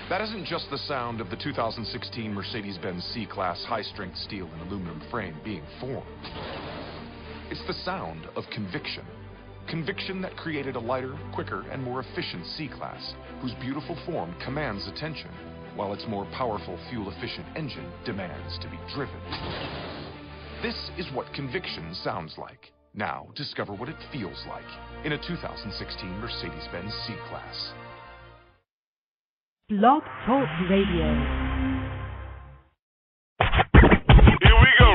That isn't just the sound of the 2016 Mercedes-Benz C-Class high-strength steel and aluminum frame being formed. It's the sound of conviction. Conviction that created a lighter, quicker, and more efficient C-Class, whose beautiful form commands attention, while its more powerful, fuel-efficient engine demands to be driven. This is what conviction sounds like. Now, discover what it feels like in a 2016 Mercedes-Benz C-Class. Blog Talk Radio. Here we go.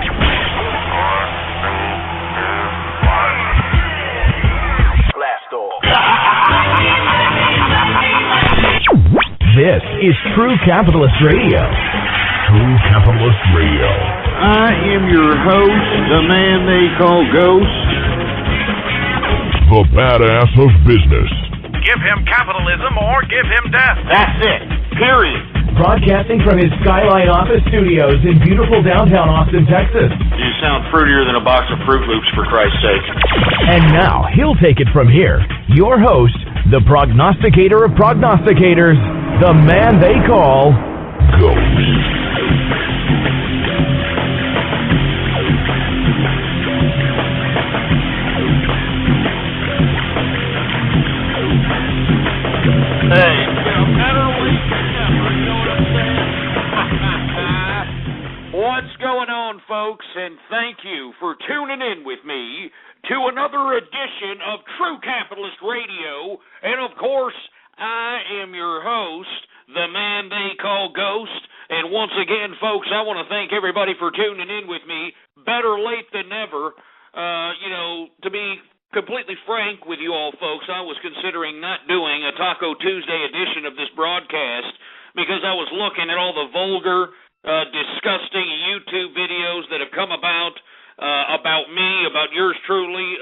Blast off. This is True Capitalist Radio. True Capitalist Radio. I am your host, the man they call Ghost. The badass of business. Give him capitalism or give him death. That's it. Period. Broadcasting from his Skyline office studios in beautiful downtown Austin, Texas. You sound fruitier than a box of Fruit Loops, for Christ's sake. And now, he'll take it from here. Your host, the prognosticator of prognosticators, the man they call Ghost. Hey, better late than never, you know what I'm saying? What's going on, folks, and thank you for tuning in with me to another edition of True Capitalist Radio, and of course, I am your host, the man they call Ghost, and once again, folks, I want to thank everybody for tuning in with me. Better late than never. To be completely frank with you all, folks, I was considering not doing a Taco Tuesday edition of this broadcast because I was looking at all the vulgar, disgusting YouTube videos that have come about me, about yours truly,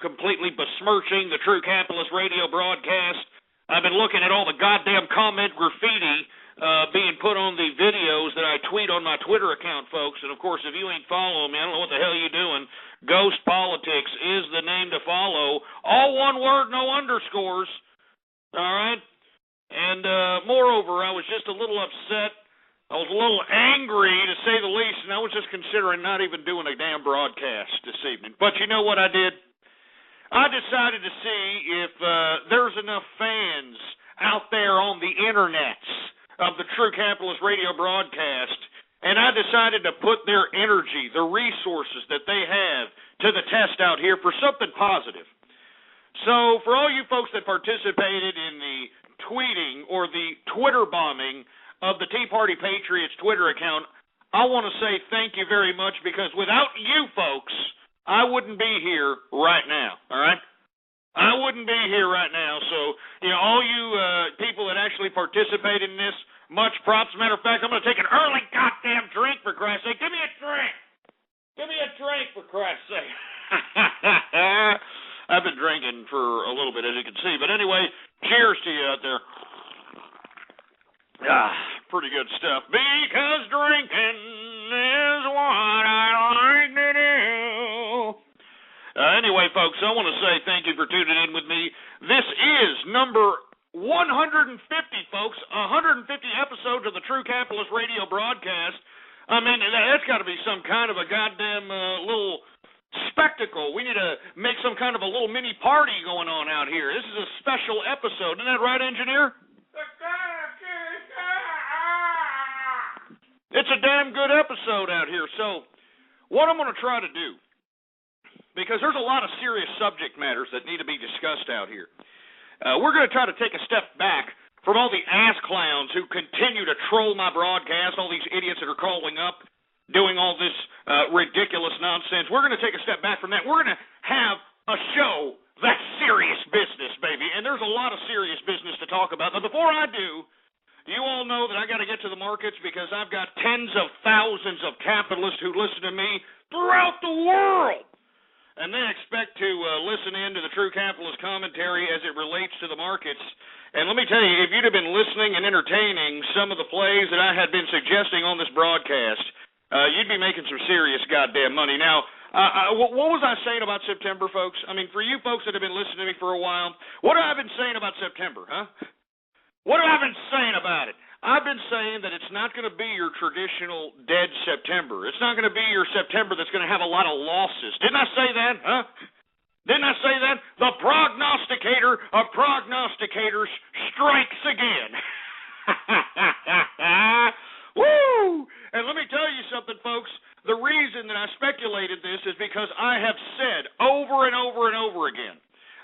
completely besmirching the True Capitalist Radio broadcast. I've been looking at all the goddamn comment graffiti being put on the videos that I tweet on my Twitter account, folks. And, of course, if you ain't following me, I don't know what the hell you're doing. Ghost Politics is the name to follow. All one word, no underscores. All right? And, moreover, I was just a little upset. I was a little angry, to say the least, and I was just considering not even doing a damn broadcast this evening. But you know what I did? I decided to see if there's enough fans out there on the internets of the True Capitalist Radio broadcast, and I decided to put their energy, the resources that they have, to the test out here for something positive. So for all you folks that participated in the tweeting or the Twitter bombing of the Tea Party Patriots Twitter account, I want to say thank you very much, because without you folks, I wouldn't be here right now, all right? I wouldn't be here right now. So, all you people that actually participated in this, much props. Matter of fact, I'm going to take an early goddamn drink, for Christ's sake. Give me a drink. Give me a drink, for Christ's sake. I've been drinking for a little bit, as you can see. But anyway, cheers to you out there. Pretty good stuff. Because drinking is what I like to do. Anyway, folks, I want to say thank you for tuning in with me. This is number 150, folks, 150 episodes of the True Capitalist Radio broadcast. I mean, that's got to be some kind of a goddamn little spectacle. We need to make some kind of a little mini party going on out here. This is a special episode. Isn't that right, engineer? It's a damn good episode out here. So what I'm going to try to do, because there's a lot of serious subject matters that need to be discussed out here. We're going to try to take a step back from all the ass clowns who continue to troll my broadcast, all these idiots that are calling up, doing all this ridiculous nonsense. We're going to take a step back from that. We're going to have a show that's serious business, baby, and there's a lot of serious business to talk about. But before I do, you all know that I got to get to the markets, because I've got tens of thousands of capitalists who listen to me throughout the world. And they expect to listen in to the True Capitalist commentary as it relates to the markets. And let me tell you, if you'd have been listening and entertaining some of the plays that I had been suggesting on this broadcast, you'd be making some serious goddamn money. Now, what was I saying about September, folks? I mean, for you folks that have been listening to me for a while, what have I been saying about September, huh? What have I been saying about it? I've been saying that it's not going to be your traditional dead September. It's not going to be your September that's going to have a lot of losses. Didn't I say that, huh? Didn't I say that? The prognosticator of prognosticators strikes again. Woo! And let me tell you something, folks. The reason that I speculated this is because I have said over and over and over again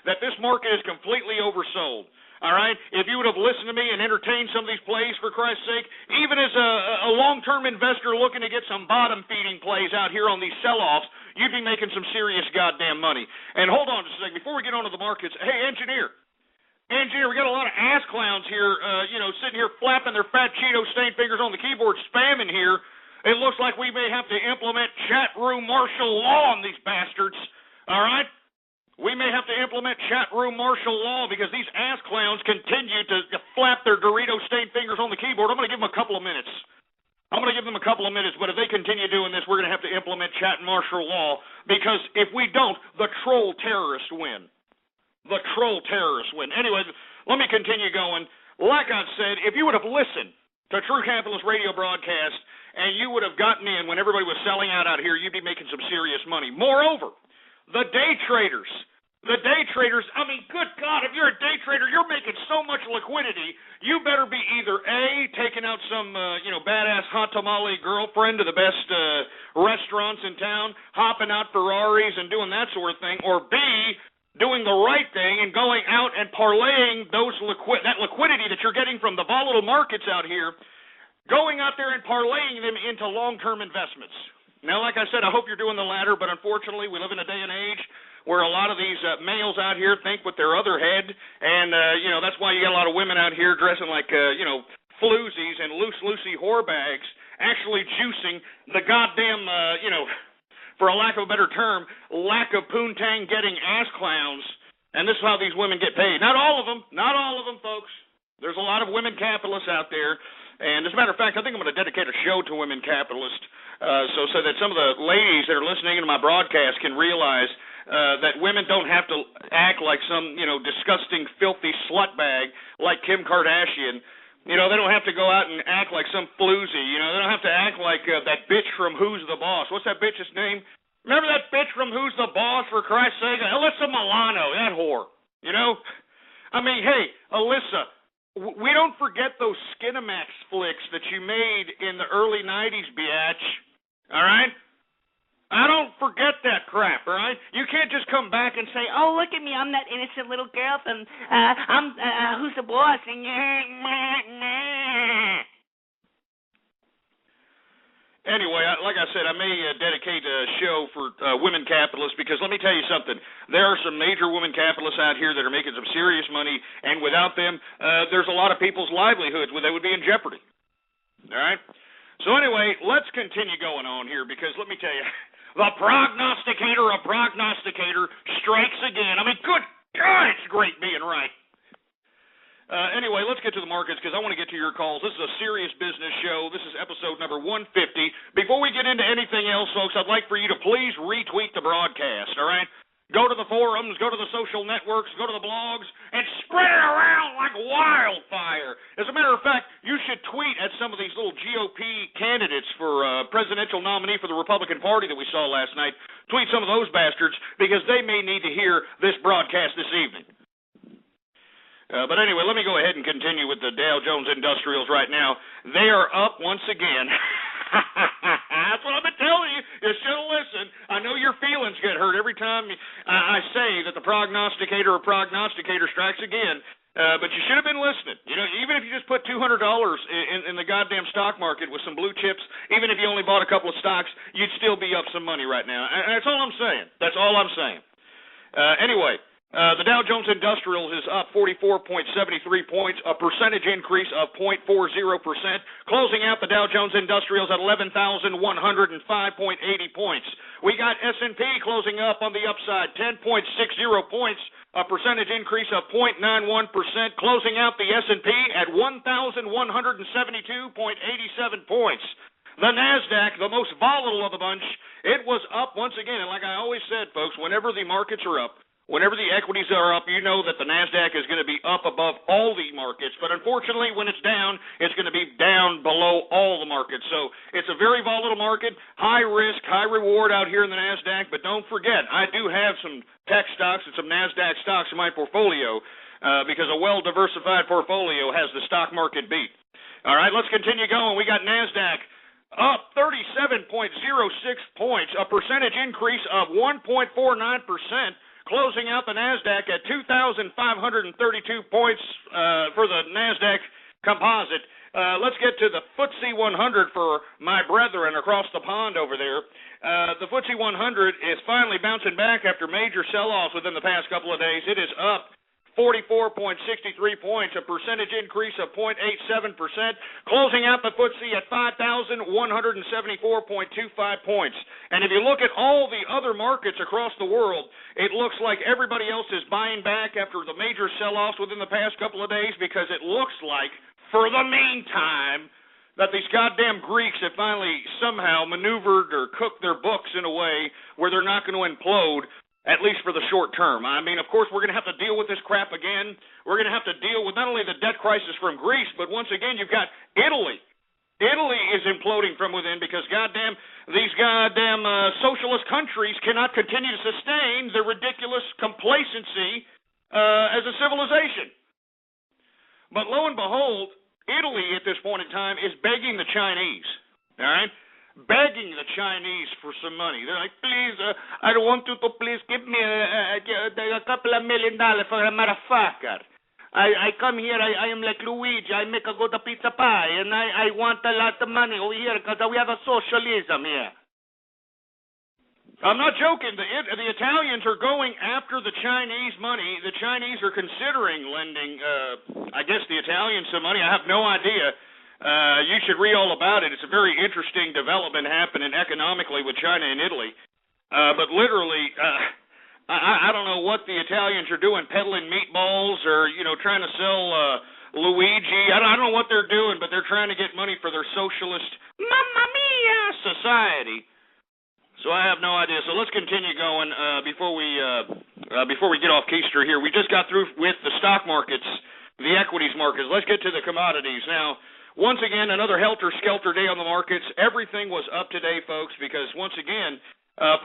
that this market is completely oversold. All right? If you would have listened to me and entertained some of these plays, for Christ's sake, even as a long-term investor looking to get some bottom-feeding plays out here on these sell-offs, you'd be making some serious goddamn money. And hold on just a second. Before we get on to the markets, hey, engineer, we got a lot of ass clowns here, sitting here flapping their fat Cheeto-stained fingers on the keyboard, spamming here. It looks like we may have to implement chat room martial law on these bastards. All right? We may have to implement chat room martial law because these ass clowns continue to flap their Dorito-stained fingers on the keyboard. I'm going to give them a couple of minutes. But if they continue doing this, we're going to have to implement chat martial law because if we don't, the troll terrorists win. Anyway, let me continue going. Like I said, if you would have listened to True Capitalist Radio broadcast and you would have gotten in when everybody was selling out here, you'd be making some serious money. Moreover, the day traders, I mean, good God, if you're a day trader, you're making so much liquidity, you better be either A, taking out some, badass hot tamale girlfriend to the best restaurants in town, hopping out Ferraris and doing that sort of thing, or B, doing the right thing and going out and parlaying that liquidity that you're getting from the volatile markets out here, going out there and parlaying them into long-term investments. Now, like I said, I hope you're doing the latter, but unfortunately, we live in a day and age where a lot of these males out here think with their other head, and, that's why you got a lot of women out here dressing like, floozies and loosey whore bags, actually juicing the goddamn, for a lack of a better term, lack of poontang getting ass clowns, and this is how these women get paid. Not all of them, folks. There's a lot of women capitalists out there, and as a matter of fact, I think I'm going to dedicate a show to women capitalists, so that some of the ladies that are listening to my broadcast can realize that women don't have to act like some, disgusting, filthy slut bag like Kim Kardashian. They don't have to go out and act like some floozy. They don't have to act like that bitch from Who's the Boss. What's that bitch's name? Remember that bitch from Who's the Boss, for Christ's sake? Alyssa Milano, that whore. I mean, hey, Alyssa, we don't forget those Skinamax flicks that you made in the early 90s, biatch. All right? I don't forget that crap, all right? You can't just come back and say, oh, look at me, I'm that innocent little girl from, I'm Who's the Boss? And anyway, like I said, I may dedicate a show for women capitalists because let me tell you something. There are some major women capitalists out here that are making some serious money, and without them, there's a lot of people's livelihoods where they would be in jeopardy. All right? So anyway, let's continue going on here because let me tell you, the prognosticator of prognosticator strikes again. I mean, good God, it's great being right. Anyway, let's get to the markets because I want to get to your calls. This is a serious business show. This is episode number 150. Before we get into anything else, folks, I'd like for you to please retweet the broadcast, all right? Go to the forums, go to the social networks, go to the blogs, and spread it around like wildfire. As a matter of fact, you should tweet at some of these little GOP candidates for presidential nominee for the Republican Party that we saw last night. Tweet some of those bastards because they may need to hear this broadcast this evening. But anyway, let me go ahead and continue with the Dow Jones Industrials right now. They are up once again. That's what I've been telling you. You should have listened. I know your feelings get hurt every time I say that the prognosticator or prognosticator strikes again, but you should have been listening. Even if you just put $200 in the goddamn stock market with some blue chips, even if you only bought a couple of stocks, you'd still be up some money right now. And that's all I'm saying. Anyway. The Dow Jones Industrials is up 44.73 points, a percentage increase of 0.40%, closing out the Dow Jones Industrials at 11,105.80 points. We got S&P closing up on the upside, 10.60 points, a percentage increase of 0.91%, closing out the S&P at 1,172.87 points. The NASDAQ, the most volatile of the bunch, it was up once again, and like I always said, folks, whenever the markets are up, Whenever the equities are up, you know that the NASDAQ is going to be up above all the markets. But unfortunately, when it's down, it's going to be down below all the markets. So it's a very volatile market, high risk, high reward out here in the NASDAQ. But don't forget, I do have some tech stocks and some NASDAQ stocks in my portfolio because a well-diversified portfolio has the stock market beat. All right, let's continue going. We got NASDAQ up 37.06 points, a percentage increase of 1.49%. Closing out the NASDAQ at 2,532 points for the NASDAQ composite. Let's get to the FTSE 100 for my brethren across the pond over there. The FTSE 100 is finally bouncing back after major sell-offs within the past couple of days. It is up 44.63 points, a percentage increase of 0.87%, closing out the FTSE at 5,174.25 points. And if you look at all the other markets across the world, it looks like everybody else is buying back after the major sell-offs within the past couple of days because it looks like, for the meantime, that these goddamn Greeks have finally somehow maneuvered or cooked their books in a way where they're not going to implode, at least for the short term. I mean, of course, we're going to have to deal with this crap again. We're going to have to deal with not only the debt crisis from Greece, but once again, you've got Italy. Italy is imploding from within because these goddamn socialist countries cannot continue to sustain their ridiculous complacency as a civilization. But lo and behold, Italy at this point in time is begging the Chinese, all right? Begging the Chinese for some money. They're like, please, I want you to please give me a couple of $1 million for a motherfucker. I come here, I am like Luigi, I make a good pizza pie, and I want a lot of money over here because we have a socialism here. I'm not joking. The Italians are going after the Chinese money. The Chinese are considering lending, I guess, the Italians some money. I have no idea. You should read all about it. It's a very interesting development happening economically with China and Italy. But literally, I don't know what the Italians are doing, peddling meatballs or, trying to sell Luigi. I don't know what they're doing, but they're trying to get money for their socialist, Mamma Mia, society. So I have no idea. So let's continue going before we get off keister here. We just got through with the stock markets, the equities markets. Let's get to the commodities now. Once again, another helter-skelter day on the markets. Everything was up today, folks, because once again,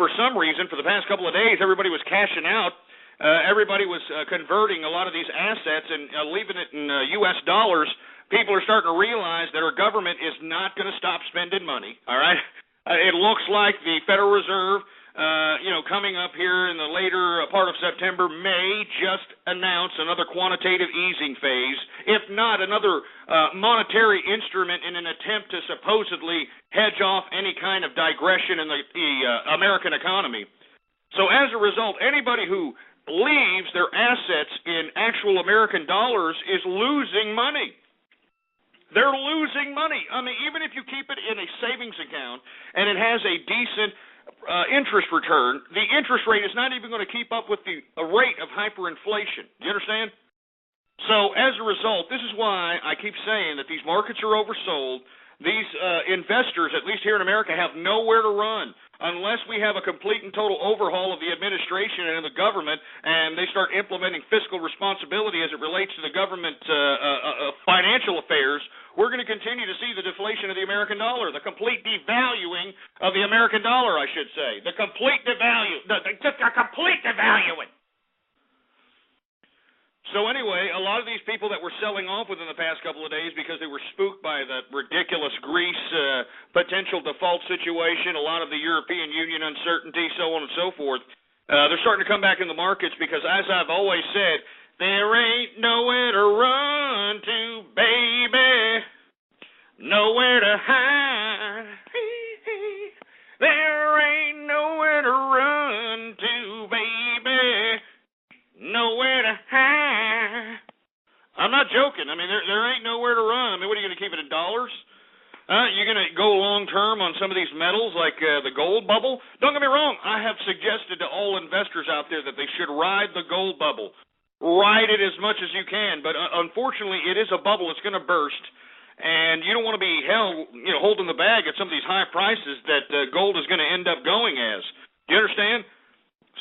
for some reason, for the past couple of days, everybody was cashing out. Everybody was converting a lot of these assets and leaving it in U.S. dollars. People are starting to realize that our government is not going to stop spending money, all right? It looks like the Federal Reserve, coming up here in the later part of September, may just announce another quantitative easing phase, if not another monetary instrument in an attempt to supposedly hedge off any kind of digression in the American economy. So as a result, anybody who leaves their assets in actual American dollars is losing money. They're losing money. I mean, even if you keep it in a savings account and it has a decent interest return, the interest rate is not even going to keep up with the rate of hyperinflation. Do you understand? So as a result, this is why I keep saying that these markets are oversold. These investors, at least here in America, have nowhere to run unless we have a complete and total overhaul of the administration and the government, and they start implementing fiscal responsibility as it relates to the government financial affairs. We're going to continue to see the deflation of the American dollar, the complete devaluing of the American dollar, I should say. The complete complete devaluing. So anyway, a lot of these people that were selling off within the past couple of days because they were spooked by the ridiculous Greece potential default situation, a lot of the European Union uncertainty, so on and so forth, they're starting to come back in the markets because, as I've always said, there ain't nowhere to run to, baby, nowhere to hide. There ain't nowhere to run to, baby, nowhere to hide. I'm not joking. I mean, there ain't nowhere to run. I mean, what are you going to keep it in dollars? You're going to go long-term on some of these metals like the gold bubble? Don't get me wrong. I have suggested to all investors out there that they should ride the gold bubble. Ride it as much as you can. But unfortunately, it is a bubble. It's going to burst. And you don't want to be holding the bag at some of these high prices that gold is going to end up going as. Do you understand?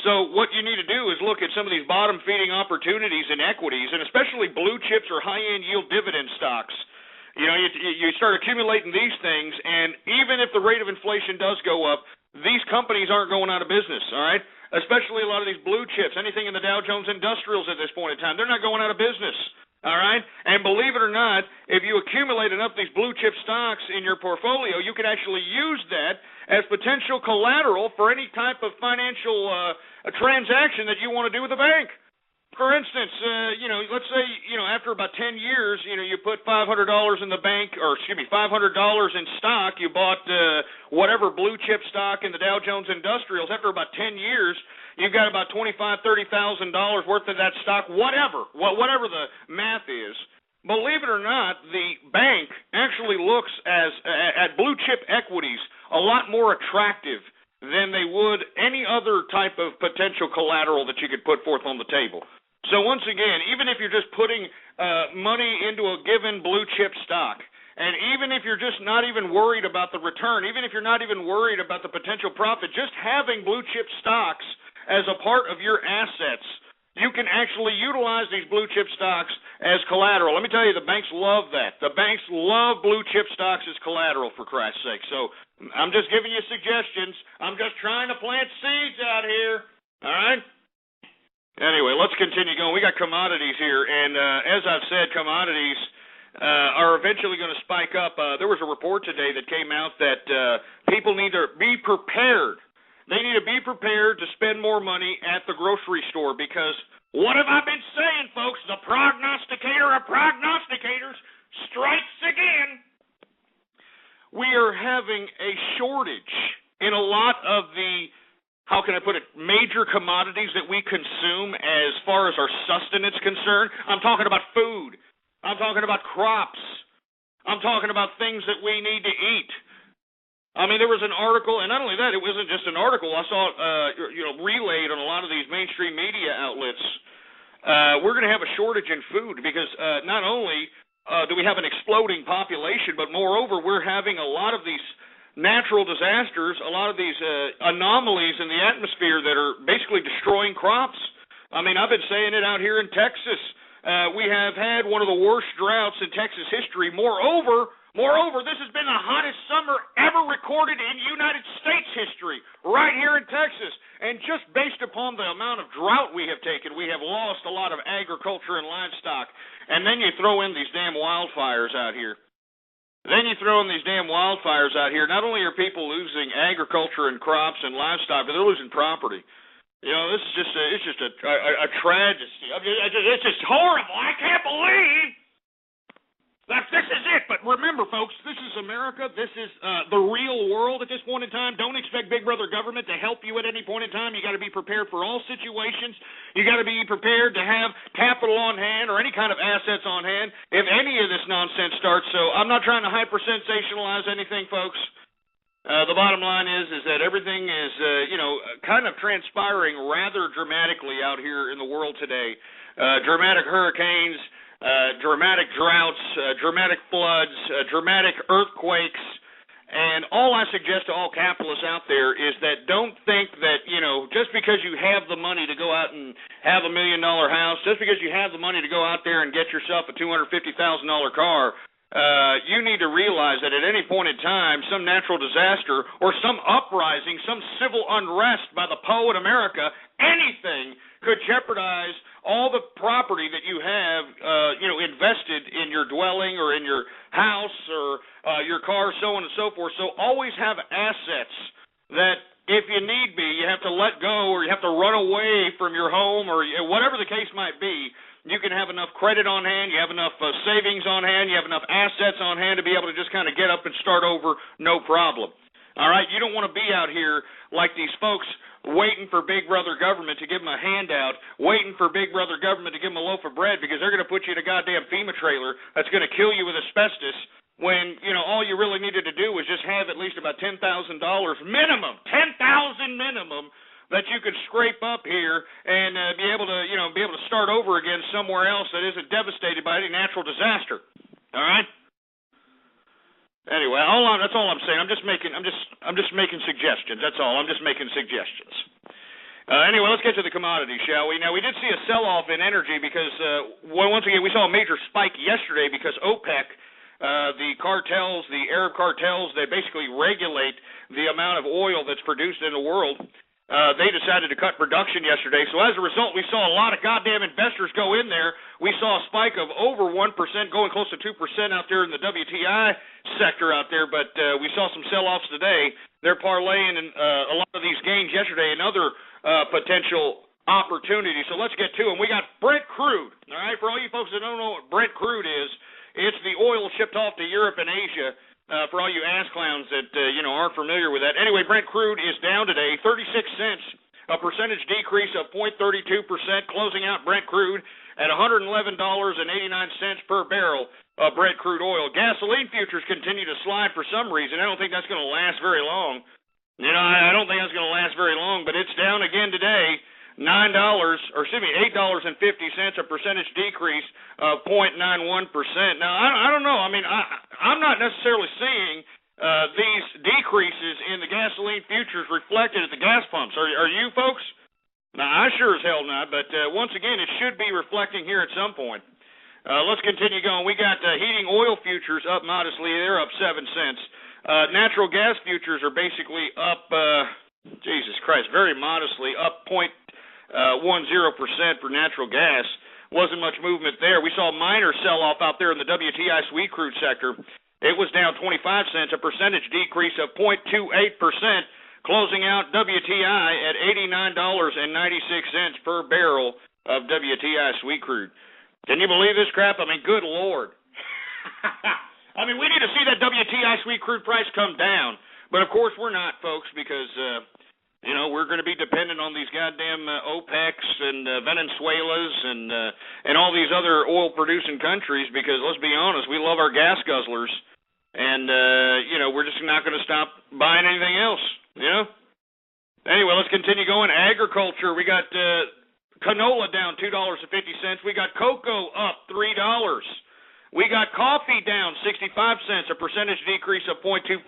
So what you need to do is look at some of these bottom-feeding opportunities in equities, and especially blue chips or high-end yield dividend stocks. You know, you start accumulating these things, and even if the rate of inflation does go up, these companies aren't going out of business, all right? Especially a lot of these blue chips, anything in the Dow Jones Industrials at this point in time, they're not going out of business, all right? And believe it or not, if you accumulate enough of these blue chip stocks in your portfolio, you can actually use that as potential collateral for any type of financial a transaction that you want to do with a bank. For instance, you know, let's say, you know, after about 10 years, you know, you put $500 in the bank, or excuse me, $500 in stock. You bought whatever blue chip stock in the Dow Jones Industrials. After about 10 years, you've got about $25,000, $30,000 worth of that stock, whatever the math is. Believe it or not, the bank actually looks at blue chip equities a lot more attractive than they would any other type of potential collateral that you could put forth on the table. So once again, even if you're just putting money into a given blue chip stock, and even if you're just not even worried about the return, even if you're not even worried about the potential profit, just having blue chip stocks as a part of your assets, you can actually utilize these blue chip stocks as collateral. Let me tell you, the banks love that. The banks love blue chip stocks as collateral, for Christ's sake. So I'm just giving you suggestions. I'm just trying to plant seeds out here. All right? Anyway, let's continue going. We got commodities here, and as I've said, commodities are eventually going to spike up. There was a report today that came out that people need to be prepared. They need to be prepared to spend more money at the grocery store because what have I been saying, folks? The prognosticator of prognosticators strikes again. We are having a shortage in a lot of the, how can I put it, major commodities that we consume as far as our sustenance concerned. I'm talking about food. I'm talking about crops. I'm talking about things that we need to eat. I mean, there was an article, and not only that, it wasn't just an article. I saw it, relayed on a lot of these mainstream media outlets. We're going to have a shortage in food because not only do we have an exploding population, but moreover, we're having a lot of these natural disasters, a lot of these anomalies in the atmosphere that are basically destroying crops. I mean, I've been saying it out here in Texas. We have had one of the worst droughts in Texas history. Moreover, this has been the hottest summer ever recorded in United States history, right here in Texas. And just based upon the amount of drought we have taken, we have lost a lot of agriculture and livestock. And then you throw in these damn wildfires out here. Not only are people losing agriculture and crops and livestock, but they're losing property. You know, this is just a tragedy. It's just horrible. I can't believe that this is it. But remember, folks, this is America. This is the real world at this point in time. Don't expect Big Brother government to help you at any point in time. You got to be prepared for all situations. You got to be prepared to have capital on hand or any kind of assets on hand if any of this nonsense starts. So I'm not trying to hyper-sensationalize anything, folks. The bottom line is that everything is, kind of transpiring rather dramatically out here in the world today. Dramatic hurricanes, dramatic droughts, dramatic floods, dramatic earthquakes, and all I suggest to all capitalists out there is that don't think that, just because you have the money to go out and have $1 million house, just because you have the money to go out there and get yourself a $250,000 car, you need to realize that at any point in time, some natural disaster or some uprising, some civil unrest by the Poe in America, anything could jeopardize all the property that you have, invested in your dwelling or in your house or your car, so on and so forth. So always have assets that if you need be, you have to let go or you have to run away from your home or whatever the case might be. You can have enough credit on hand, you have enough savings on hand, you have enough assets on hand to be able to just kind of get up and start over, no problem. All right? You don't want to be out here like these folks waiting for Big Brother government to give them a handout, waiting for Big Brother government to give them a loaf of bread because they're going to put you in a goddamn FEMA trailer that's going to kill you with asbestos when, all you really needed to do was just have at least about $10,000 minimum, $10,000 minimum, that you could scrape up here and be able to start over again somewhere else that isn't devastated by any natural disaster. All right. Anyway, that's all I'm saying. I'm just making suggestions. That's all. I'm just making suggestions. Anyway, let's get to the commodities, shall we? Now, we did see a sell-off in energy because, once again, we saw a major spike yesterday because OPEC, the cartels, the Arab cartels, they basically regulate the amount of oil that's produced in the world. They decided to cut production yesterday. So as a result, we saw a lot of goddamn investors go in there. We saw a spike of over 1%, going close to 2% out there in the WTI sector out there. But we saw some sell-offs today. They're parlaying a lot of these gains yesterday and other potential opportunities. So let's get to them. We got Brent crude. All right, for all you folks that don't know what Brent crude is, it's the oil shipped off to Europe and Asia. For all you ass clowns that aren't familiar with that. Anyway, Brent crude is down today, 36 cents, a percentage decrease of 0.32%, closing out Brent crude at $111.89 per barrel of Brent crude oil. Gasoline futures continue to slide for some reason. I don't think that's going to last very long. I don't think that's going to last very long, but it's down again today. $8.50, a percentage decrease of 0.91%. Now, I don't know. I mean, I'm not necessarily seeing these decreases in the gasoline futures reflected at the gas pumps. Are you folks? Now, I sure as hell not, but once again, it should be reflecting here at some point. Let's continue going. We got heating oil futures up modestly. They're up 7 cents. Natural gas futures are basically up, Jesus Christ, very modestly, up 0.10% for natural gas. Wasn't much movement there. We saw a minor sell-off out there in the WTI sweet crude sector. It was down 25 cents, a percentage decrease of 0.28%, closing out WTI at $89.96 per barrel of WTI sweet crude. Can you believe this crap? I mean, good Lord. I mean, we need to see that WTI sweet crude price come down. But, of course, we're not, folks, because we're going to be dependent on these goddamn OPECs and Venezuelas and all these other oil-producing countries because, let's be honest, we love our gas guzzlers. And, we're just not going to stop buying anything else, Anyway, let's continue going. Agriculture, we got canola down $2.50. We got cocoa up $3. We got coffee down 65 cents, a percentage decrease of 0.24%.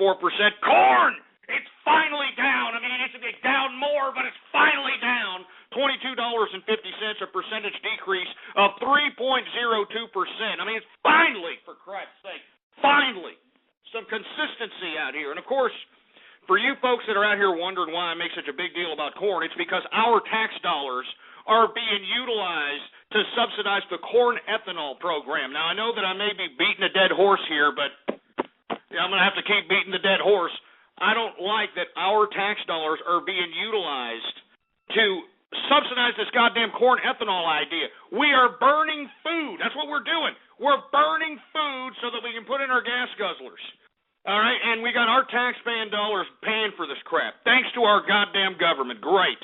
Corn! It's finally down. I mean, it needs to be down more, but it's finally down. $22.50, a percentage decrease of 3.02%. I mean, it's finally, for Christ's sake, finally, some consistency out here. And, of course, for you folks that are out here wondering why I make such a big deal about corn, it's because our tax dollars are being utilized to subsidize the corn ethanol program. Now, I know that I may be beating a dead horse here, but I'm going to have to keep beating the dead horse. I don't like that our tax dollars are being utilized to subsidize this goddamn corn ethanol idea. We are burning food. That's what we're doing. We're burning food so that we can put in our gas guzzlers. All right, and we got our taxpaying dollars paying for this crap. Thanks to our goddamn government. Great.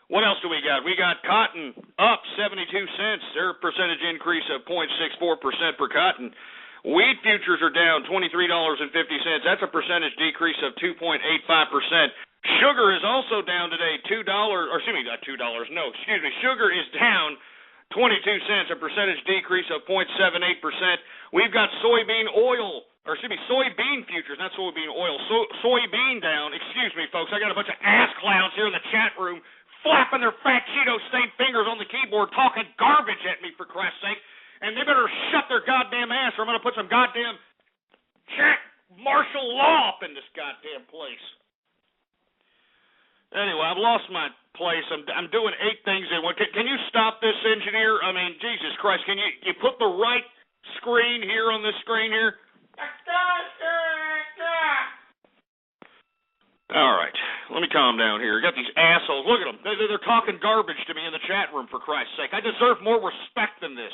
What else do we got? We got cotton up 72 cents. Their percentage increase of 0.64% per cotton. Wheat futures are down $23.50. That's a percentage decrease of 2.85%. Sugar is also down today, $2. Sugar is down 22 cents, a percentage decrease of 0.78%. We've got soybean futures, not soybean oil. Soybean down. Excuse me, folks. I got a bunch of ass clowns here in the chat room flapping their fat Cheeto-stained fingers on the keyboard, talking garbage at me, for Christ's sake. And they better shut their goddamn ass or I'm going to put some goddamn martial law up in this goddamn place. Anyway, I've lost my place. I'm doing 8 things in one. Can you stop this, engineer? I mean, Jesus Christ, can you put the right screen here on this screen here? All right, let me calm down here. Got these assholes. Look at them. They're talking garbage to me in the chat room, for Christ's sake. I deserve more respect than this.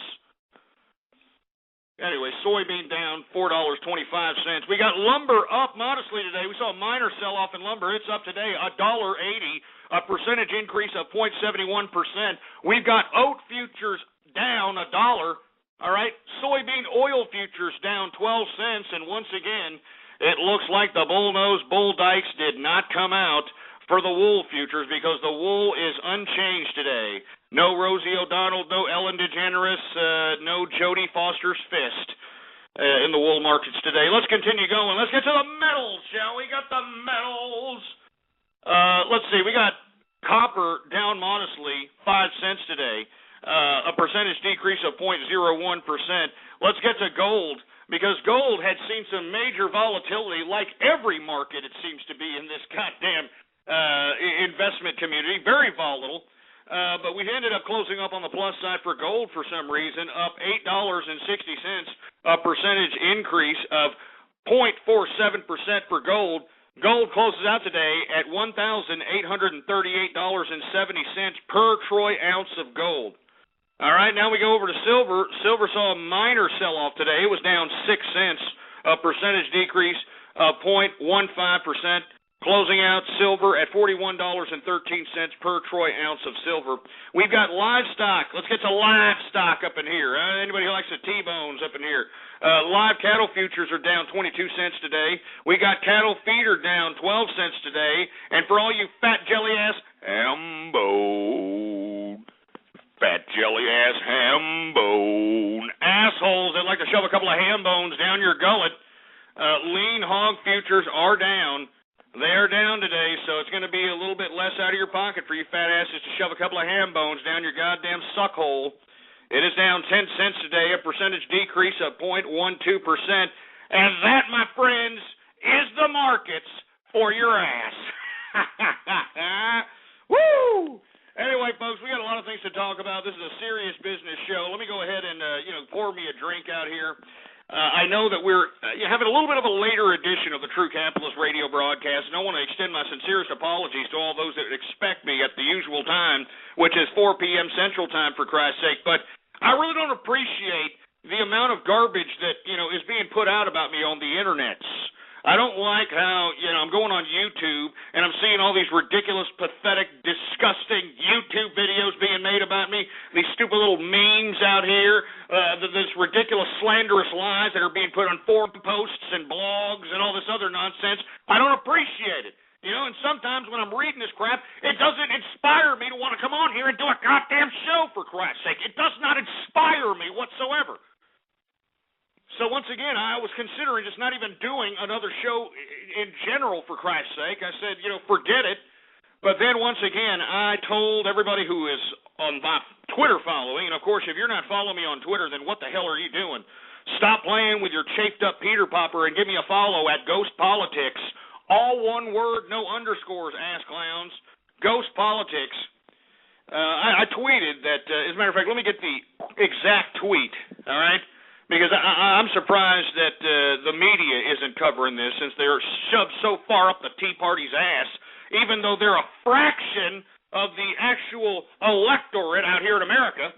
Anyway, soybean down $4.25. We got lumber up modestly today. We saw a minor sell-off in lumber. It's up today $1.80, a percentage increase of 0.71%. We've got oat futures down $1. All right, soybean oil futures down 12 cents. And once again, it looks like the bull-nosed bull dykes did not come out for the wool futures because the wool is unchanged today. No Rosie O'Donnell, no Ellen DeGeneres, no Jodie Foster's fist in the wool markets today. Let's continue going. Let's get to the metals, shall we? Got the metals. Let's see. We got Copper down modestly, 5 cents today, a percentage decrease of 0.01%. Let's get to gold, because gold had seen some major volatility, like every market it seems to be in this goddamn investment community, very volatile. But we ended up closing up on the plus side for gold for some reason, up $8.60, a percentage increase of 0.47% for gold. Gold closes out today at $1,838.70 per troy ounce of gold. All right, now we go over to silver. Silver saw a minor sell-off today. It was down 6 cents, a percentage decrease of 0.15%. Closing out silver at $41.13 per troy ounce of silver. We've got livestock. Let's get to livestock up in here. Anybody who likes the T-bones up in here. Live cattle futures are down 22 cents today. We got cattle feeder down 12 cents today. And for all you fat jelly-ass hambone, fat jelly-ass hambone assholes that like to shove a couple of ham bones down your gullet, lean hog futures are down. They are down today, so it's going to be a little bit less out of your pocket for you fat asses to shove a couple of ham bones down your goddamn suck hole. It is down 10 cents today, a percentage decrease of 0.12%. And that, my friends, is the markets for your ass. Woo! Anyway, folks, we got a lot of things to talk about. This is a serious business show. Let me go ahead and, pour me a drink out here. I know that we're having a little bit of a later edition of the True Capitalist radio broadcast, and I want to extend my sincerest apologies to all those that expect me at the usual time, which is 4 p.m. Central Time, for Christ's sake. But I really don't appreciate the amount of garbage that, is being put out about me on the internets. I don't like how, I'm going on YouTube and I'm seeing all these ridiculous, pathetic, disgusting YouTube videos being made about me, these stupid little memes out here, this ridiculous, slanderous lies that are being put on forum posts and blogs and all this other nonsense. I don't appreciate it. And sometimes when I'm reading this crap, it doesn't inspire me to want to come on here and do a goddamn show, for Christ's sake. It does not inspire me whatsoever. So once again, I was considering just not even doing another show in general, for Christ's sake. I said, forget it. But then once again, I told everybody who is on my Twitter following, and of course, if you're not following me on Twitter, then what the hell are you doing? Stop playing with your chafed up Peter Popper and give me a follow at Ghost Politics. All one word, no underscores, ass clowns. Ghost Politics. I tweeted that, as a matter of fact, let me get the exact tweet, all right? Because I'm surprised that the media isn't covering this, since they're shoved so far up the Tea Party's ass, even though they're a fraction of the actual electorate out here in America.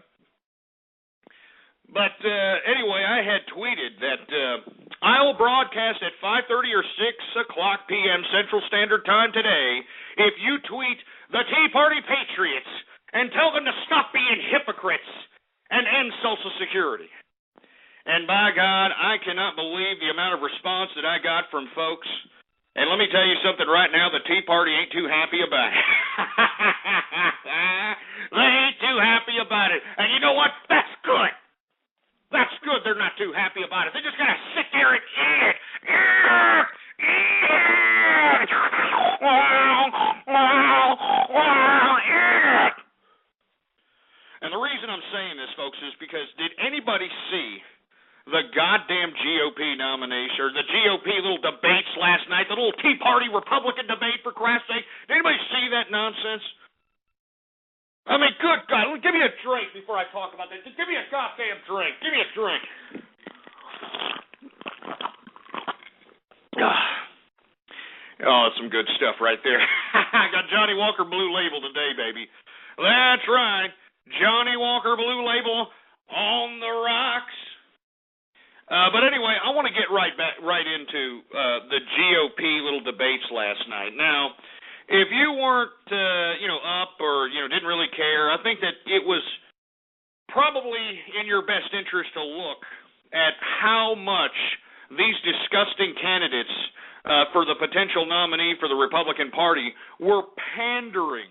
But anyway, I had tweeted that I will broadcast at 5:30 or 6 o'clock p.m. Central Standard Time today if you tweet the Tea Party Patriots and tell them to stop being hypocrites and end Social Security. And by God, I cannot believe the amount of response that I got from folks. And let me tell you something right now, the Tea Party ain't too happy about it. They ain't too happy about it. And you know what? That's good. That's good they're not too happy about it. They're just going to sit there and eat it. And the reason I'm saying this, folks, is because did anybody see the goddamn GOP nomination, or the GOP little debates last night, the little Tea Party Republican debate, for Christ's sake? Did anybody see that nonsense? I mean, good God, give me a drink before I talk about that. Just give me a goddamn drink. Give me a drink. Oh, that's some good stuff right there. I got Johnny Walker Blue Label today, baby. That's right. Johnny Walker Blue Label on the rocks. But anyway, I want to get right into the GOP little debates last night. Now, if you weren't, up or, didn't really care, I think that it was probably in your best interest to look at how much these disgusting candidates for the potential nominee for the Republican Party were pandering.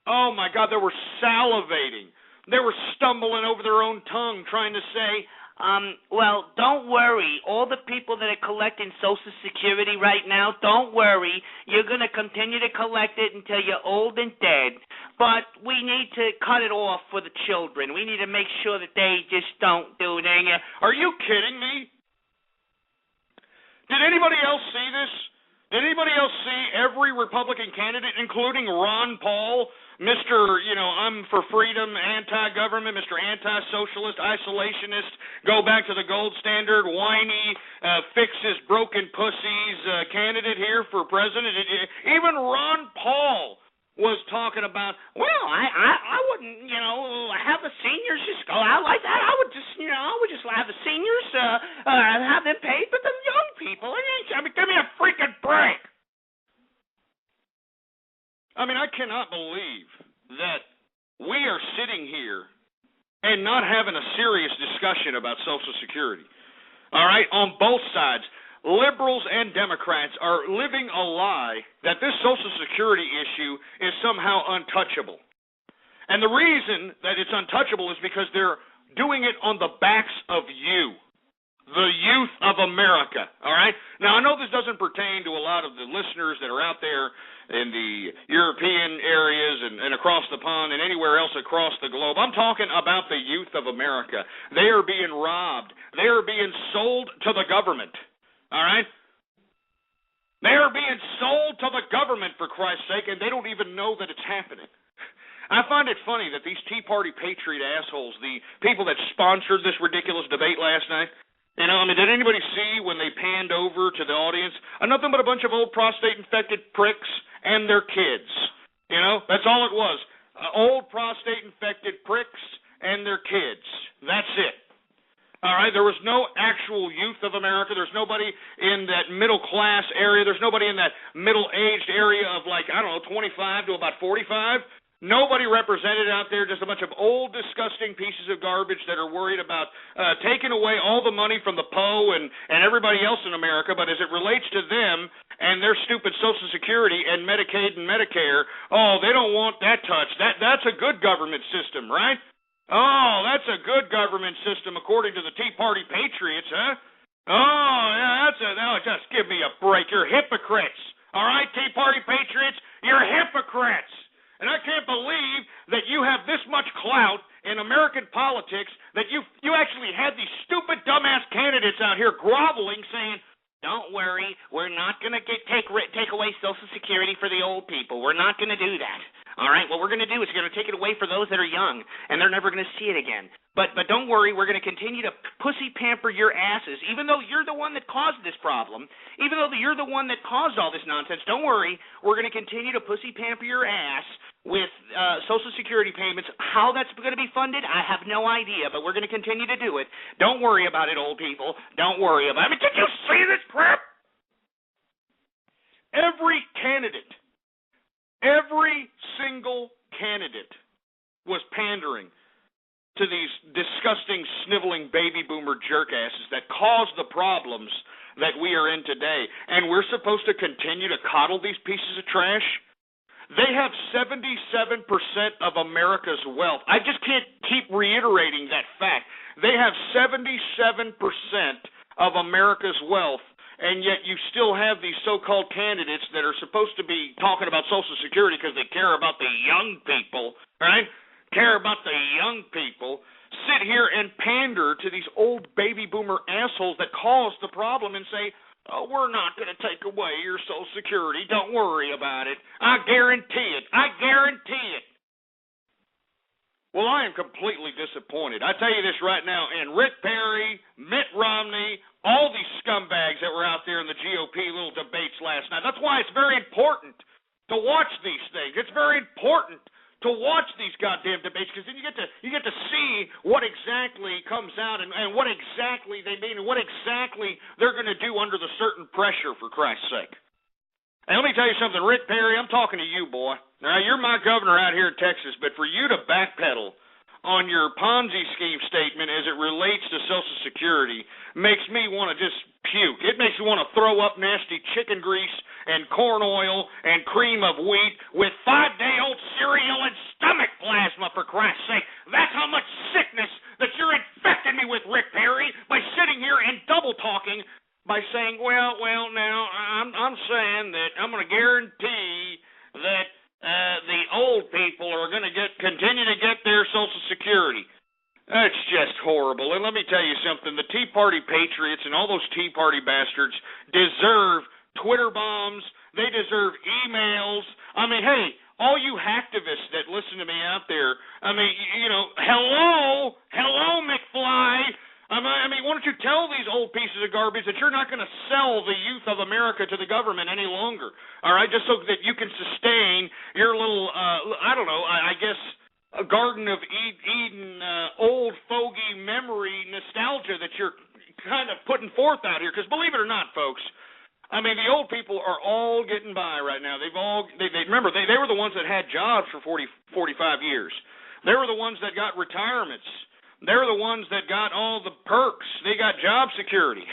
Oh, my God, they were salivating. They were stumbling over their own tongue trying to say, Well, don't worry. All the people that are collecting Social Security right now, don't worry. You're going to continue to collect it until you're old and dead. But we need to cut it off for the children. We need to make sure that they just don't do it. Are you kidding me? Did anybody else see this? Did anybody else see every Republican candidate, including Ron Paul, Mr., I'm for freedom, anti-government, Mr. Anti-socialist, isolationist, go back to the gold standard, whiny, fixes broken pussies candidate here for president? Even Ron Paul was talking about, well, I wouldn't, have the seniors just go out like that. I would just, I would just have the seniors, have them paid, but the young people, give me a freaking break. I mean, I cannot believe that we are sitting here and not having a serious discussion about Social Security. All right, on both sides. Liberals and Democrats are living a lie that this Social Security issue is somehow untouchable. And the reason that it's untouchable is because they're doing it on the backs of you, the youth of America, all right? Now, I know this doesn't pertain to a lot of the listeners that are out there in the European areas and across the pond and anywhere else across the globe. I'm talking about the youth of America. They are being robbed. They are being sold to the government. All right? They are being sold to the government, for Christ's sake, and they don't even know that it's happening. I find it funny that these Tea Party patriot assholes, the people that sponsored this ridiculous debate last night, did anybody see when they panned over to the audience? Nothing but a bunch of old prostate-infected pricks and their kids. That's all it was. Old prostate-infected pricks and their kids. That's it. All right, there was no actual youth of America. There's nobody in that middle-class area. There's nobody in that middle-aged area of 25 to about 45. Nobody represented out there, just a bunch of old, disgusting pieces of garbage that are worried about taking away all the money from the PO and everybody else in America. But as it relates to them and their stupid Social Security and Medicaid and Medicare, they don't want that touched. That's a good government system, right? Oh, that's a good government system according to the Tea Party patriots, huh? Oh, yeah, just give me a break. You're hypocrites. All right, Tea Party patriots, you're hypocrites. And I can't believe that you have this much clout in American politics that you actually had these stupid, dumbass candidates out here groveling saying, don't worry, we're not going to take away Social Security for the old people. We're not going to do that. All right, what we're going to do is we're going to take it away for those that are young, and they're never going to see it again. But don't worry, we're going to continue to pussy pamper your asses, even though you're the one that caused this problem, even though you're the one that caused all this nonsense. Don't worry, we're going to continue to pussy pamper your ass with Social Security payments. How that's going to be funded, I have no idea, but we're going to continue to do it. Don't worry about it, old people. Don't worry about it. Did you see this crap? Every candidate, every single candidate was pandering to these disgusting, sniveling baby boomer jerkasses that caused the problems that we are in today. And we're supposed to continue to coddle these pieces of trash? They have 77% of America's wealth. I just can't keep reiterating that fact. They have 77% of America's wealth, and yet you still have these so-called candidates that are supposed to be talking about Social Security because they care about the young people, right? Care about the young people, sit here and pander to these old baby boomer assholes that caused the problem and say, oh, we're not going to take away your Social Security. Don't worry about it. I guarantee it. I guarantee it. Well, I am completely disappointed. I tell you this right now, and Rick Perry, Mitt Romney, all these scumbags that were out there in the GOP little debates last night. That's why it's very important to watch these things. It's very important to watch these goddamn debates, because then you get to see what exactly comes out and what exactly they mean and what exactly they're going to do under the certain pressure, for Christ's sake. And let me tell you something, Rick Perry, I'm talking to you, boy. Now, you're my governor out here in Texas, but for you to backpedal on your Ponzi scheme statement as it relates to Social Security makes me want to just puke. It makes me want to throw up nasty chicken grease and corn oil and cream of wheat with 5-day-old cereal and stomach plasma, for Christ's sake. That's how much sickness that you're infecting me with, Rick Perry. talking by saying, well, now I'm saying that I'm going to guarantee that the old people are going to continue to get their Social Security. That's just horrible. And let me tell you something. The Tea Party patriots and all those Tea Party bastards deserve Twitter bombs. They deserve emails. I mean, hey, all you hacktivists that listen to me out there, I mean, hello, McFly. I mean, why don't you tell these old pieces of garbage that you're not going to sell the youth of America to the government any longer, all right, just so that you can sustain your little, I guess, a Garden of Eden, old fogey memory nostalgia that you're kind of putting forth out here. Because believe it or not, folks, I mean, the old people are all getting by right now. Remember, they were the ones that had jobs for 40, 45 years. They were the ones that got retirements. They're the ones that got all the perks. They got job security.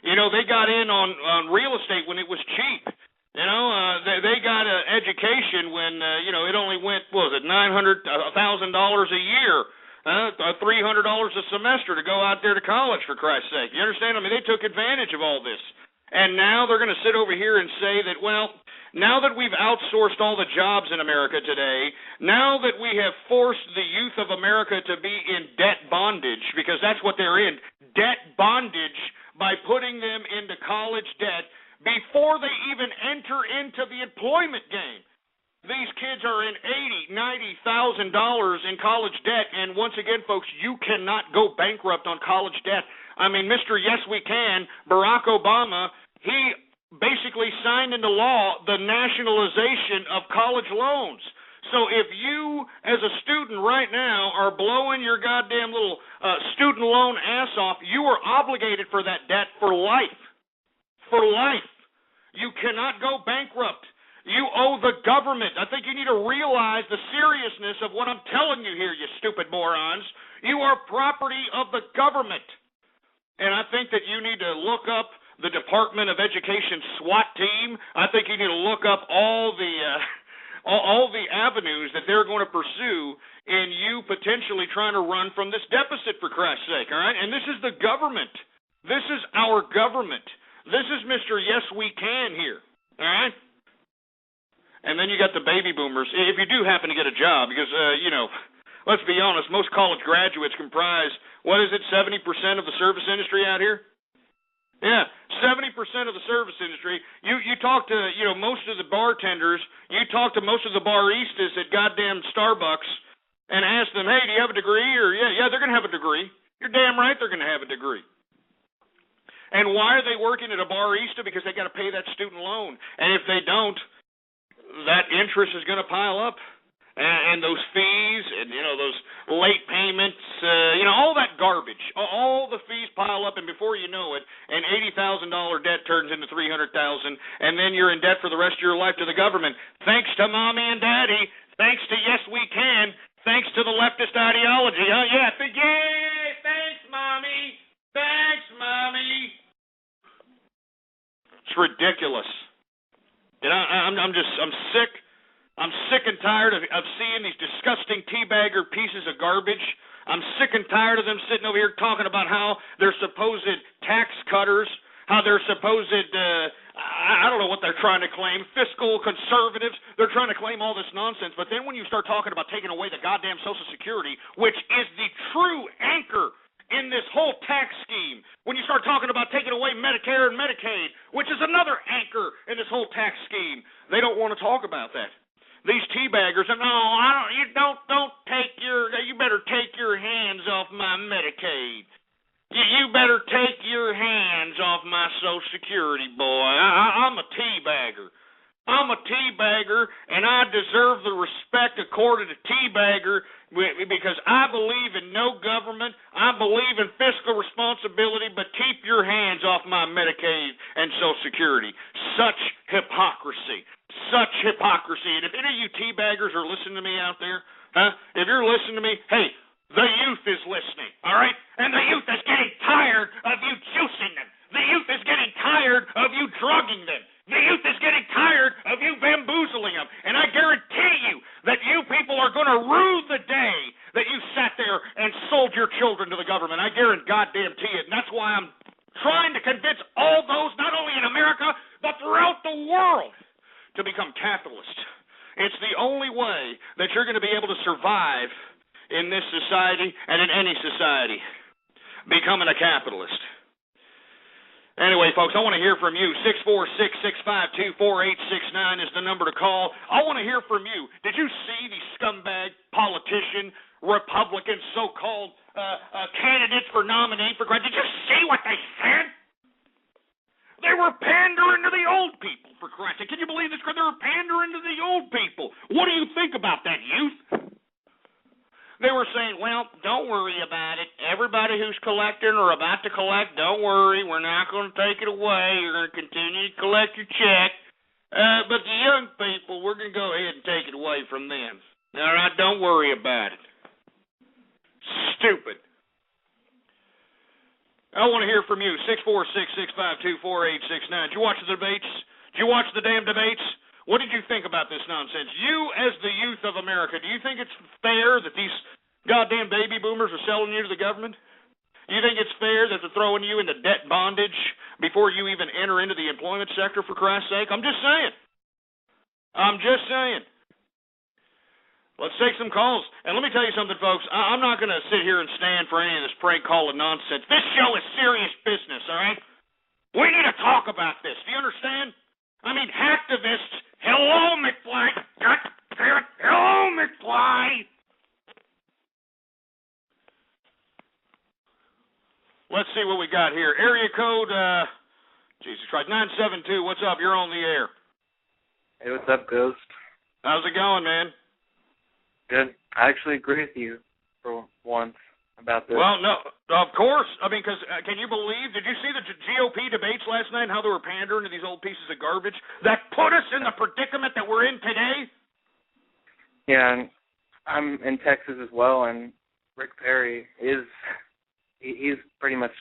They got in on real estate when it was cheap. They got an education when, it only went, $1,000 a year, $300 a semester to go out there to college, for Christ's sake. You understand? I mean, they took advantage of all this. And now they're going to sit over here and say that, well, now that we've outsourced all the jobs in America today, now that we have forced the youth of America to be in debt bondage, because that's what they're in, debt bondage, by putting them into college debt before they even enter into the employment game. These kids are in $80,000, $90,000 in college debt, and once again, folks, you cannot go bankrupt on college debt. I mean, Mr. Yes We Can, Barack Obama, he basically signed into law the nationalization of college loans. So if you, as a student right now, are blowing your goddamn little student loan ass off, you are obligated for that debt for life. For life. You cannot go bankrupt. You owe the government. I think you need to realize the seriousness of what I'm telling you here, you stupid morons. You are property of the government. And I think that you need to look up the Department of Education SWAT team. I think you need to look up all the avenues that they're going to pursue in you potentially trying to run from this deficit, for Christ's sake, all right? And this is the government. This is our government. This is Mr. Yes We Can here, all right? And then you got the baby boomers. If you do happen to get a job, because, let's be honest, most college graduates comprise, 70% of the service industry out here? Yeah, 70% of the service industry. You talk to, most of the bartenders, you talk to most of the baristas at goddamn Starbucks and ask them, hey, do you have a degree? Or, yeah, they're going to have a degree. You're damn right they're going to have a degree. And why are they working at a barista? Because they got to pay that student loan. And if they don't, that interest is going to pile up. And those fees and, those late payments, all that garbage, all the fees pile up, and before you know it, an $80,000 debt turns into $300,000, and then you're in debt for the rest of your life to the government. Thanks to Mommy and Daddy, thanks to Yes We Can, thanks to the leftist ideology. Yeah, thanks, Mommy. Thanks, Mommy. It's ridiculous. And I'm sick. I'm sick and tired of seeing these disgusting teabagger pieces of garbage. I'm sick and tired of them sitting over here talking about how they're supposed tax cutters, how they're supposed, I don't know what they're trying to claim, fiscal conservatives. They're trying to claim all this nonsense. But then when you start talking about taking away the goddamn Social Security, which is the true anchor in this whole tax scheme, when you start talking about taking away Medicare and Medicaid, which is another anchor in this whole tax scheme, they don't want to talk about that. These teabaggers, you better take your hands off my Medicaid. You better take your hands off my Social Security, boy. I'm a teabagger. I'm a teabagger, and I deserve the respect accorded to teabagger because I believe in no government. I believe in fiscal responsibility, but keep your hands off my Medicaid and Social Security. Such hypocrisy. Such hypocrisy. And if any of you teabaggers are listening to me out there, if you're listening to me, hey, the youth is listening, all right? And the youth is getting tired of you juicing them. The youth is getting tired of you drugging them. The youth is getting tired of you bamboozling them. And I guarantee you that you people are going to rue the day that you sat there and sold your children to the government. I guarantee it. And that's why I'm trying to convince convince all those, not only in America, but throughout the world, to become capitalist. It's the only way that you're going to be able to survive in this society and in any society, becoming a capitalist. Anyway, folks, I want to hear from you. 646-652-4869 is the number to call. I want to hear from you. Did you see the scumbag politician, Republican, so-called candidates for nominee for Did you see what they said? They were pandering to the old people, for Christ's sake. Can you believe this? They were pandering to the old people. What do you think about that, youth? They were saying, well, don't worry about it. Everybody who's collecting or about to collect, don't worry. We're not going to take it away. You're going to continue to collect your check. But the young people, we're going to go ahead and take it away from them. All right, don't worry about it. Stupid. I want to hear from you. 646-652-4869. Did you watch the debates? Did you watch the damn debates? What did you think about this nonsense? You, as the youth of America, do you think it's fair that these goddamn baby boomers are selling you to the government? Do you think it's fair that they're throwing you into debt bondage before you even enter into the employment sector, for Christ's sake? I'm just saying. Let's take some calls. And let me tell you something, folks. I'm not going to sit here and stand for any of this prank calling nonsense. This show is serious business, all right? We need to talk about this. Do you understand? I mean, hacktivists. Hello, McFly. God damn it. Hello, McFly. Let's see what we got here. Area code, Jesus Christ, 972. What's up? You're on the air. Hey, what's up, Ghost? How's it going, man? Good. I actually agree with you for once about this. Well, no, of course. I mean, because can you believe, did you see the GOP debates last night and how they were pandering to these old pieces of garbage that put us in the predicament that we're in today? Yeah, and I'm in Texas as well, and Rick Perry he's pretty much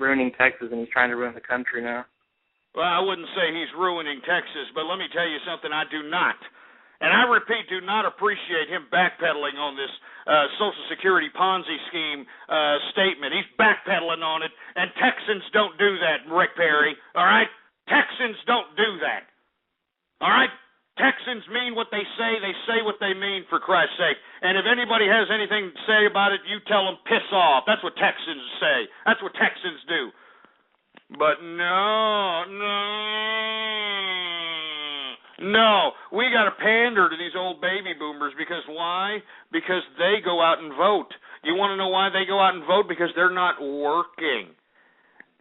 ruining Texas, and he's trying to ruin the country now. Well, I wouldn't say he's ruining Texas, but let me tell you something, I do not. And I repeat, do not appreciate him backpedaling on this Social Security Ponzi scheme statement. He's backpedaling on it, and Texans don't do that, Rick Perry, all right? Texans don't do that, all right? Texans mean what they say what they mean, for Christ's sake. And if anybody has anything to say about it, you tell them, piss off. That's what Texans say. That's what Texans do. But no, we got to pander to these old baby boomers because why? Because they go out and vote. You want to know why they go out and vote? Because they're not working.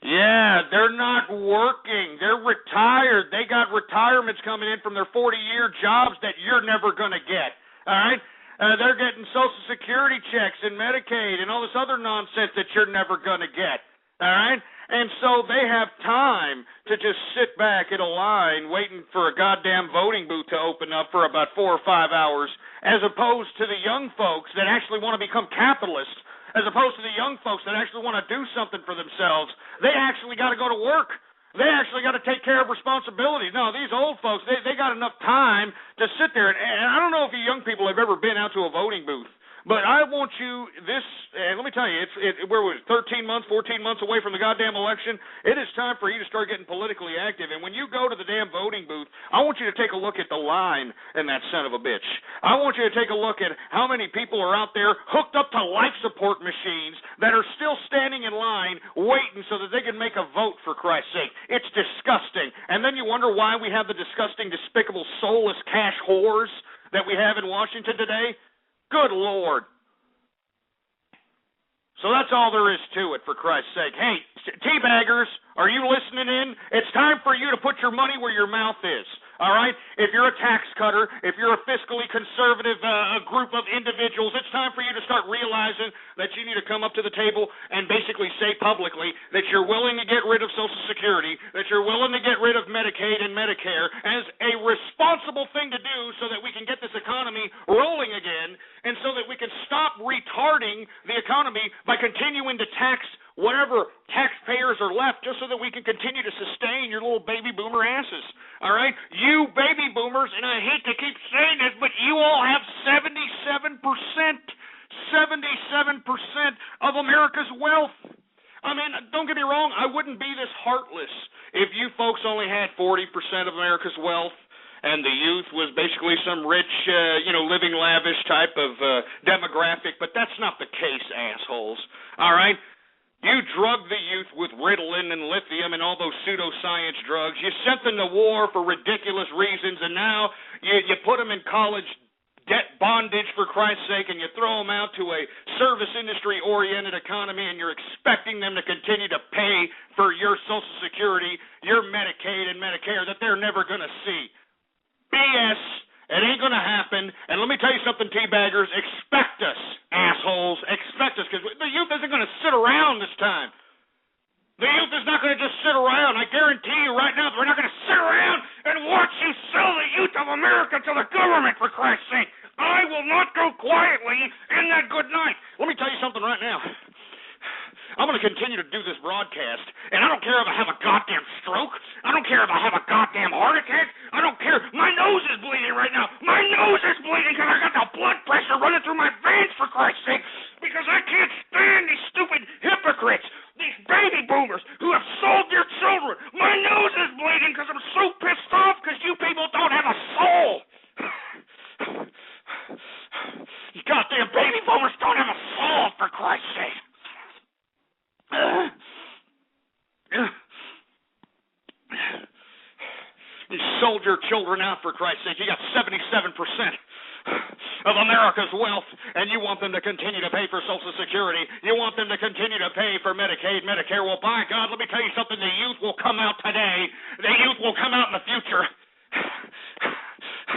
Yeah, they're not working. They're retired. They got retirements coming in from their 40-year jobs that you're never going to get. All right? They're getting Social Security checks and Medicaid and all this other nonsense that you're never going to get. All right? And so they have time to just sit back in a line waiting for a goddamn voting booth to open up for about 4 or 5 hours, as opposed to the young folks that actually want to become capitalists, as opposed to the young folks that actually want to do something for themselves. They actually got to go to work. They actually got to take care of responsibilities. No, these old folks, they got enough time to sit there. And I don't know if you young people have ever been out to a voting booth. But I want you and let me tell you, we're 13 months, 14 months away from the goddamn election. It is time for you to start getting politically active. And when you go to the damn voting booth, I want you to take a look at the line in that son of a bitch. I want you to take a look at how many people are out there hooked up to life support machines that are still standing in line waiting so that they can make a vote, for Christ's sake. It's disgusting. And then you wonder why we have the disgusting, despicable, soulless cash whores that we have in Washington today. Good Lord. So that's all there is to it, for Christ's sake. Hey, teabaggers, are you listening in? It's time for you to put your money where your mouth is. All right? If you're a tax cutter, if you're a fiscally conservative group of individuals, it's time for you to start realizing that you need to come up to the table and basically say publicly that you're willing to get rid of Social Security, that you're willing to get rid of Medicaid and Medicare as a responsible thing to do so that we can get this economy rolling again and so that we can stop retarding the economy by continuing to tax whatever taxpayers are left just so that we can continue to sustain your little baby boomer asses. All right? You baby boomers, and I hate to keep saying this, but you all have 77% of America's wealth. I mean, don't get me wrong, I wouldn't be this heartless if you folks only had 40% of America's wealth and the youth was basically some rich, living lavish type of demographic, but that's not the case, assholes. All right? You drugged the youth with Ritalin and lithium and all those pseudoscience drugs. You sent them to war for ridiculous reasons, and now you put them in college debt bondage, for Christ's sake, and you throw them out to a service industry-oriented economy, and you're expecting them to continue to pay for your Social Security, your Medicaid and Medicare that they're never going to see. BS. It ain't going to happen. And let me tell you something, teabaggers. Expect us, assholes. Expect us, because the youth isn't going to sit around this time. The youth is not going to just sit around. I guarantee you right now they're not going to sit around and watch you sell the youth of America to the government, for Christ's sake. I will not go quietly in that good night. Let me tell you something right now. I'm going to continue to do this broadcast, and I don't care if I have a goddamn stroke. I don't care if I have a goddamn heart attack. I don't care. My nose is bleeding right now. My nose is bleeding because I got the blood pressure running through my veins, for Christ's sake, because I can't stand these stupid hypocrites, these baby boomers who have sold their children. My nose is bleeding because I'm so pissed off because you people don't have a soul. You goddamn baby boomers don't have a soul, for Christ's sake. You sold your children out, for Christ's sake. You got 77% of America's wealth, and you want them to continue to pay for Social Security. You want them to continue to pay for Medicaid, Medicare. Well, by God, let me tell you something. The youth will come out today. The youth will come out in the future.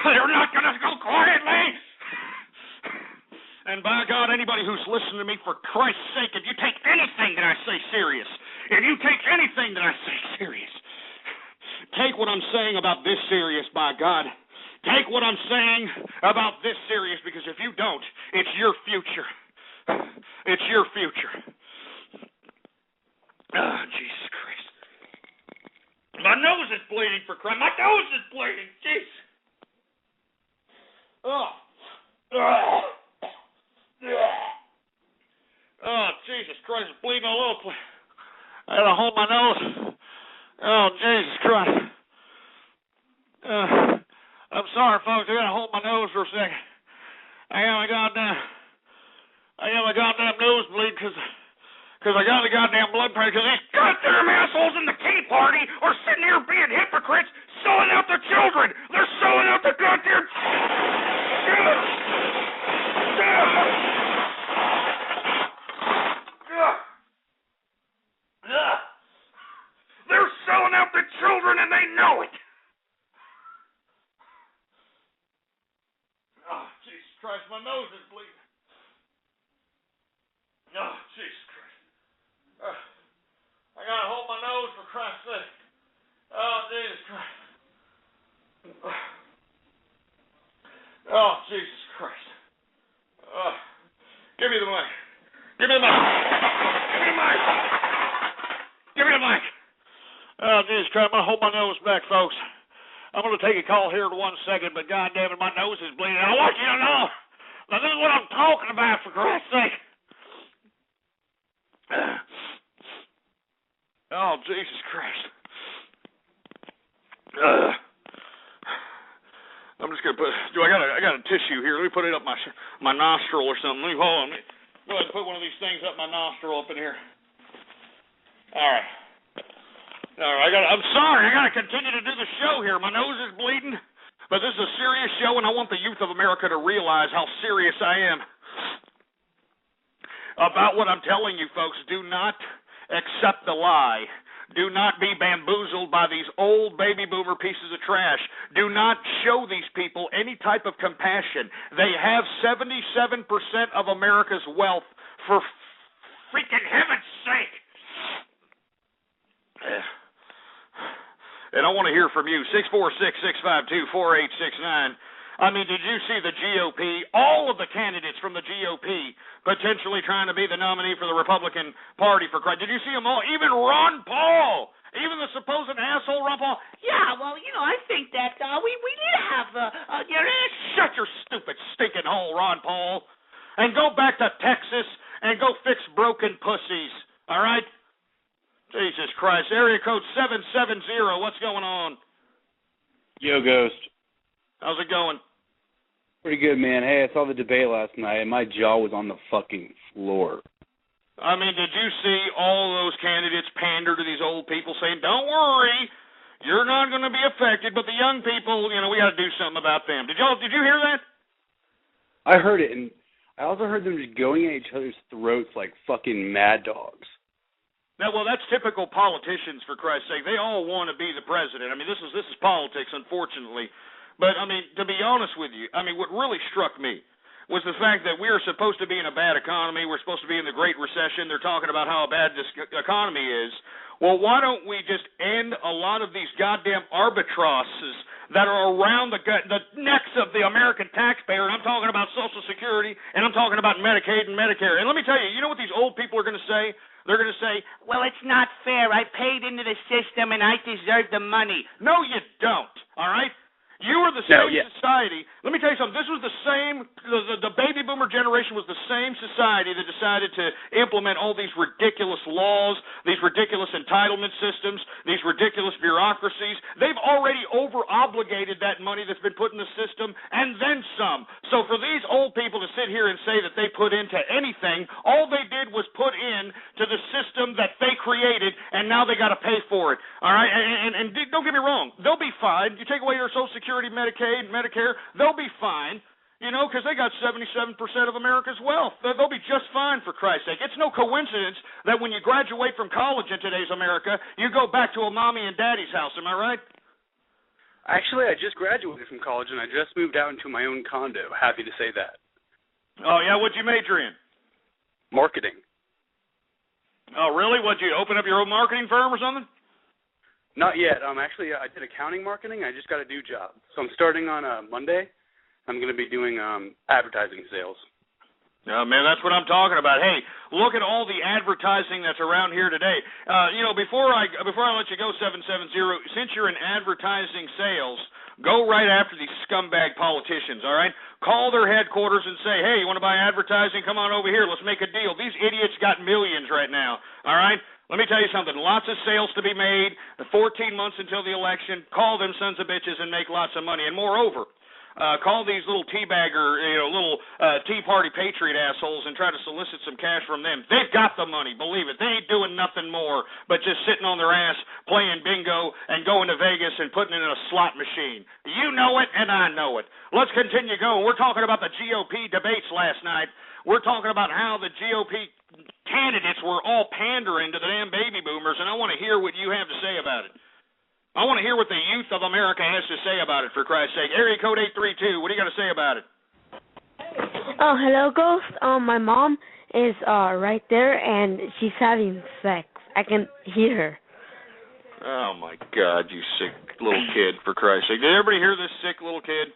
They're not going to go quietly. And by God, anybody who's listening to me, for Christ's sake, if you take anything that I say serious, take what I'm saying about this serious, by God. Take what I'm saying about this serious, because if you don't, it's your future. It's your future. Oh, Jesus Christ. My nose is bleeding, for Christ. My nose is bleeding. Jeez. Oh, Jesus Christ, it's bleeding all over the place. I gotta hold my nose. Oh, Jesus Christ. I'm sorry, folks. I gotta hold my nose for a second. I got my goddamn nosebleed because I got the goddamn blood pressure. Because these goddamn assholes in the Tea Party are sitting here being hypocrites, selling out their children. They're selling out their goddamn... They're selling out their children and they know it. Oh, Jesus Christ, my nose is bleeding. Oh, Jesus Christ. I gotta hold my nose, for Christ's sake. Oh, Jesus Christ. Oh, Jesus Christ. Give me the mic. Give me the mic. Give me the mic. Give me the mic. Oh, Jesus Christ, I'm going to hold my nose back, folks. I'm going to take a call here in 1 second, but goddamn it, my nose is bleeding. I want you to know. Now, this is what I'm talking about, for Christ's sake. Oh, Jesus Christ. I'm just going to I got a tissue here. Let me put it up my nostril or something. Hold on. Let me go ahead and put one of these things up my nostril up in here. All right. I'm sorry. I got to continue to do the show here. My nose is bleeding, but this is a serious show, and I want the youth of America to realize how serious I am about what I'm telling you, folks. Do not accept the lie. Do not be bamboozled by these old baby boomer pieces of trash. Do not show these people any type of compassion. They have 77% of America's wealth, for freaking heaven's sake. And I want to hear from you. 646-652-4869. I mean, did you see the GOP, all of the candidates from the GOP, potentially trying to be the nominee for the Republican Party for Christ? Did you see them all? Even Ron Paul, even the supposed asshole Ron Paul. Yeah, well, I think that we need to have shut your stupid stinking hole, Ron Paul, and go back to Texas and go fix broken pussies. All right? Christ. Area code 770. What's going on? Yo, Ghost. How's it going? Pretty good, man. Hey, I saw the debate last night, and my jaw was on the fucking floor. I mean, did you see all those candidates pander to these old people saying, don't worry, you're not going to be affected, but the young people, we got to do something about them. Did you hear that? I heard it, and I also heard them just going at each other's throats like fucking mad dogs. Well, that's typical politicians, for Christ's sake. They all want to be the president. I mean, this is politics, unfortunately. But, I mean, to be honest with you, what really struck me was the fact that we are supposed to be in a bad economy. We're supposed to be in the Great Recession. They're talking about how bad this economy is. Well, why don't we just end a lot of these goddamn arbitrages that are around the necks of the American taxpayer? And I'm talking about Social Security, and I'm talking about Medicaid and Medicare. And let me tell you, you know what these old people are going to say? They're going to say, well, it's not fair. I paid into the system, and I deserve the money. No, you don't, all right? You are the same society. Let me tell you something. This was the same, the baby boomer generation was the same society that decided to implement all these ridiculous laws, these ridiculous entitlement systems, these ridiculous bureaucracies. They've already over-obligated that money that's been put in the system and then some. So for these old people to sit here and say that they put into anything, all they did was put in to the system that they created, and now they got to pay for it. All right? And don't get me wrong. They'll be fine. You take away their Social Security, Medicaid, Medicare, they'll be fine, because they got 77% of America's wealth. They'll be just fine, for Christ's sake. It's no coincidence that when you graduate from college in today's America, you go back to a mommy and daddy's house. Am I right? Actually, I just graduated from college, and I just moved out into my own condo. Happy to say that. Oh, yeah? What'd you major in? Marketing. Oh, really? What'd you open up your own marketing firm or something? Not yet. Actually, I did accounting marketing. I just got a new job. So I'm starting on Monday. I'm going to be doing advertising sales. Oh, man, that's what I'm talking about. Hey, look at all the advertising that's around here today. Before I let you go, 770, since you're in advertising sales, go right after these scumbag politicians, all right? Call their headquarters and say, hey, you want to buy advertising? Come on over here. Let's make a deal. These idiots got millions right now, all right? Let me tell you something. Lots of sales to be made. 14 months until the election. Call them sons of bitches and make lots of money. And moreover, call these little teabagger, little Tea Party patriot assholes and try to solicit some cash from them. They've got the money, believe it. They ain't doing nothing more but just sitting on their ass, playing bingo, and going to Vegas and putting it in a slot machine. You know it, and I know it. Let's continue going. We're talking about the GOP debates last night. We're talking about how the GOP candidates were all pandering to the damn baby boomers, and I want to hear what you have to say about it. I want to hear what the youth of America has to say about it, for Christ's sake. Area code 832, what do you got to say about it? Oh, hello, Ghost. My mom is right there, and she's having sex. I can hear her. Oh, my God, you sick little kid, for Christ's sake. Did everybody hear this sick little kid?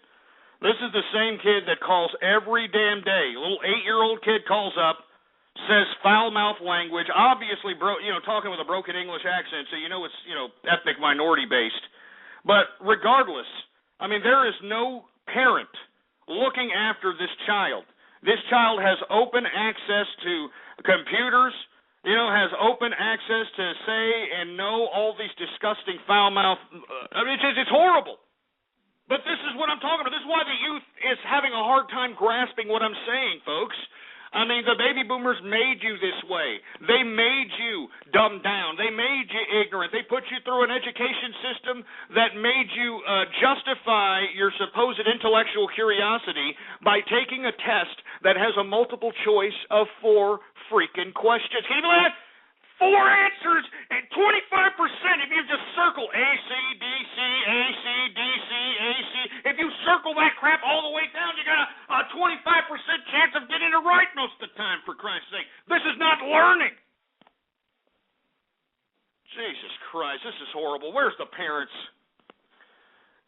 This is the same kid that calls every damn day. A little 8-year-old kid calls up, says foul-mouthed language, obviously, talking with a broken English accent, so it's, ethnic minority-based. But regardless, there is no parent looking after this child. This child has open access to computers, has open access to say and know all these disgusting foul-mouthed, it's horrible. But this is what I'm talking about. This is why the youth is having a hard time grasping what I'm saying, folks. The baby boomers made you this way. They made you dumbed down. They made you ignorant. They put you through an education system that made you justify your supposed intellectual curiosity by taking a test that has a multiple choice of 4 freaking questions. Can you believe that? 4 answers and 25% if you just circle A, C, D, C, A, C, D, C, A, C. If you circle that crap all the way down, you got a 25% chance of getting it right most of the time, for Christ's sake. This is not learning. Jesus Christ, this is horrible. Where's the parents?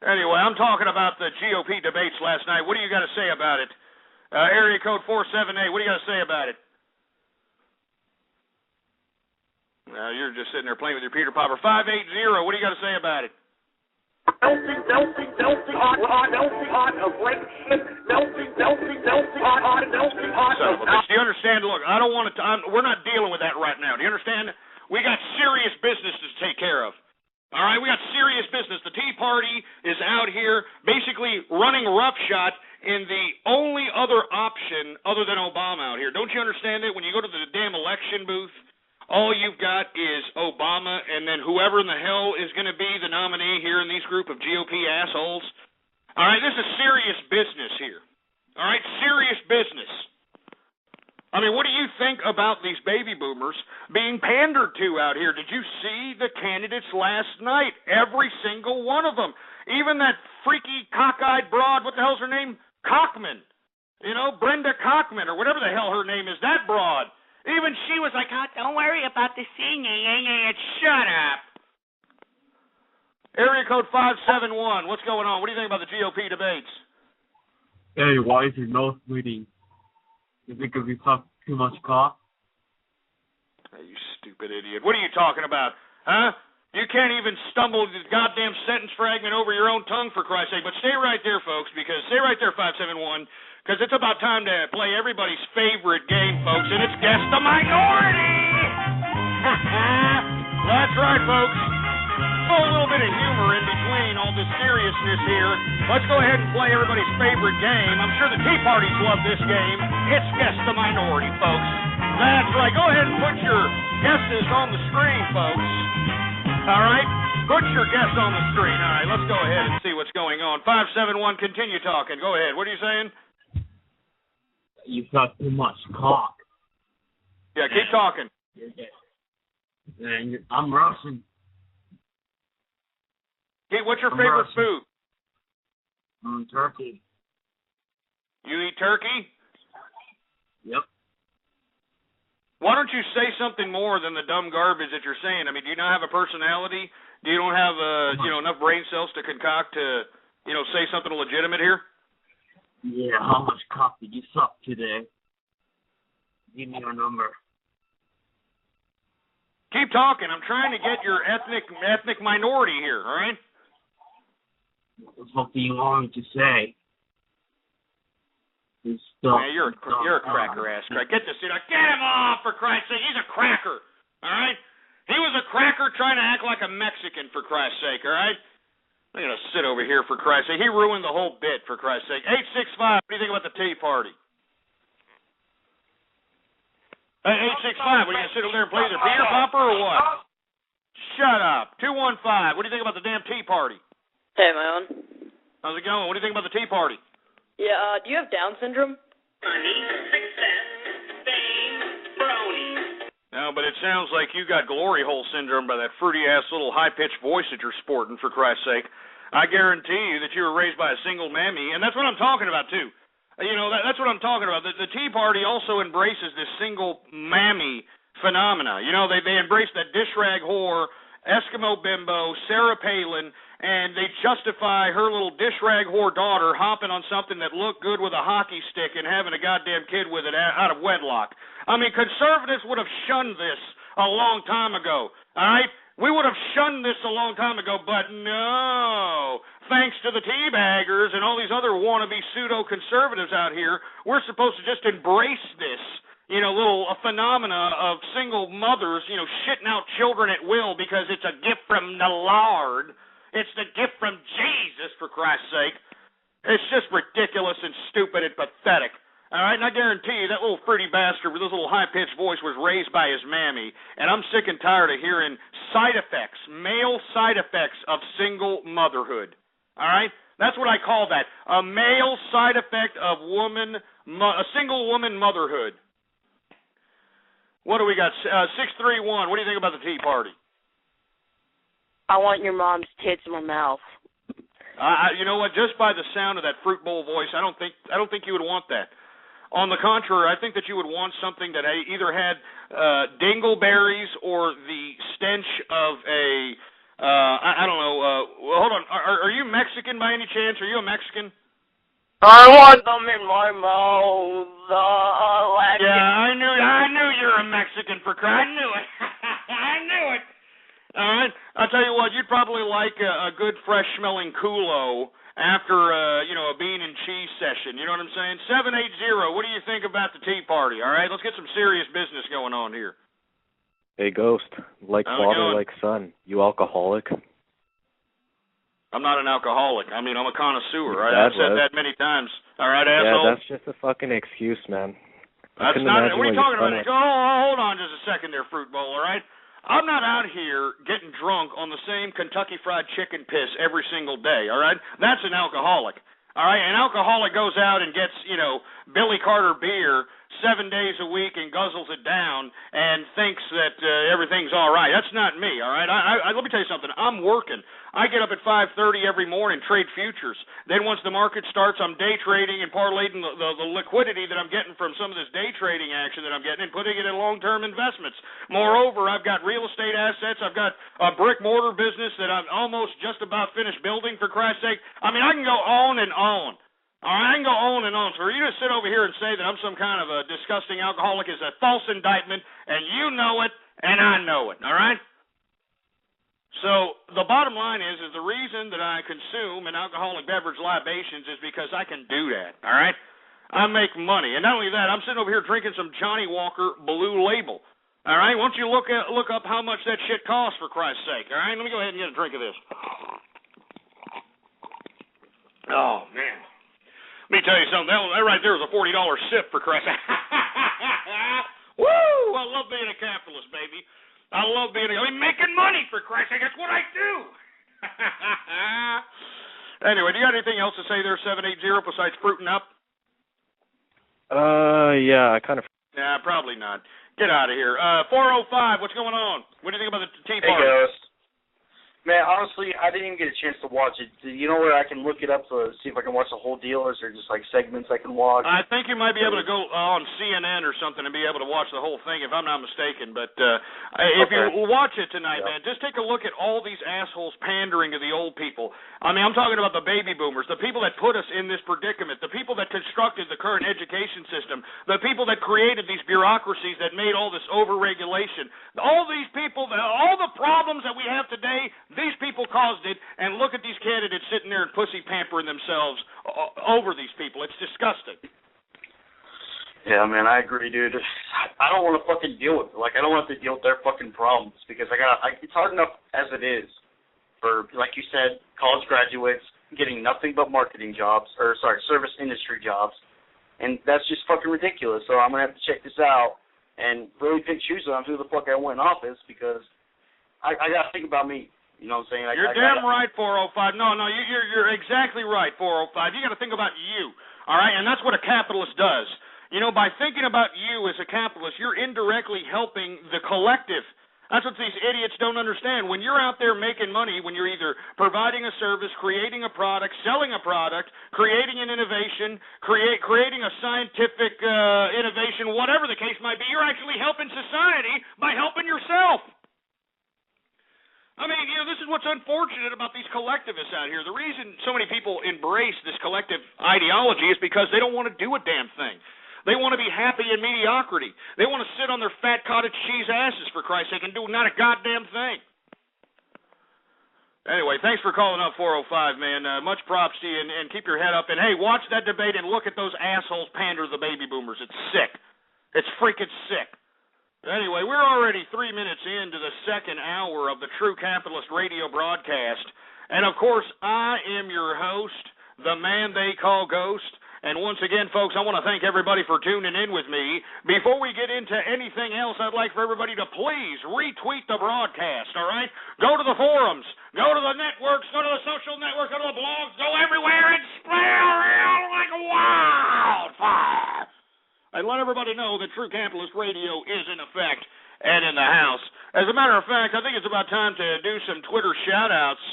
Anyway, I'm talking about the GOP debates last night. What do you got to say about it? Area code 478, what do you got to say about it? You're just sitting there playing with your Peter Popper. 580, what do you got to say about it? Do you understand? Look, I don't want to. We're not dealing with that right now. Do you understand? We got serious business to take care of. All right, we got serious business. The Tea Party is out here basically running roughshod in the only other option other than Obama out here. Don't you understand it? When you go to the damn election booth, all you've got is Obama and then whoever in the hell is going to be the nominee here in these group of GOP assholes. All right, this is serious business here. All right, serious business. I mean, what do you think about these baby boomers being pandered to out here? Did you see the candidates last night? Every single one of them. Even that freaky cockeyed broad, what the hell's her name? Cockman. You know, Brenda Cockman, or whatever the hell her name is, that broad. Even she was like, oh, don't worry about the singing. Shut up. Area code 571, what's going on? What do you think about the GOP debates? Hey, why is your nose bleeding? Is it because you talk too much cock? Hey, you stupid idiot. What are you talking about? Huh? You can't even stumble the goddamn sentence fragment over your own tongue, for Christ's sake. But stay right there, folks, because stay right there, 571, because it's about time to play everybody's favorite game, folks, and it's Guess the Minority! That's right, folks. Throw a little bit of humor in between all this seriousness here. Let's go ahead and play everybody's favorite game. I'm sure the Tea Parties love this game. It's Guess the Minority, folks. That's right. Go ahead and put your guesses on the screen, folks. All right? Put your guess on the screen. All right, let's go ahead and see what's going on. 571, continue talking. Go ahead. What are you saying? You've got too much cock. Yeah, keep talking. And I'm Russian. Hey, what's your favorite food? Turkey. You eat turkey? Yep. Why don't you say something more than the dumb garbage that you're saying? I mean, do you not have a personality? Do you don't have enough brain cells to concoct to, say something legitimate here? Yeah, how much cock did you suck today? Give me your number. Keep talking. I'm trying to get your ethnic minority here, all right? What do you want me to say? Man, you're a cracker ass crack. Get this dude. Get him off, for Christ's sake. He's a cracker, all right? He was a cracker trying to act like a Mexican, for Christ's sake, all right? I'm going to sit over here, for Christ's sake. He ruined the whole bit, for Christ's sake. 865, what do you think about the Tea Party? Hey, 865, what are you going to sit over there and play the Peter Popper or what? Shut up. 215, what do you think about the damn Tea Party? Hey, man. How's it going? What do you think about the Tea Party? Yeah, do you have Down syndrome? No, but it sounds like you got glory hole syndrome by that fruity-ass little high-pitched voice that you're sporting, for Christ's sake. I guarantee you that you were raised by a single mammy, and that's what I'm talking about, too. That's what I'm talking about. The Tea Party also embraces this single mammy phenomena. They embrace that dish rag whore, Eskimo bimbo, Sarah Palin, and they justify her little dish rag whore daughter hopping on something that looked good with a hockey stick and having a goddamn kid with it out of wedlock. I mean, conservatives would have shunned this a long time ago, all right? We would have shunned this a long time ago, but no. Thanks to the teabaggers and all these other wannabe pseudo-conservatives out here, we're supposed to just embrace this, little phenomena of single mothers, shitting out children at will because it's a gift from the Lord. It's the gift from Jesus, for Christ's sake. It's just ridiculous and stupid and pathetic. All right, and I guarantee you that little fruity bastard with his little high-pitched voice was raised by his mammy, and I'm sick and tired of hearing side effects, male side effects of single motherhood. All right? That's what I call that, a male side effect of a single woman motherhood. What do we got? 631, what do you think about the Tea Party? I want your mom's tits in my mouth. You know what? Just by the sound of that fruit bowl voice, I don't think you would want that. On the contrary, I think that you would want something that either had dingleberries or the stench of a I don't know. Hold on. Are you Mexican by any chance? Are you a Mexican? I want them in my mouth. Yeah, I knew you're a Mexican, for crying. I knew it. I knew it. All right. I'll tell you what. You'd probably like a good fresh-smelling culo after a bean and cheese session. You know what I'm saying? 780. What do you think about the Tea Party? All right. Let's get some serious business going on here. Hey, Ghost. Like father, like son. You alcoholic? I'm not an alcoholic. I mean, I'm a connoisseur. Right? I've said that many times. All right, asshole? Yeah, that's just a fucking excuse, man. That's not. What are you talking about? Hold on just a second there, fruit bowl, all right? I'm not out here getting drunk on the same Kentucky Fried Chicken piss every single day, all right? That's an alcoholic, all right? An alcoholic goes out and gets, Billy Carter beer 7 days a week and guzzles it down and thinks that everything's all right. That's not me, all right? Let me tell you something. I'm working. I get up at 5:30 every morning, trade futures. Then once the market starts, I'm day trading and parlaying the liquidity that I'm getting from some of this day trading action that I'm getting and putting it in long-term investments. Moreover, I've got real estate assets. I've got a brick-mortar business that I'm almost just about finished building, for Christ's sake. I mean, I can go on and on. All right, I can go on and on. So for you to sit over here and say that I'm some kind of a disgusting alcoholic is a false indictment, and you know it, and I know it, all right? So the bottom line is the reason that I consume an alcoholic beverage libations is because I can do that, all right? I make money. And not only that, I'm sitting over here drinking some Johnny Walker Blue Label, all right? Why don't you look up how much that shit costs, for Christ's sake, all right? Let me go ahead and get a drink of this. Oh, man. Let me tell you something. That right there was a $40 sip, for Christ's sake. Woo! I love being a capitalist, baby. I love making money, for Christ's sake. That's what I do. Anyway, do you got anything else to say there, 780, besides fruiting up? Yeah, I kind of... Yeah, probably not. Get out of here. 405, what's going on? What do you think about the Tea Party? Hey, Ghost. Man, honestly, I didn't even get a chance to watch it. Do you know where I can look it up to see if I can watch the whole deal, or is there just like segments I can watch? I think you might be able to go on CNN or something and be able to watch the whole thing, if I'm not mistaken. But if you watch it tonight, man, just take a look at all these assholes pandering to the old people. I mean, I'm talking about the baby boomers, the people that put us in this predicament, the people that constructed the current education system, the people that created these bureaucracies that made all this overregulation. All these people, all the problems that we have today, these people caused it, and look at these candidates sitting there and pussy pampering themselves over these people. It's disgusting. Yeah, man, I agree, dude. I don't want to fucking deal with it. Like, I don't want to deal with their fucking problems because it's hard enough as it is for, like you said, college graduates getting nothing but marketing jobs, service industry jobs, and that's just fucking ridiculous. So I'm going to have to check this out and really pick shoes on who the fuck I want in office because I got to think about me. You know what I'm saying? You're damn right, 405. No, you're exactly right, 405. You got to think about you, all right? And that's what a capitalist does. You know, by thinking about you as a capitalist, you're indirectly helping the collective. That's what these idiots don't understand. When you're out there making money, when you're either providing a service, creating a product, selling a product, creating an innovation, creating a scientific innovation, whatever the case might be, you're actually helping society by helping yourself. I mean, this is what's unfortunate about these collectivists out here. The reason so many people embrace this collective ideology is because they don't want to do a damn thing. They want to be happy in mediocrity. They want to sit on their fat cottage cheese asses, for Christ's sake, and do not a goddamn thing. Anyway, thanks for calling up, 405, man. Much props to you, and keep your head up. And, hey, watch that debate and look at those assholes pander to the baby boomers. It's sick. It's freaking sick. Anyway, we're already 3 minutes into the second hour of the True Capitalist radio broadcast. And, of course, I am your host, the man they call Ghost. And once again, folks, I want to thank everybody for tuning in with me. Before we get into anything else, I'd like for everybody to please retweet the broadcast, all right? Go to the forums, go to the networks, go to the social networks, go to the blogs, go everywhere and spread around like wildfire. And let everybody know that True Capitalist Radio is in effect and in the house. As a matter of fact, I think it's about time to do some Twitter shout-outs.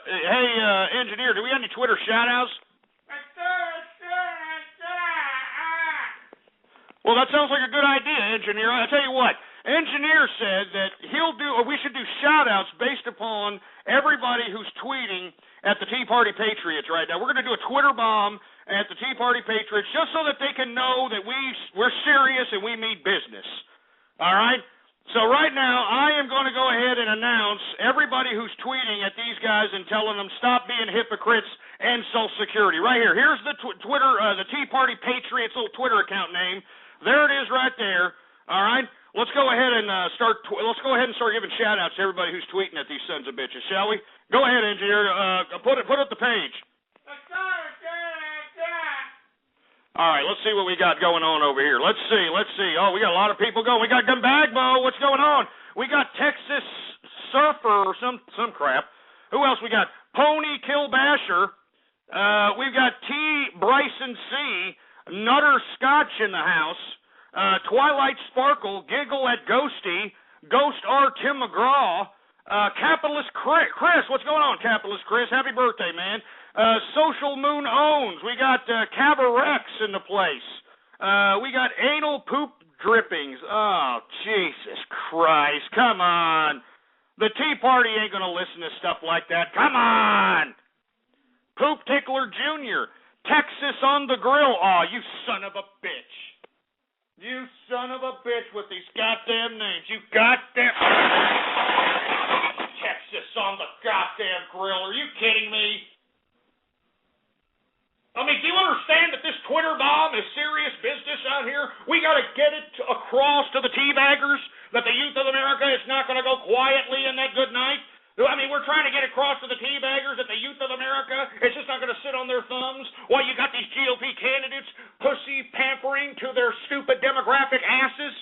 Hey, engineer, do we have any Twitter shout-outs? Well, that sounds like a good idea, engineer. I'll tell you what. Engineer said that we should do shout-outs based upon everybody who's tweeting at the Tea Party Patriots right now. We're going to do a Twitter bomb at the Tea Party Patriots just so that they can know that we're serious and we mean business. All right? So right now, I am going to go ahead and announce everybody who's tweeting at these guys and telling them stop being hypocrites and Social Security. Right here. Here's the Twitter, the Tea Party Patriots little Twitter account name. There it is right there. All right? let's go ahead and start giving shout-outs to everybody who's tweeting at these sons of bitches, shall we? Go ahead, engineer. Put up the page. All right, let's see what we got going on over here. Let's see. Oh, we got a lot of people going. We got Gumbagbo. What's going on? We got Texas Surfer or some crap. Who else we got? Pony Killbasher. We've got T. Bryson C. Nutter Scotch in the house. Twilight Sparkle. Giggle at Ghosty. Ghost R. Tim McGraw. Capitalist Chris. What's going on, Capitalist Chris? Happy birthday, man. Social Moon Owns. We got Cabarex in the place. We got Anal Poop Drippings. Oh, Jesus Christ. Come on. The Tea Party ain't going to listen to stuff like that. Come on. Poop Tickler Jr. Texas on the Grill. Oh, you son of a bitch. You son of a bitch with these goddamn names. You goddamn... Texas on the goddamn grill. Are you kidding me? I mean, do you understand that this Twitter bomb is serious business out here? We got to get it across to the teabaggers that the youth of America is not going to go quietly in that good night. I mean, we're trying to get across to the teabaggers that the youth of America is just not going to sit on their thumbs while you got these GOP candidates pussy pampering to their stupid demographic asses.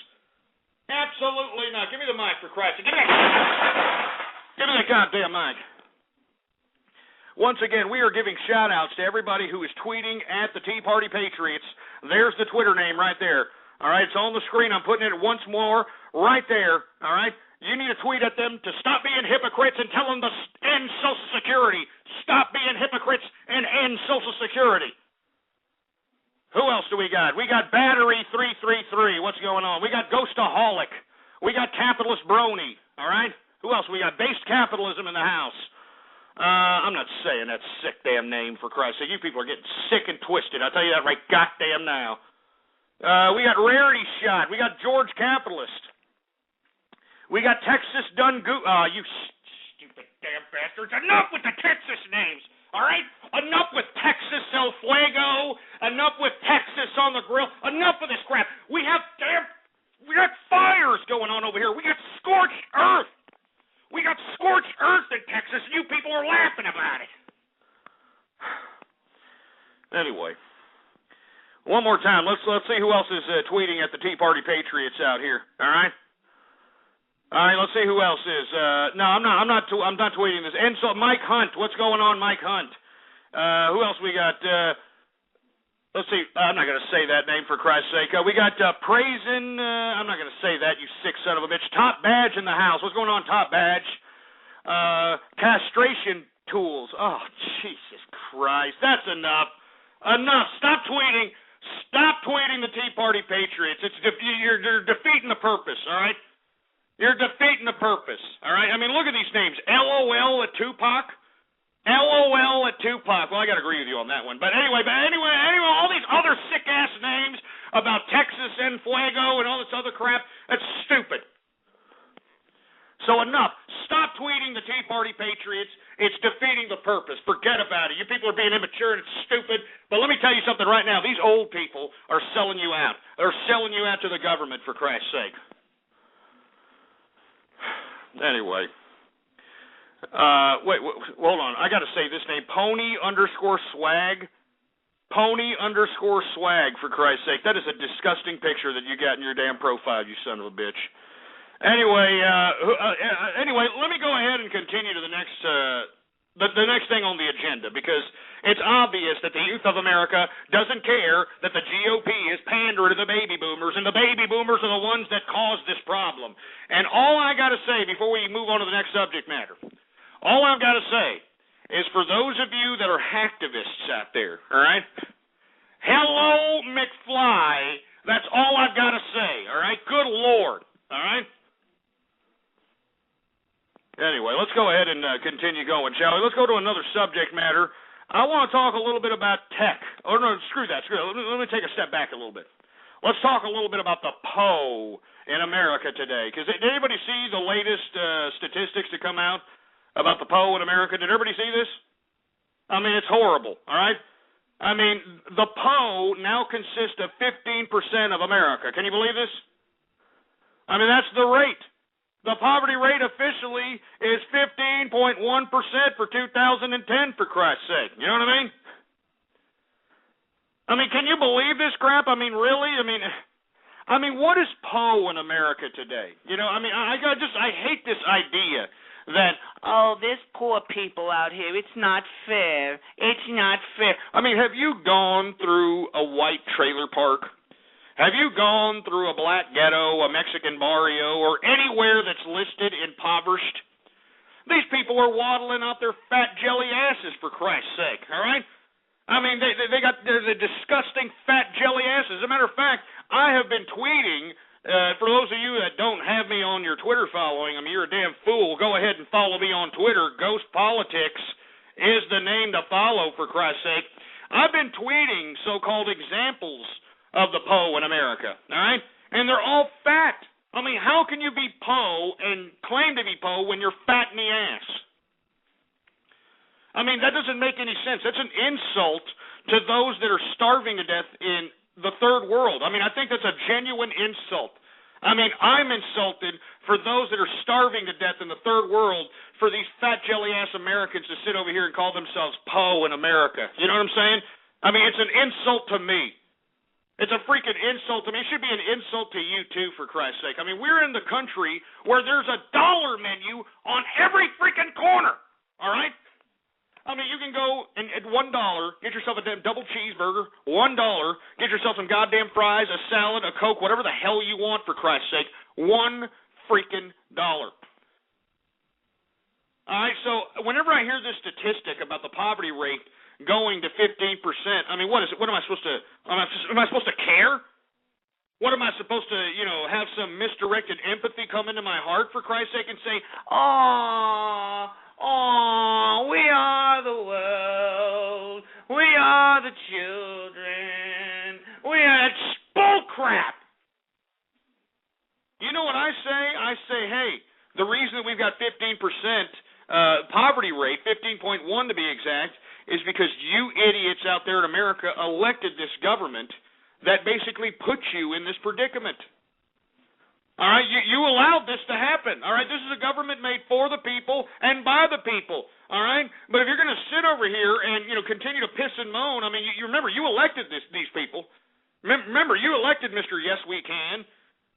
Absolutely not. Give me the mic, for Christ's sake. Give me the goddamn mic. Once again, we are giving shout-outs to everybody who is tweeting at the Tea Party Patriots. There's the Twitter name right there. All right, it's on the screen. I'm putting it once more right there. All right, you need to tweet at them to stop being hypocrites and tell them to end Social Security. Stop being hypocrites and end Social Security. Who else do we got? We got Battery 333. What's going on? We got Ghostaholic. We got Capitalist Brony. All right, who else? We got Based Capitalism in the house. I'm not saying that sick damn name, for Christ's sake. You people are getting sick and twisted. I'll tell you that right goddamn now. We got Rarity Shot. We got George Capitalist. We got Texas you stupid damn bastards. Enough with the Texas names, all right? Enough with Texas El Fuego. Enough with Texas on the Grill. Enough of this crap. We got fires going on over here. We got scorched earth. We got scorched earth in Texas, and you people are laughing about it. Anyway, one more time. Let's see who else is tweeting at the Tea Party Patriots out here. All right. Let's see who else is. No, I'm not tweeting this. And so Mike Hunt. What's going on, Mike Hunt? Who else we got? Let's see. I'm not going to say that name, for Christ's sake. We got Praising. I'm not going to say that, you sick son of a bitch. Top Badge in the house. What's going on, Top Badge? Castration Tools. Oh, Jesus Christ. That's enough. Enough. Stop tweeting. Stop tweeting the Tea Party Patriots. You're defeating the purpose, all right? You're defeating the purpose, all right? I mean, look at these names. LOL at Tupac. LOL at Tupac. Well, I got to agree with you on that one. But anyway, all these other sick-ass names about Texas and Fuego and all this other crap, that's stupid. So enough. Stop tweeting the Tea Party Patriots. It's defeating the purpose. Forget about it. You people are being immature and it's stupid. But let me tell you something right now. These old people are selling you out. They're selling you out to the government, for Christ's sake. Anyway. Wait, hold on. I got to say this name. Pony_swag. Pony_swag, for Christ's sake. That is a disgusting picture that you got in your damn profile, you son of a bitch. Anyway, let me go ahead and continue to the next thing on the agenda, because it's obvious that the youth of America doesn't care that the GOP is pandering to the baby boomers, and the baby boomers are the ones that caused this problem. And all I got to say before we move on to the next subject matter, all I've got to say is, for those of you that are hacktivists out there, all right, hello, McFly. That's all I've got to say, all right? Good Lord, all right? Anyway, let's go ahead and continue going, shall we? Let's go to another subject matter. I want to talk a little bit about tech. Oh, no, screw that. Let me take a step back a little bit. Let's talk a little bit about the Poe in America today. Because did anybody see the latest statistics to come out about the Poe in America? Did everybody see this? I mean, it's horrible, all right? I mean, the Poe now consists of 15% of America. Can you believe this? I mean, that's the rate. The poverty rate officially is 15.1% for 2010, for Christ's sake. You know what I mean? I mean, can you believe this crap? I mean, really? I mean, what is Poe in America today? You know, I mean, I hate this idea that, oh, there's poor people out here. It's not fair. It's not fair. I mean, have you gone through a white trailer park? Have you gone through a black ghetto, a Mexican barrio, or anywhere that's listed impoverished? These people are waddling out their fat jelly asses, for Christ's sake, all right? I mean, they got the disgusting fat jelly asses. As a matter of fact, I have been tweeting, for those of you that don't have me on your Twitter following, I mean, you're a damn fool. Go ahead and follow me on Twitter. Ghost Politics is the name to follow, for Christ's sake. I've been tweeting so-called examples of the Poe in America, all right? And they're all fat. I mean, how can you be Poe and claim to be Poe when you're fat in the ass? I mean, that doesn't make any sense. That's an insult to those that are starving to death in the third world. I mean, I think that's a genuine insult. I mean, I'm insulted for those that are starving to death in the third world for these fat jelly-ass Americans to sit over here and call themselves Poe in America. You know what I'm saying? I mean, it's an insult to me. It's a freaking insult to me. It should be an insult to you, too, for Christ's sake. I mean, we're in the country where there's a dollar menu on every freaking corner, all right? I mean, you can go and at $1, get yourself a damn double cheeseburger, $1, get yourself some goddamn fries, a salad, a Coke, whatever the hell you want, for Christ's sake. $1 freaking dollar. All right, so whenever I hear this statistic about the poverty rate going to 15%, I mean, what is it? What am I supposed to? Am I supposed to care? What am I supposed to, have some misdirected empathy come into my heart, for Christ's sake, and say, "Oh, we are the world. We are the children. We are bull crap." You know what I say? I say, hey, the reason that we've got 15% poverty rate, 15.1 to be exact, is because you idiots out there in America elected this government that basically put you in this predicament. All right, you allowed this to happen. All right, this is a government made for the people and by the people. All right, but if you're going to sit over here and continue to piss and moan, I mean, you remember you elected these people. Remember, you elected Mr. Yes We Can.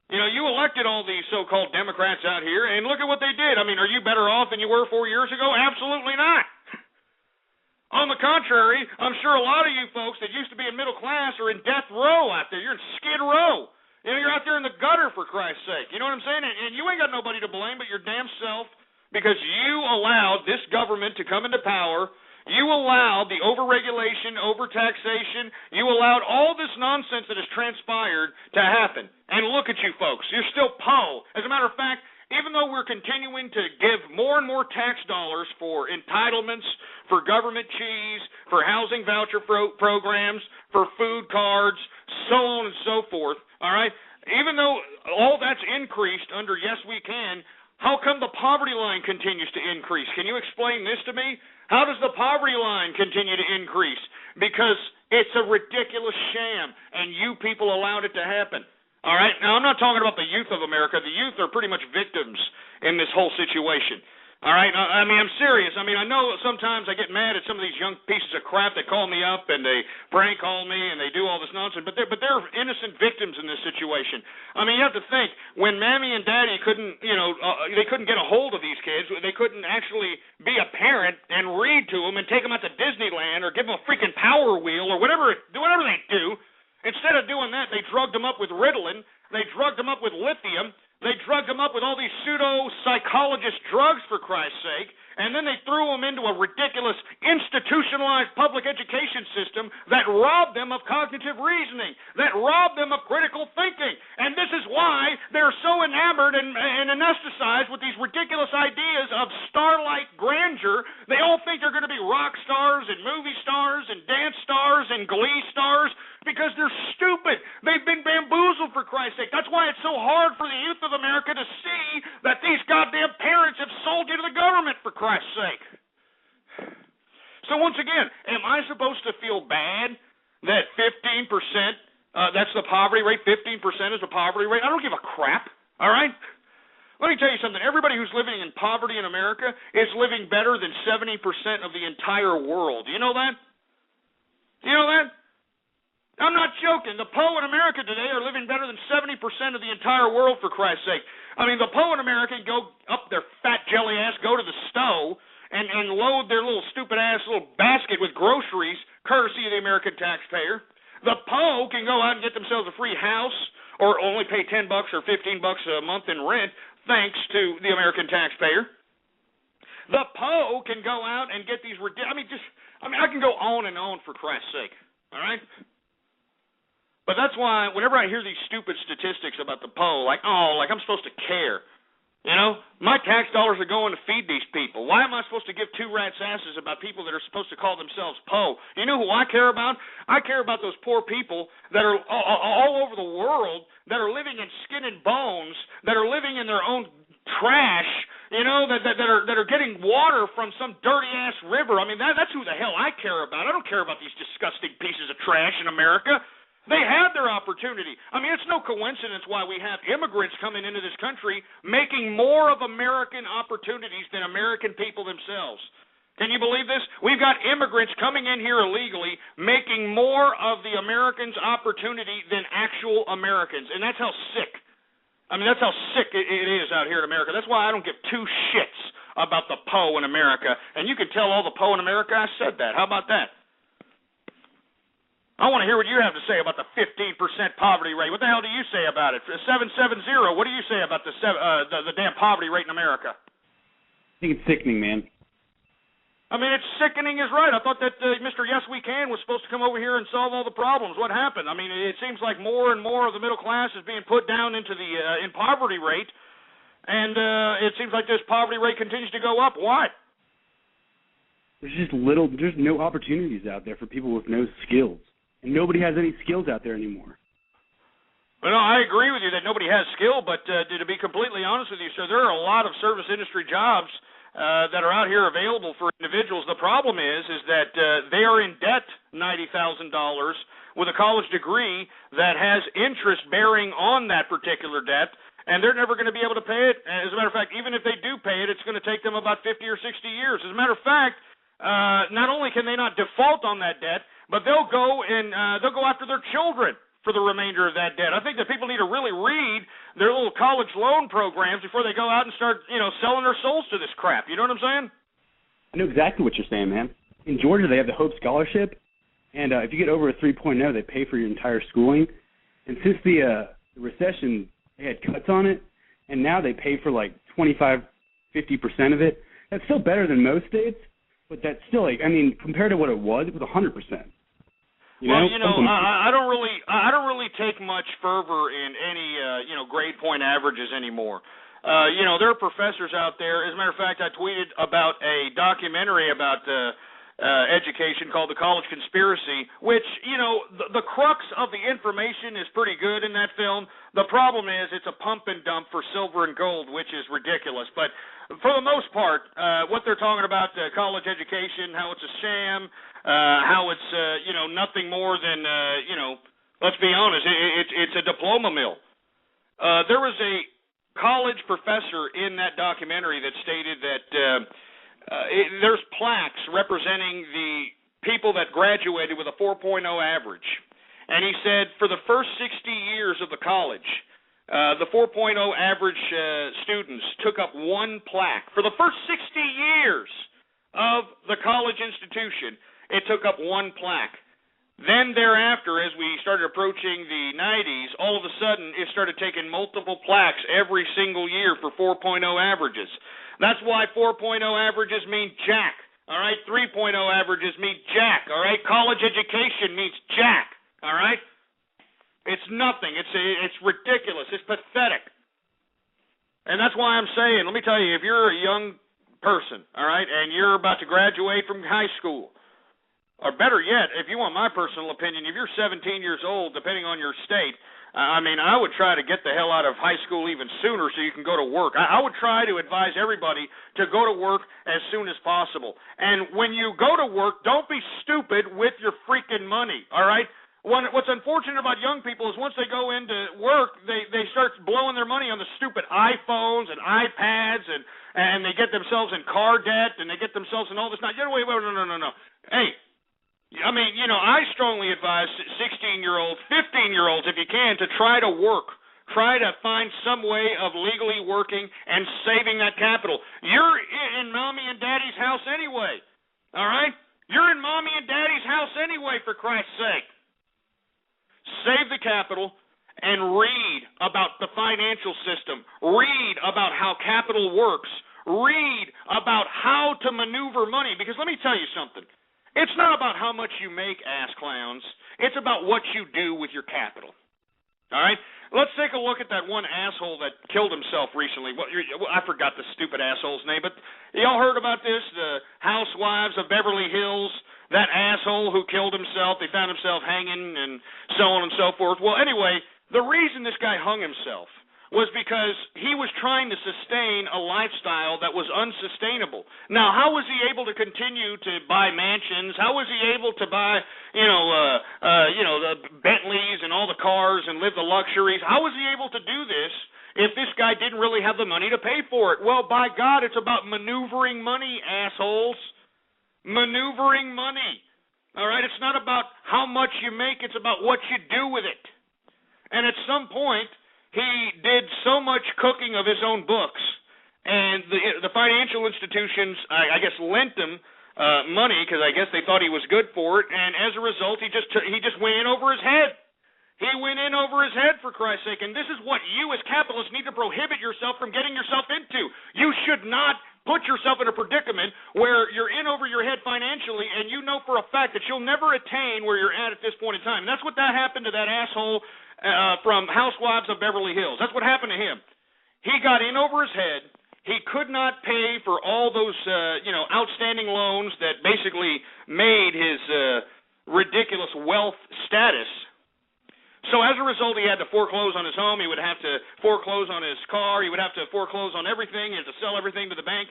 You elected all these so-called Democrats out here, and look at what they did. I mean, are you better off than you were 4 years ago? Absolutely not. On the contrary, I'm sure a lot of you folks that used to be in middle class are in death row out there. You're in Skid Row. You're out there in the gutter, for Christ's sake. You know what I'm saying? And you ain't got nobody to blame but your damn self, because you allowed this government to come into power. You allowed the overregulation, overtaxation. You allowed all this nonsense that has transpired to happen. And look at you folks. You're still Poe. As a matter of fact, even though we're continuing to give more and more tax dollars for entitlements, for government cheese, for housing voucher programs, for food cards, so on and so forth, all right, even though all that's increased under Yes We Can, how come the poverty line continues to increase? Can you explain this to me? How does the poverty line continue to increase? Because it's a ridiculous sham, and you people allowed it to happen. All right, now I'm not talking about the youth of America. The youth are pretty much victims in this whole situation. All right, I mean, I'm serious. I mean, I know sometimes I get mad at some of these young pieces of crap that call me up and they prank call me and they do all this nonsense, but they're innocent victims in this situation. I mean, you have to think, when Mammy and Daddy couldn't, they couldn't get a hold of these kids, they couldn't actually be a parent and read to them and take them out to Disneyland or give them a freaking Power Wheel or whatever they do. Instead of doing that, they drugged them up with Ritalin, they drugged them up with lithium, they drugged them up with all these pseudo-psychologist drugs, for Christ's sake, and then they threw them into a ridiculous institutionalized public education system that robbed them of cognitive reasoning, that robbed them of critical thinking. And this is why they're so enamored and anesthetized with these ridiculous ideas of star-like grandeur. They all think they're going to be rock stars and movie stars and dance stars and glee stars because they're stupid. They've been bamboozled, for Christ's sake. That's why it's so hard for the youth of America to see that these goddamn parents have sold you to the government, for Christ's sake. So once again, am I supposed to feel bad that 15%, that's the poverty rate, 15% is the poverty rate? I don't give a crap. All right? Let me tell you something. Everybody who's living in poverty in America is living better than 70% of the entire world. Do you know that? Do you know that? I'm not joking. The Poe in America today are living better than 70% of the entire world, for Christ's sake. I mean, the Poe in America go up their fat jelly ass, go to the stove, and load their little stupid ass little basket with groceries, courtesy of the American taxpayer. The Poe can go out and get themselves a free house, or only pay $10 or $15 a month in rent, thanks to the American taxpayer. The Poe can go out and get these I can go on and on, for Christ's sake. All right? But that's why whenever I hear these stupid statistics about the Poe, like I'm supposed to care. You know, my tax dollars are going to feed these people. Why am I supposed to give two rats' asses about people that are supposed to call themselves Poe? You know who I care about? I care about those poor people that are all over the world that are living in skin and bones, that are living in their own trash, you know, that are getting water from some dirty-ass river. I mean, that's who the hell I care about. I don't care about these disgusting pieces of trash in America. They had their opportunity. I mean, it's no coincidence why we have immigrants coming into this country making more of American opportunities than American people themselves. Can you believe this? We've got immigrants coming in here illegally making more of the Americans' opportunity than actual Americans, and that's how sick. I mean, that's how sick it is out here in America. That's why I don't give two shits about the Poe in America, and you can tell all the Poe in America I said that. How about that? I want to hear what you have to say about the 15% poverty rate. What the hell do you say about it? 770, what do you say about the damn poverty rate in America? I think it's sickening, man. I mean, it's sickening is right. I thought that Mr. Yes We Can was supposed to come over here and solve all the problems. What happened? I mean, it seems like more and more of the middle class is being put down into the in poverty rate, and it seems like this poverty rate continues to go up. Why? There's no opportunities out there for people with no skills. And nobody has any skills out there anymore. Well, no, I agree with you that nobody has skill, but to be completely honest with you, sir, there are a lot of service industry jobs that are out here available for individuals. The problem is that they are in debt $90,000 with a college degree that has interest bearing on that particular debt, and they're never going to be able to pay it. As a matter of fact, even if they do pay it, it's going to take them about 50 or 60 years. As a matter of fact, not only can they not default on that debt, but they'll go after their children for the remainder of that debt. I think that people need to really read their little college loan programs before they go out and start, selling their souls to this crap. You know what I'm saying? I know exactly what you're saying, man. In Georgia, they have the Hope Scholarship, and if you get over a 3.0, they pay for your entire schooling. And since the recession, they had cuts on it, and now they pay for like 25, 50% of it. That's still better than most states, but that's still compared to what it was 100%. I don't really take much fervor in any grade point averages anymore. There are professors out there. As a matter of fact, I tweeted about a documentary about education called The College Conspiracy, which, the crux of the information is pretty good in that film. The problem is it's a pump and dump for silver and gold, which is ridiculous. But for the most part, what they're talking about, college education, how it's a sham, how it's, nothing more than, let's be honest, it's a diploma mill. There was a college professor in that documentary that stated that there's plaques representing the people that graduated with a 4.0 average. And he said for the first 60 years of the college, the 4.0 average students took up one plaque. For the first 60 years of the college institution, it took up one plaque. Then thereafter, as we started approaching the 90s, all of a sudden it started taking multiple plaques every single year for 4.0 averages. That's why 4.0 averages mean jack, all right? 3.0 averages mean jack, all right? College education means jack, all right? It's nothing. It's ridiculous. It's pathetic. And that's why I'm saying, let me tell you, if you're a young person, all right, and you're about to graduate from high school, or better yet, if you want my personal opinion, if you're 17 years old, depending on your state, I would try to get the hell out of high school even sooner so you can go to work. I would try to advise everybody to go to work as soon as possible. And when you go to work, don't be stupid with your freaking money, all right? what's unfortunate about young people is once they go into work, they start blowing their money on the stupid iPhones and iPads, and they get themselves in car debt, and they get themselves in all this. Wait, no. Hey, I mean, I strongly advise 16-year-olds, 15-year-olds, if you can, to try to work. Try to find some way of legally working and saving that capital. You're in Mommy and Daddy's house anyway, all right? You're in Mommy and Daddy's house anyway, for Christ's sake. Save the capital and read about the financial system. Read about how capital works. Read about how to maneuver money. Because let me tell you something. It's not about how much you make, ass clowns. It's about what you do with your capital. All right? Let's take a look at that one asshole that killed himself recently. I forgot the stupid asshole's name, but y'all heard about this? The Housewives of Beverly Hills, that asshole who killed himself. They found himself hanging and so on and so forth. Well, anyway, the reason this guy hung himself was because he was trying to sustain a lifestyle that was unsustainable. Now, how was he able to continue to buy mansions? How was he able to buy, the Bentleys and all the cars and live the luxuries? How was he able to do this if this guy didn't really have the money to pay for it? Well, by God, it's about maneuvering money, assholes. Maneuvering money. All right? It's not about how much you make. It's about what you do with it. And at some point, he did so much cooking of his own books, and the financial institutions, I guess, lent him money because I guess they thought he was good for it, and as a result, he just went in over his head. He went in over his head, for Christ's sake, and this is what you as capitalists need to prohibit yourself from getting yourself into. You should not put yourself in a predicament where you're in over your head financially, and you know for a fact that you'll never attain where you're at this point in time. And that's what happened to that asshole from Housewives of Beverly Hills. That's what happened to him. He got in over his head. He could not pay for all those, outstanding loans that basically made his ridiculous wealth status. So as a result, he had to foreclose on his home. He would have to foreclose on his car. He would have to foreclose on everything. He had to sell everything to the bank.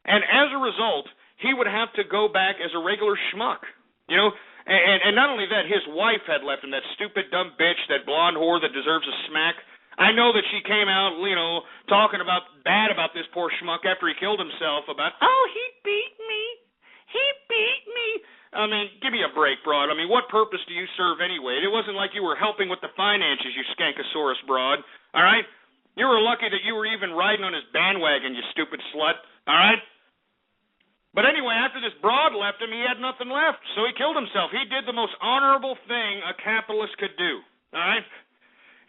And as a result, he would have to go back as a regular schmuck, And not only that, his wife had left him, that stupid, dumb bitch, that blonde whore that deserves a smack. I know that she came out, talking bad about this poor schmuck after he killed himself about, oh, he beat me. He beat me. I mean, give me a break, broad. I mean, what purpose do you serve anyway? It wasn't like you were helping with the finances, you skankosaurus broad. All right? You were lucky that you were even riding on his bandwagon, you stupid slut. All right? But anyway, after this broad left him, he had nothing left, so he killed himself. He did the most honorable thing a capitalist could do, all right?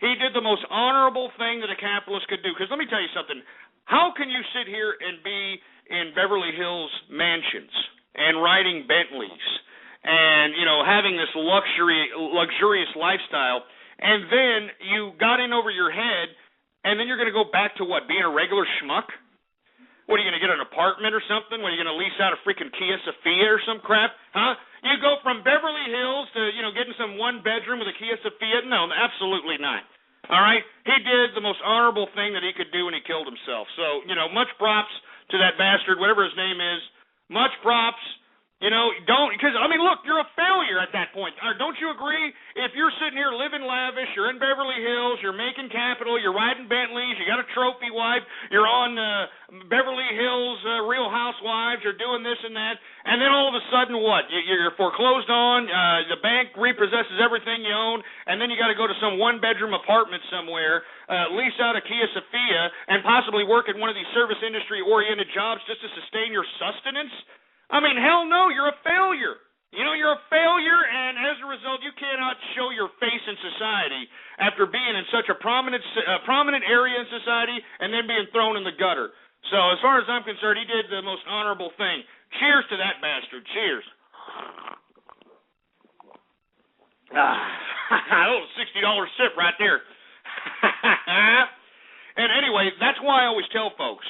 He did the most honorable thing that a capitalist could do. Because let me tell you something. How can you sit here and be in Beverly Hills mansions and riding Bentleys and, having this luxurious lifestyle, and then you got in over your head, and then you're going to go back to what, being a regular schmuck? What, are you going to get an apartment or something? What, are you going to lease out a freaking Kia Sophia or some crap? Huh? You go from Beverly Hills to, getting some one-bedroom with a Kia Sophia? No, absolutely not. All right? He did the most honorable thing that he could do, and he killed himself. So, much props to that bastard, whatever his name is. Much props. Because, look, you're a failure at that point. Don't you agree? If you're sitting here living lavish, you're in Beverly Hills, you're making capital, you're riding Bentleys, you got a trophy wife, you're on Beverly Hills Real Housewives, you're doing this and that, and then all of a sudden what? You're foreclosed on, the bank repossesses everything you own, and then you got to go to some one-bedroom apartment somewhere, lease out a Kia Sophia, and possibly work at one of these service industry-oriented jobs just to sustain your sustenance? Hell no, you're a failure. You're a failure, and as a result, you cannot show your face in society after being in such a prominent area in society and then being thrown in the gutter. So as far as I'm concerned, he did the most honorable thing. Cheers to that bastard. Cheers. A little $60 sip right there. And anyway, that's why I always tell folks,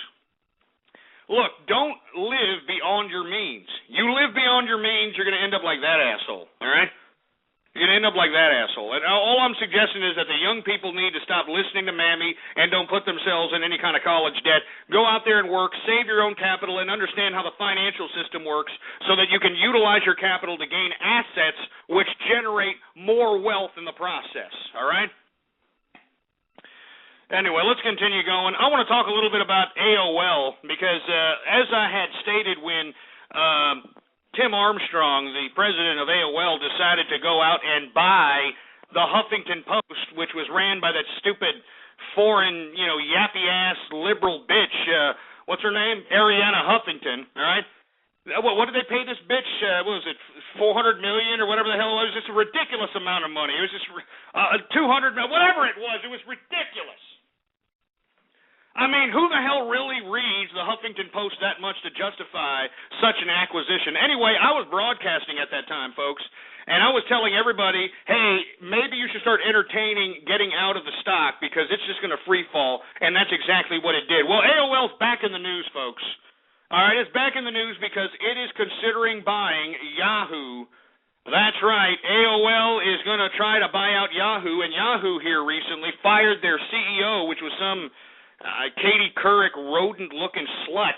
look, don't live beyond your means. You live beyond your means, you're going to end up like that asshole, all right? You're going going to end up like that asshole. And all I'm suggesting is that the young people need to stop listening to Mammy and don't put themselves in any kind of college debt. Go out there and work, save your own capital, and understand how the financial system works so that you can utilize your capital to gain assets which generate more wealth in the process. All right? Anyway, let's continue going. I want to talk a little bit about AOL because, as I had stated when Tim Armstrong, the president of AOL, decided to go out and buy the Huffington Post, which was ran by that stupid foreign, yappy-ass liberal bitch, what's her name? Arianna Huffington, all right? What did they pay this bitch? What was it, $400 million or whatever the hell it was? Just a ridiculous amount of money. It was just $200 million, whatever it was ridiculous. I mean, who the hell really reads the Huffington Post that much to justify such an acquisition? Anyway, I was broadcasting at that time, folks, and I was telling everybody, hey, maybe you should start entertaining getting out of the stock because it's just going to free fall, and that's exactly what it did. Well, AOL's back in the news, folks. All right, it's back in the news because it is considering buying Yahoo. That's right. AOL is going to try to buy out Yahoo, and Yahoo here recently fired their CEO, which was some Katie Couric rodent-looking slut.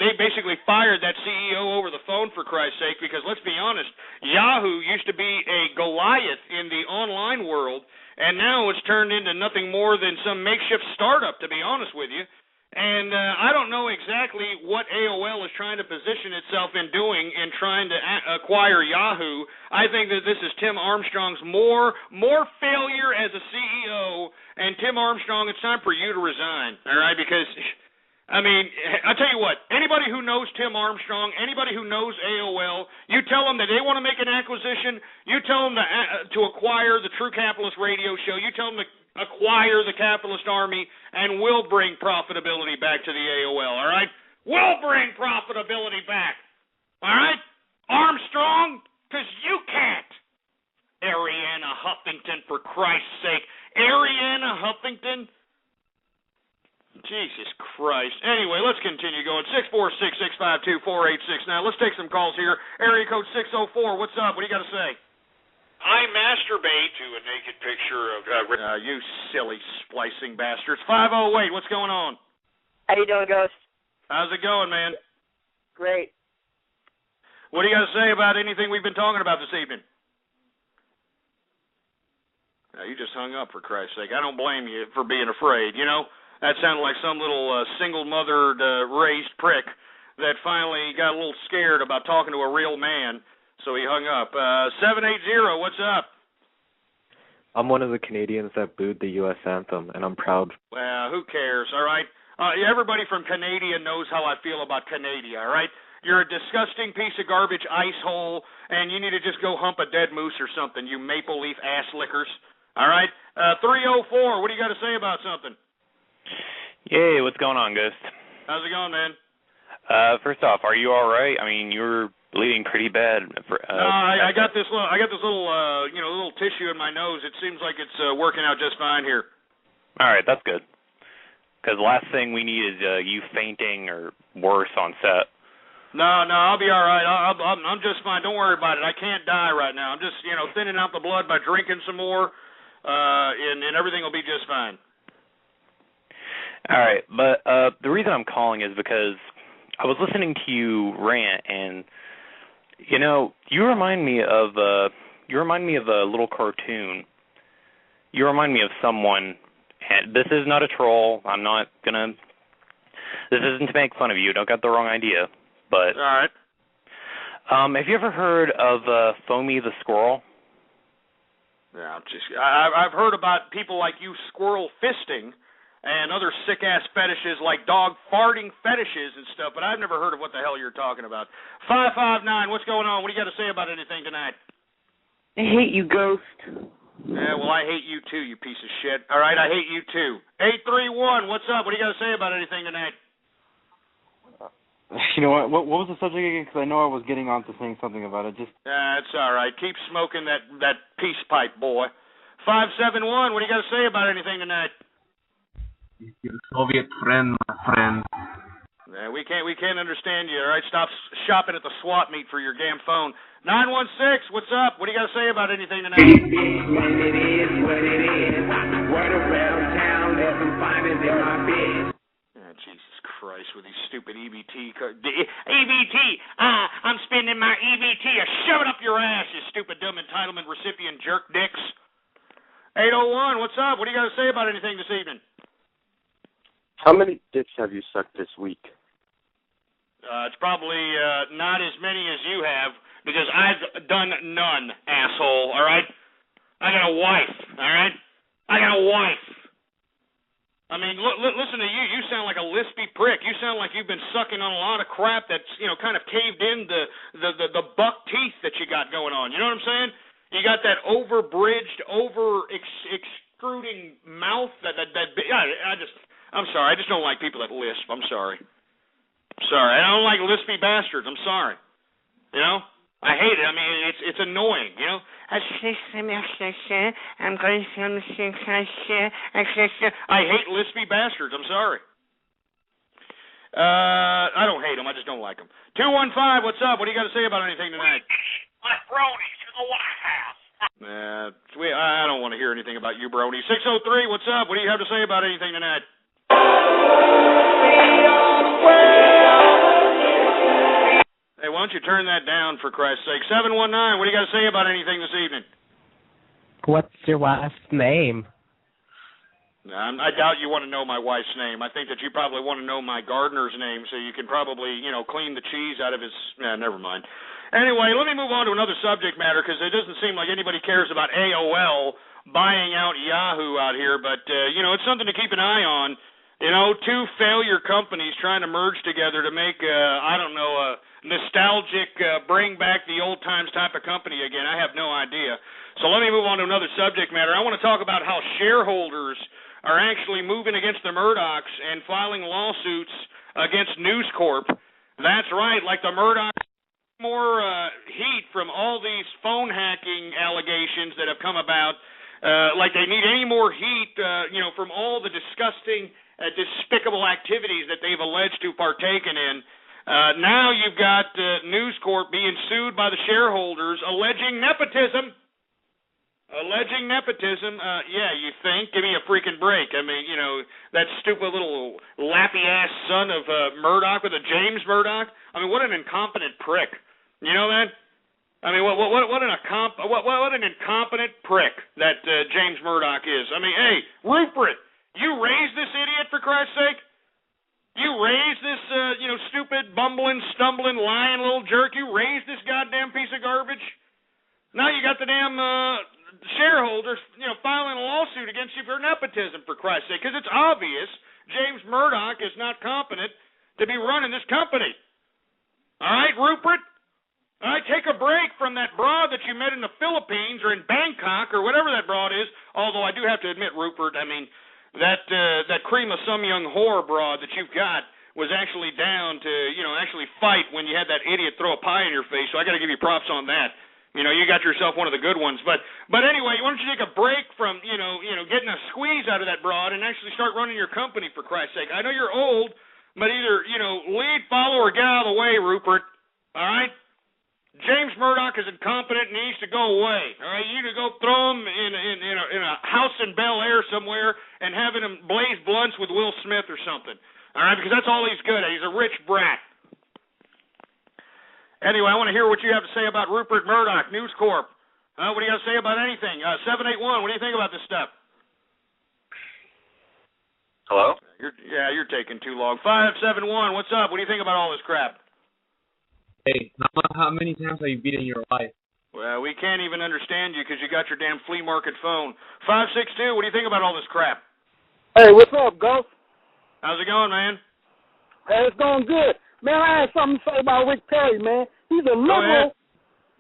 They basically fired that CEO over the phone, for Christ's sake, because let's be honest, Yahoo used to be a Goliath in the online world, and now it's turned into nothing more than some makeshift startup, to be honest with you. And I don't know exactly what AOL is trying to position itself in doing in trying to acquire Yahoo. I think that this is Tim Armstrong's more failure as a CEO. And Tim Armstrong, it's time for you to resign, all right? Because, I mean, I tell you what, anybody who knows Tim Armstrong, anybody who knows AOL, you tell them that they want to make an acquisition, you tell them to acquire the True Capitalist radio show, you tell them to acquire the Capitalist Army, and we'll bring profitability back to the AOL, all right? We'll bring profitability back, all right? Armstrong, because you can't. Arianna Huffington, for Christ's sake. Arianna Huffington? Jesus Christ. Anyway, let's continue going. 646-652-4869. Let's take some calls here. Area code 604. What's up? What do you got to say? I masturbate to a naked picture of... you silly splicing bastards. 508, what's going on? How you doing, Ghost? How's it going, man? Great. What do you got to say about anything we've been talking about this evening? You just hung up, for Christ's sake. I don't blame you for being afraid, you know? That sounded like some little single-mothered raised prick that finally got a little scared about talking to a real man. So he hung up. 780, what's up? I'm one of the Canadians that booed the U.S. anthem, and I'm proud. Well, who cares, all right? Everybody from Canada knows how I feel about Canada, all right? You're a disgusting piece of garbage ice hole, and you need to just go hump a dead moose or something, you maple leaf ass lickers. All right? 304, what do you got to say about something? Yay, what's going on, Ghost? How's it going, man? First off, are you all right? I mean, you're bleeding pretty bad. I got this little, little tissue in my nose. It seems like it's working out just fine here. All right, that's good. Because the last thing we need is you fainting or worse on set. No, I'll be all right. I'm just fine. Don't worry about it. I can't die right now. I'm just, thinning out the blood by drinking some more, and everything will be just fine. All right, but the reason I'm calling is because I was listening to you rant, and you remind me of a little cartoon. You remind me of someone. And this is not a troll. I'm not gonna. This isn't to make fun of you. Don't get the wrong idea. But all right. Have you ever heard of Foamy the squirrel? Yeah, I've heard about people like you squirrel fisting and other sick-ass fetishes like dog farting fetishes and stuff, but I've never heard of what the hell you're talking about. 559, what's going on? What do you got to say about anything tonight? I hate you, Ghost. Yeah, well, I hate you too, you piece of shit. All right, I hate you too. 831, what's up? What do you got to say about anything tonight? You know what was the subject again? Because I know I was getting on to saying something about it. It's all right. Keep smoking that peace pipe, boy. 571, what do you got to say about anything tonight? Your Soviet friend, my friend. We can't understand you. All right, stop shopping at the swap meet for your damn phone. 916, what's up? What do you got to say about anything tonight? It is what it is. Word around town, there's some findings in my bed. Oh, Jesus Christ, with these stupid EBT cards. EBT! I'm spending my EBT. Shove it up your ass, you stupid, dumb entitlement recipient jerk dicks. 801, what's up? What do you got to say about anything this evening? How many dicks have you sucked this week? It's probably not as many as you have, because I've done none, asshole, all right? I got a wife, all right? I got a wife. I mean, listen to you. You sound like a lispy prick. You sound like you've been sucking on a lot of crap that's, kind of caved in the buck teeth that you got going on. You know what I'm saying? You got that over-bridged, extruding mouth I'm sorry. I just don't like people that lisp. I'm sorry. I don't like lispy bastards. I'm sorry. I hate it. I mean, it's annoying, I hate lispy bastards. I'm sorry. I don't hate them. I just don't like them. 215, what's up? What do you got to say about anything tonight? My bronies to the White House. I don't want to hear anything about you, Brody. 603, what's up? What do you have to say about anything tonight? Hey, why don't you turn that down, for Christ's sake? 719, what do you got to say about anything this evening? What's your wife's name? I doubt you want to know my wife's name. I think that you probably want to know my gardener's name, so you can probably, clean the cheese out of his... never mind. Anyway, let me move on to another subject matter, because it doesn't seem like anybody cares about AOL buying out Yahoo out here, but, it's something to keep an eye on. Two failure companies trying to merge together to make, a nostalgic, bring back the old times type of company again. I have no idea. So let me move on to another subject matter. I want to talk about how shareholders are actually moving against the Murdochs and filing lawsuits against News Corp. That's right, like the Murdochs more heat from all these phone hacking allegations that have come about, like they need any more heat, from all the disgusting, despicable activities that they've alleged to partaken in. Now you've got News Corp being sued by the shareholders, alleging nepotism. Yeah, you think? Give me a freaking break. I mean, that stupid little lappy-ass son of Murdoch with a James Murdoch. I mean, what an incompetent prick. You know that? I mean, what an incompetent prick that James Murdoch is. I mean, hey, Rupert, you raised this idiot, for Christ's sake? You raised this, stupid, bumbling, stumbling, lying little jerk? You raised this goddamn piece of garbage? Now you got the damn shareholders, filing a lawsuit against you for nepotism, for Christ's sake, because it's obvious James Murdoch is not competent to be running this company. All right, Rupert? All right, take a break from that broad that you met in the Philippines or in Bangkok or whatever that broad is, although I do have to admit, Rupert, I mean, that cream of some young whore broad that you've got was actually down to, actually fight when you had that idiot throw a pie in your face, so I got to give you props on that. You got yourself one of the good ones. But anyway, why don't you take a break from, getting a squeeze out of that broad and actually start running your company, for Christ's sake. I know you're old, but either, lead, follow, or get out of the way, Rupert. All right? James Murdoch is incompetent and needs to go away. All right? You need to go throw him in a house in Bel Air somewhere and having him blaze blunts with Will Smith or something. All right? Because that's all he's good at. He's a rich brat. Anyway, I want to hear what you have to say about Rupert Murdoch, News Corp. What do you got to say about anything? 781, what do you think about this stuff? Hello? You're taking too long. 571, what's up? What do you think about all this crap? Hey, how many times have you beaten your wife? Well, we can't even understand you because you got your damn flea market phone. 562, what do you think about all this crap? Hey, what's up, Ghost? How's it going, man? Hey, it's going good. Man, I had something to say about Rick Perry, man. He's a liberal.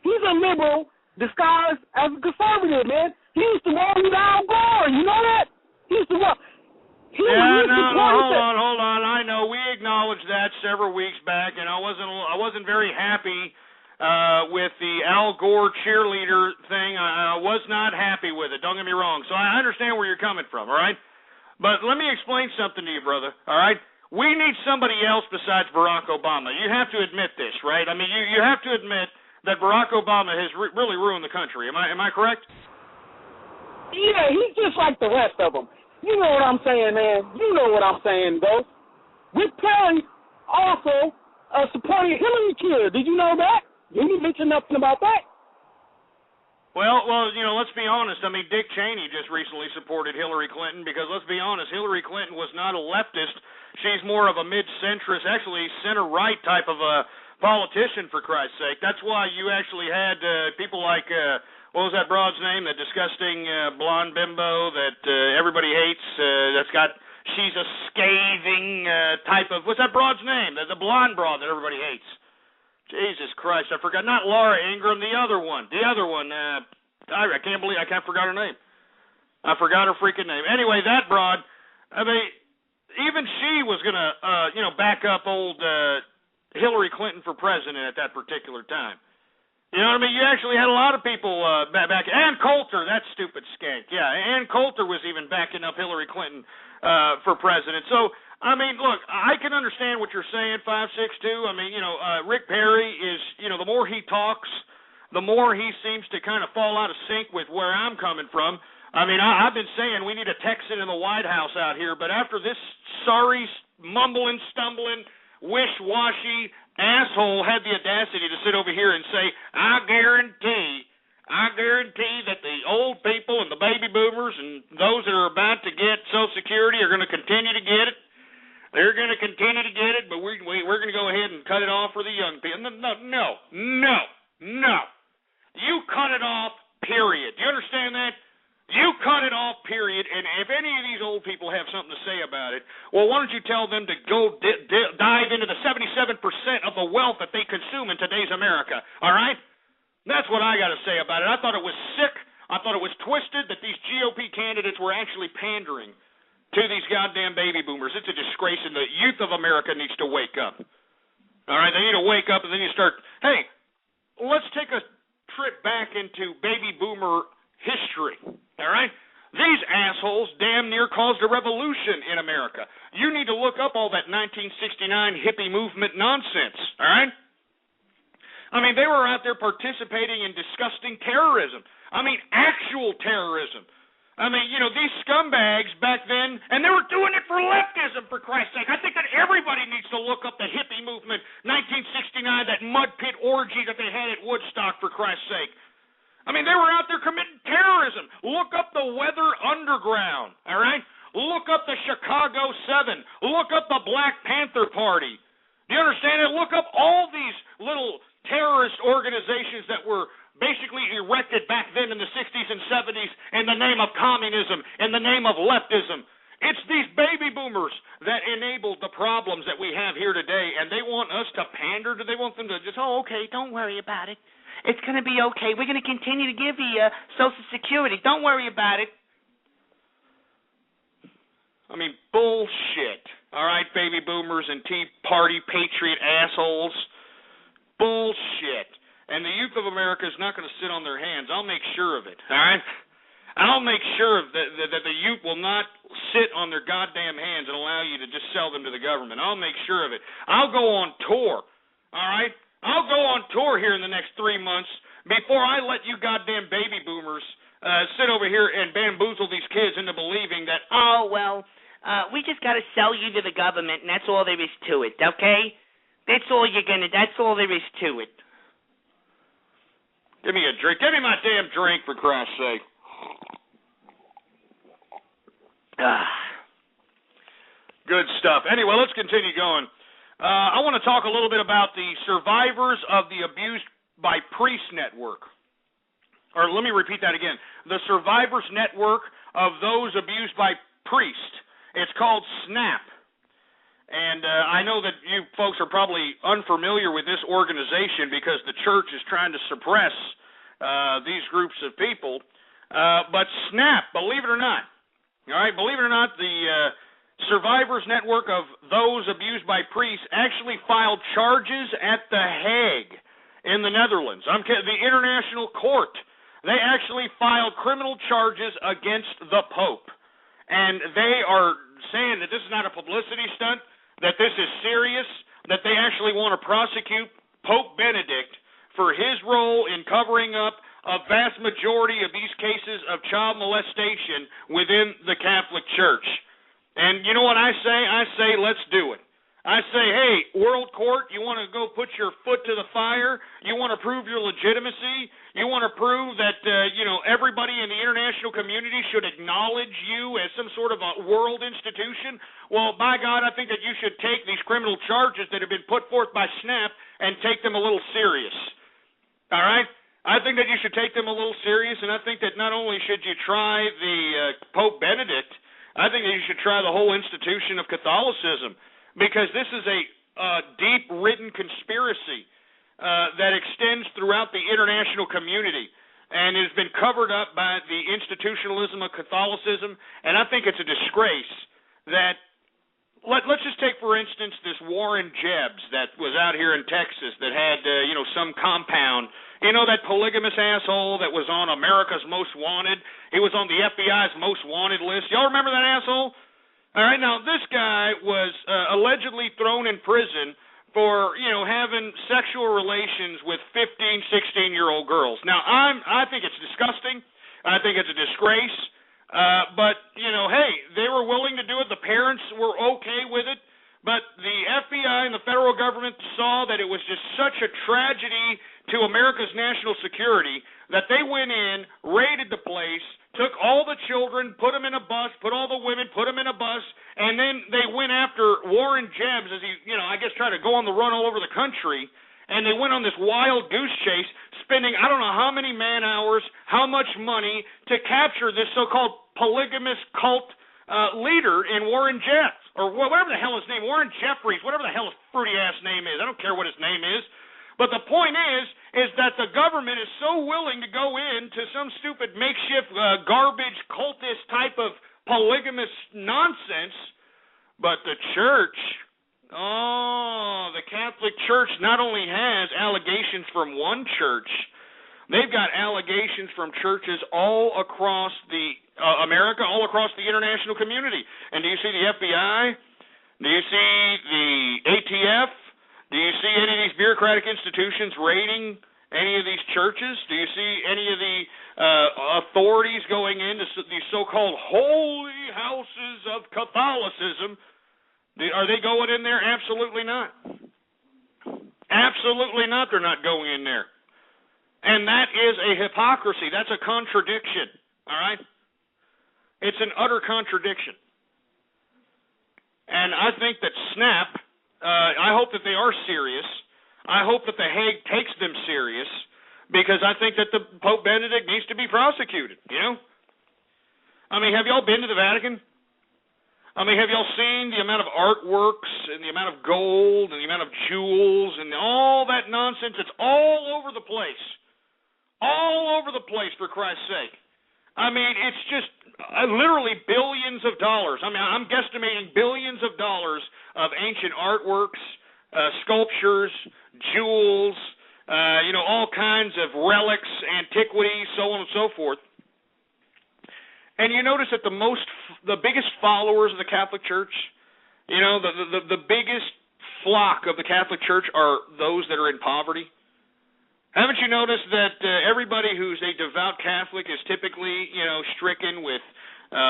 He's a liberal disguised as a conservative, man. He used to walk you down Gore. You know that? He used to walk. Hold on. I know we acknowledged that several weeks back, and I wasn't very happy with the Al Gore cheerleader thing. I was not happy with it. Don't get me wrong. So I understand where you're coming from. All right, but let me explain something to you, brother. All right. we need somebody else besides Barack Obama. You have to admit this, right? I mean, you have to admit that Barack Obama has really ruined the country. Am I correct? Yeah, he's just like the rest of them. You know what I'm saying, man. You know what I'm saying, though. Rick Perry also supported Hillary Clinton. Did you know that? You didn't mention nothing about that. Well, you know, let's be honest. I mean, Dick Cheney just recently supported Hillary Clinton because, let's be honest, Hillary Clinton was not a leftist. She's more of a mid-centrist, actually center-right type of a politician, for Christ's sake. That's why you actually had people like, what was that broad's name? The disgusting blonde bimbo that everybody hates. She's a scathing type of, what's that broad's name? The blonde broad that everybody hates. Jesus Christ, I forgot. Not Laura Ingraham, the other one. I can't forgot her name. I forgot her freaking name. Anyway, that broad, I mean, even she was going to, back up old Hillary Clinton for president at that particular time. You know what I mean? You actually had a lot of people back. Ann Coulter, that stupid skank. Yeah, Ann Coulter was even backing up Hillary Clinton for president. So, I mean, look, I can understand what you're saying, 562. I mean, Rick Perry is, the more he talks, the more he seems to kind of fall out of sync with where I'm coming from. I mean, I've been saying we need a Texan in the White House out here, but after this sorry, mumbling, stumbling, wish-washy asshole had the audacity to sit over here and say, I guarantee that the old people and the baby boomers and those that are about to get Social Security are going to continue to get it. They're going to continue to get it, but we're going to go ahead and cut it off for the young people. No. You cut it off, period. Do you understand that? You cut it off, period, and if any of these old people have something to say about it, well, why don't you tell them to go dive into the 77% of the wealth that they consume in today's America, all right? That's what I got to say about it. I thought it was sick. I thought it was twisted that these GOP candidates were actually pandering to these goddamn baby boomers. It's a disgrace, and the youth of America needs to wake up. All right, they need to wake up, and then you start, hey, let's take a trip back into baby boomer history, all right? These assholes damn near caused a revolution in America. You need to look up all that 1969 hippie movement nonsense, all right? I mean, they were out there participating in disgusting terrorism. I mean, actual terrorism. I mean, these scumbags back then, and they were doing it for leftism, for Christ's sake. I think that everybody needs to look up the hippie movement, 1969, that mud pit orgy that they had at Woodstock, for Christ's sake. I mean, they were out there committing terrorism. Look up the Weather Underground, all right? Look up the Chicago 7. Look up the Black Panther Party. Do you understand it? Look up all these little terrorist organizations that were basically erected back then in the 60s and 70s in the name of communism, in the name of leftism. It's these baby boomers that enabled the problems that we have here today, and they want us to pander. Do they want them to just, okay, don't worry about it. It's going to be okay. We're going to continue to give you Social Security. Don't worry about it. I mean, bullshit. All right, baby boomers and Tea Party patriot assholes. Bullshit. And the youth of America is not going to sit on their hands. I'll make sure of it, all right? I'll make sure that the youth will not sit on their goddamn hands and allow you to just sell them to the government. I'll make sure of it. I'll go on tour, all right? I'll go on tour here in the next 3 months before I let you goddamn baby boomers sit over here and bamboozle these kids into believing that, we just got to sell you to the government, and that's all there is to it, okay? That's all there is to it. Give me a drink. Give me my damn drink, for Christ's sake. Good stuff. Anyway, let's continue going. I want to talk a little bit about the survivors of the Abused by Priests Network. Or let me repeat that again. The Survivors Network of Those Abused by Priests. It's called SNAP. And I know that you folks are probably unfamiliar with this organization because the church is trying to suppress these groups of people. But SNAP, believe it or not, all right, believe it or not, the Survivors Network of Those Abused by Priests actually filed charges at The Hague in the Netherlands. The International Court. They actually filed criminal charges against the Pope. And they are saying that this is not a publicity stunt. that this is serious, that they actually want to prosecute Pope Benedict for his role in covering up a vast majority of these cases of child molestation within the Catholic Church. And you know what I say? I say, let's do it. I say, hey, World Court, you want to go put your foot to the fire? You want to prove your legitimacy? You want to prove that, everybody in the international community should acknowledge you as some sort of a world institution? Well, by God, I think that you should take these criminal charges that have been put forth by SNAP and take them a little serious. All right? I think that you should take them a little serious, and I think that not only should you try the Pope Benedict, I think that you should try the whole institution of Catholicism, because this is a deep-ridden conspiracy that extends throughout the international community and has been covered up by the institutionalism of Catholicism. And I think it's a disgrace that, let's just take, for instance, this Warren Jebs that was out here in Texas that had, some compound. You know, that polygamous asshole that was on America's Most Wanted? He was on the FBI's Most Wanted list. Y'all remember that asshole? All right, now this guy was allegedly thrown in prison for, having sexual relations with 15, 16-year-old girls. Now, I think it's disgusting. I think it's a disgrace. But, hey, they were willing to do it. The parents were okay with it. But the FBI and the federal government saw that it was just such a tragedy to America's national security that they went in, raided the place, took all the children, put them in a bus, put all the women, put them in a bus, and then they went after Warren Jebs as he, tried to go on the run all over the country, and they went on this wild goose chase, spending I don't know how many man-hours, how much money to capture this so-called polygamous cult leader in Warren Jeffs, or whatever the hell his name, Warren Jeffries, whatever the hell his fruity-ass name is. I don't care what his name is. But the point is that the government is so willing to go into some stupid makeshift garbage cultist type of polygamous nonsense, but the church, the Catholic Church not only has allegations from one church, they've got allegations from churches all across the America, all across the international community. And do you see the FBI? Do you see the ATF? Do you see any of these bureaucratic institutions raiding any of these churches? Do you see any of the authorities going into these so-called holy houses of Catholicism? Are they going in there? Absolutely not. Absolutely not. They're not going in there. And that is a hypocrisy. That's a contradiction. All right? It's an utter contradiction. And I think that SNAP, I hope that they are serious. I hope that The Hague takes them serious, because I think that the Pope Benedict needs to be prosecuted, I mean, have y'all been to the Vatican? I mean, have y'all seen the amount of artworks and the amount of gold and the amount of jewels and all that nonsense? It's all over the place. All over the place, for Christ's sake. I mean, it's just literally billions of dollars. I mean, I'm guesstimating billions of dollars of ancient artworks, sculptures, jewels, all kinds of relics, antiquities, so on and so forth. And you notice that the biggest followers of the Catholic Church, the biggest flock of the Catholic Church are those that are in poverty. Haven't you noticed that everybody who's a devout Catholic is typically, stricken with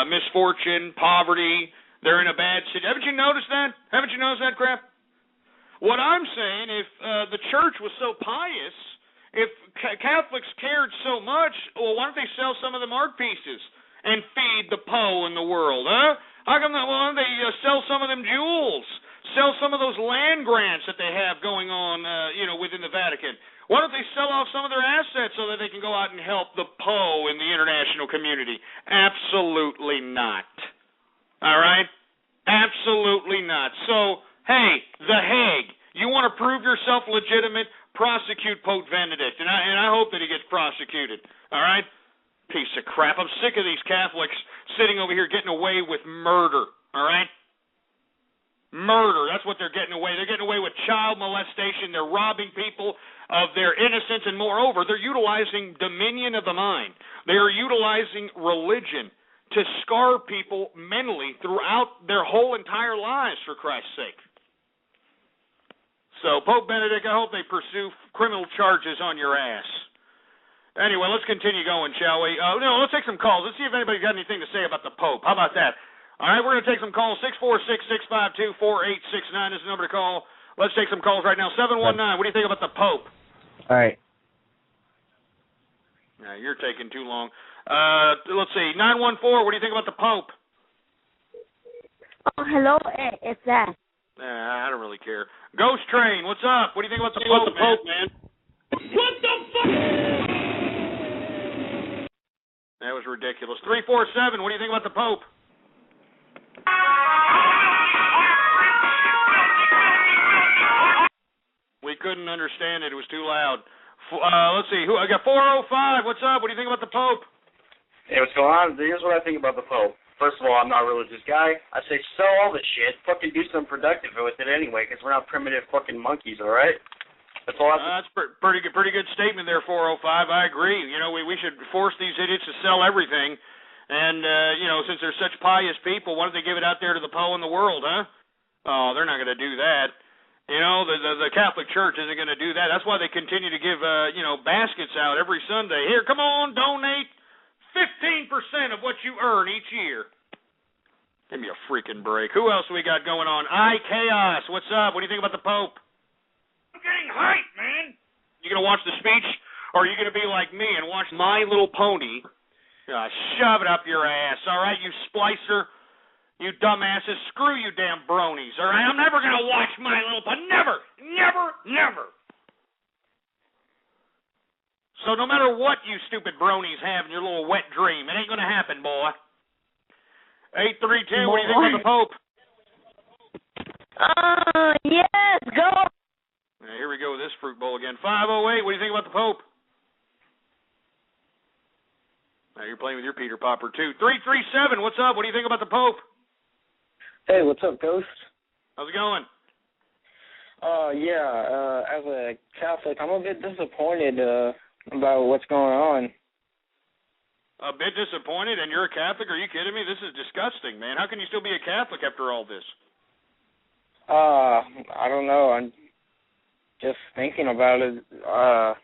misfortune, poverty? They're in a bad situation. Haven't you noticed that? Haven't you noticed that crap? What I'm saying, if the church was so pious, if Catholics cared so much, well, why don't they sell some of them art pieces and feed the po in the world, huh? Why don't they sell some of them jewels? Sell some of those land grants that they have going on, within the Vatican. Why don't they sell off some of their assets so that they can go out and help the po in the international community? Absolutely not. All right? Absolutely not. So, hey, The Hague, you want to prove yourself legitimate? Prosecute Pope Benedict, and I hope that he gets prosecuted. All right? Piece of crap. I'm sick of these Catholics sitting over here getting away with murder. All right? Murder. That's what they're getting away. They're getting away with child molestation. They're robbing people of their innocence, and moreover, they're utilizing dominion of the mind. They are utilizing religion to scar people mentally throughout their whole entire lives, for Christ's sake. So, Pope Benedict, I hope they pursue criminal charges on your ass. Anyway, let's continue going, shall we? No, let's take some calls. Let's see if anybody's got anything to say about the Pope. How about that? All right, we're going to take some calls. 646-652-4869 is the number to call. Let's take some calls right now. 719, what do you think about the Pope? All right. Now, you're taking too long. Let's see. 914, what do you think about the Pope? Oh, hello, it's that. I don't really care. Ghost Train, what's up? What do you think about the Pope, man? What the fuck? That was ridiculous. 347, what do you think about the Pope? We couldn't understand it. It was too loud. Let's see. I got 405. What's up? What do you think about the Pope? Hey, what's going on? Here's what I think about the Pope. First of all, I'm not a religious guy. I say sell all the shit. Fucking do something productive with it anyway, because we're not primitive fucking monkeys, all right? That's all I That's pretty good statement there, 405. I agree. You know, we should force these idiots to sell everything. And, you know, since they're such pious people, why don't they give it out there to the Poe in the world, huh? Oh, they're not going to do that. You know, the Catholic Church isn't going to do that. That's why they continue to give, you know, baskets out every Sunday. Here, come on, donate 15% of what you earn each year. Give me a freaking break. Who else we got going on? Chaos. What's up? What do you think about the Pope? I'm getting hyped, man. You going to watch the speech, or are you going to be like me and watch My Little Pony? Shove it up your ass, all right, you splicer? You dumbasses, screw you damn bronies, all right? I'm never going to watch My Little Pony. Never, never, never. So no matter what you stupid bronies have in your little wet dream, it ain't going to happen, boy. 832, what do you think about the Pope? Yes, go. Here we go with this fruit bowl again. 508, what do you think about the Pope? Now you're playing with your Peter Popper, too. 337, what's up? What do you think about the Pope? Hey, what's up, Ghost? How's it going? As a Catholic, I'm a bit disappointed about what's going on. A bit disappointed, and you're a Catholic? Are you kidding me? This is disgusting, man. How can you still be a Catholic after all this? I don't know. I'm just thinking about it. I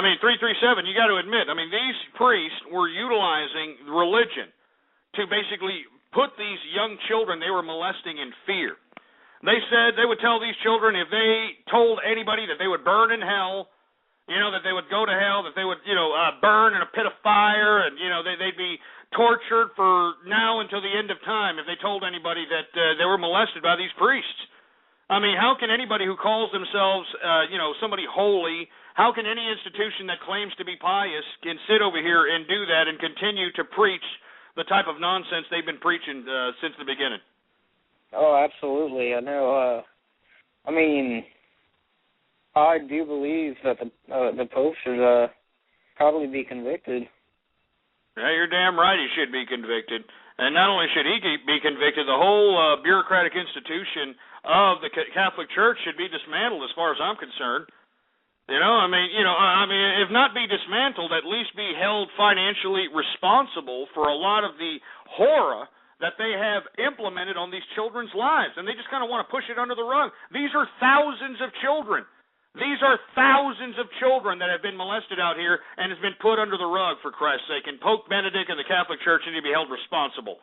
mean, 337, you got to admit, I mean, these priests were utilizing religion to basically put these young children they were molesting in fear. They said they would tell these children if they told anybody that they would burn in hell, you know, that they would go to hell, that they would, you know, burn in a pit of fire, and, you know, they'd be tortured for now until the end of time if they told anybody that they were molested by these priests. I mean, how can anybody who calls themselves, you know, somebody holy, how can any institution that claims to be pious can sit over here and do that and continue to preach the type of nonsense they've been preaching since the beginning? Oh, absolutely. I know. I mean, I do believe that the Pope should probably be convicted. Yeah, you're damn right he should be convicted. And not only should he be convicted, the whole bureaucratic institution of the Catholic Church should be dismantled as far as I'm concerned. You know, I mean, if not be dismantled, at least be held financially responsible for a lot of the horror that they have implemented on these children's lives. And they just kind of want to push it under the rug. These are thousands of children. These are thousands of children that have been molested out here and has been put under the rug, for Christ's sake. And Pope Benedict and the Catholic Church need to be held responsible.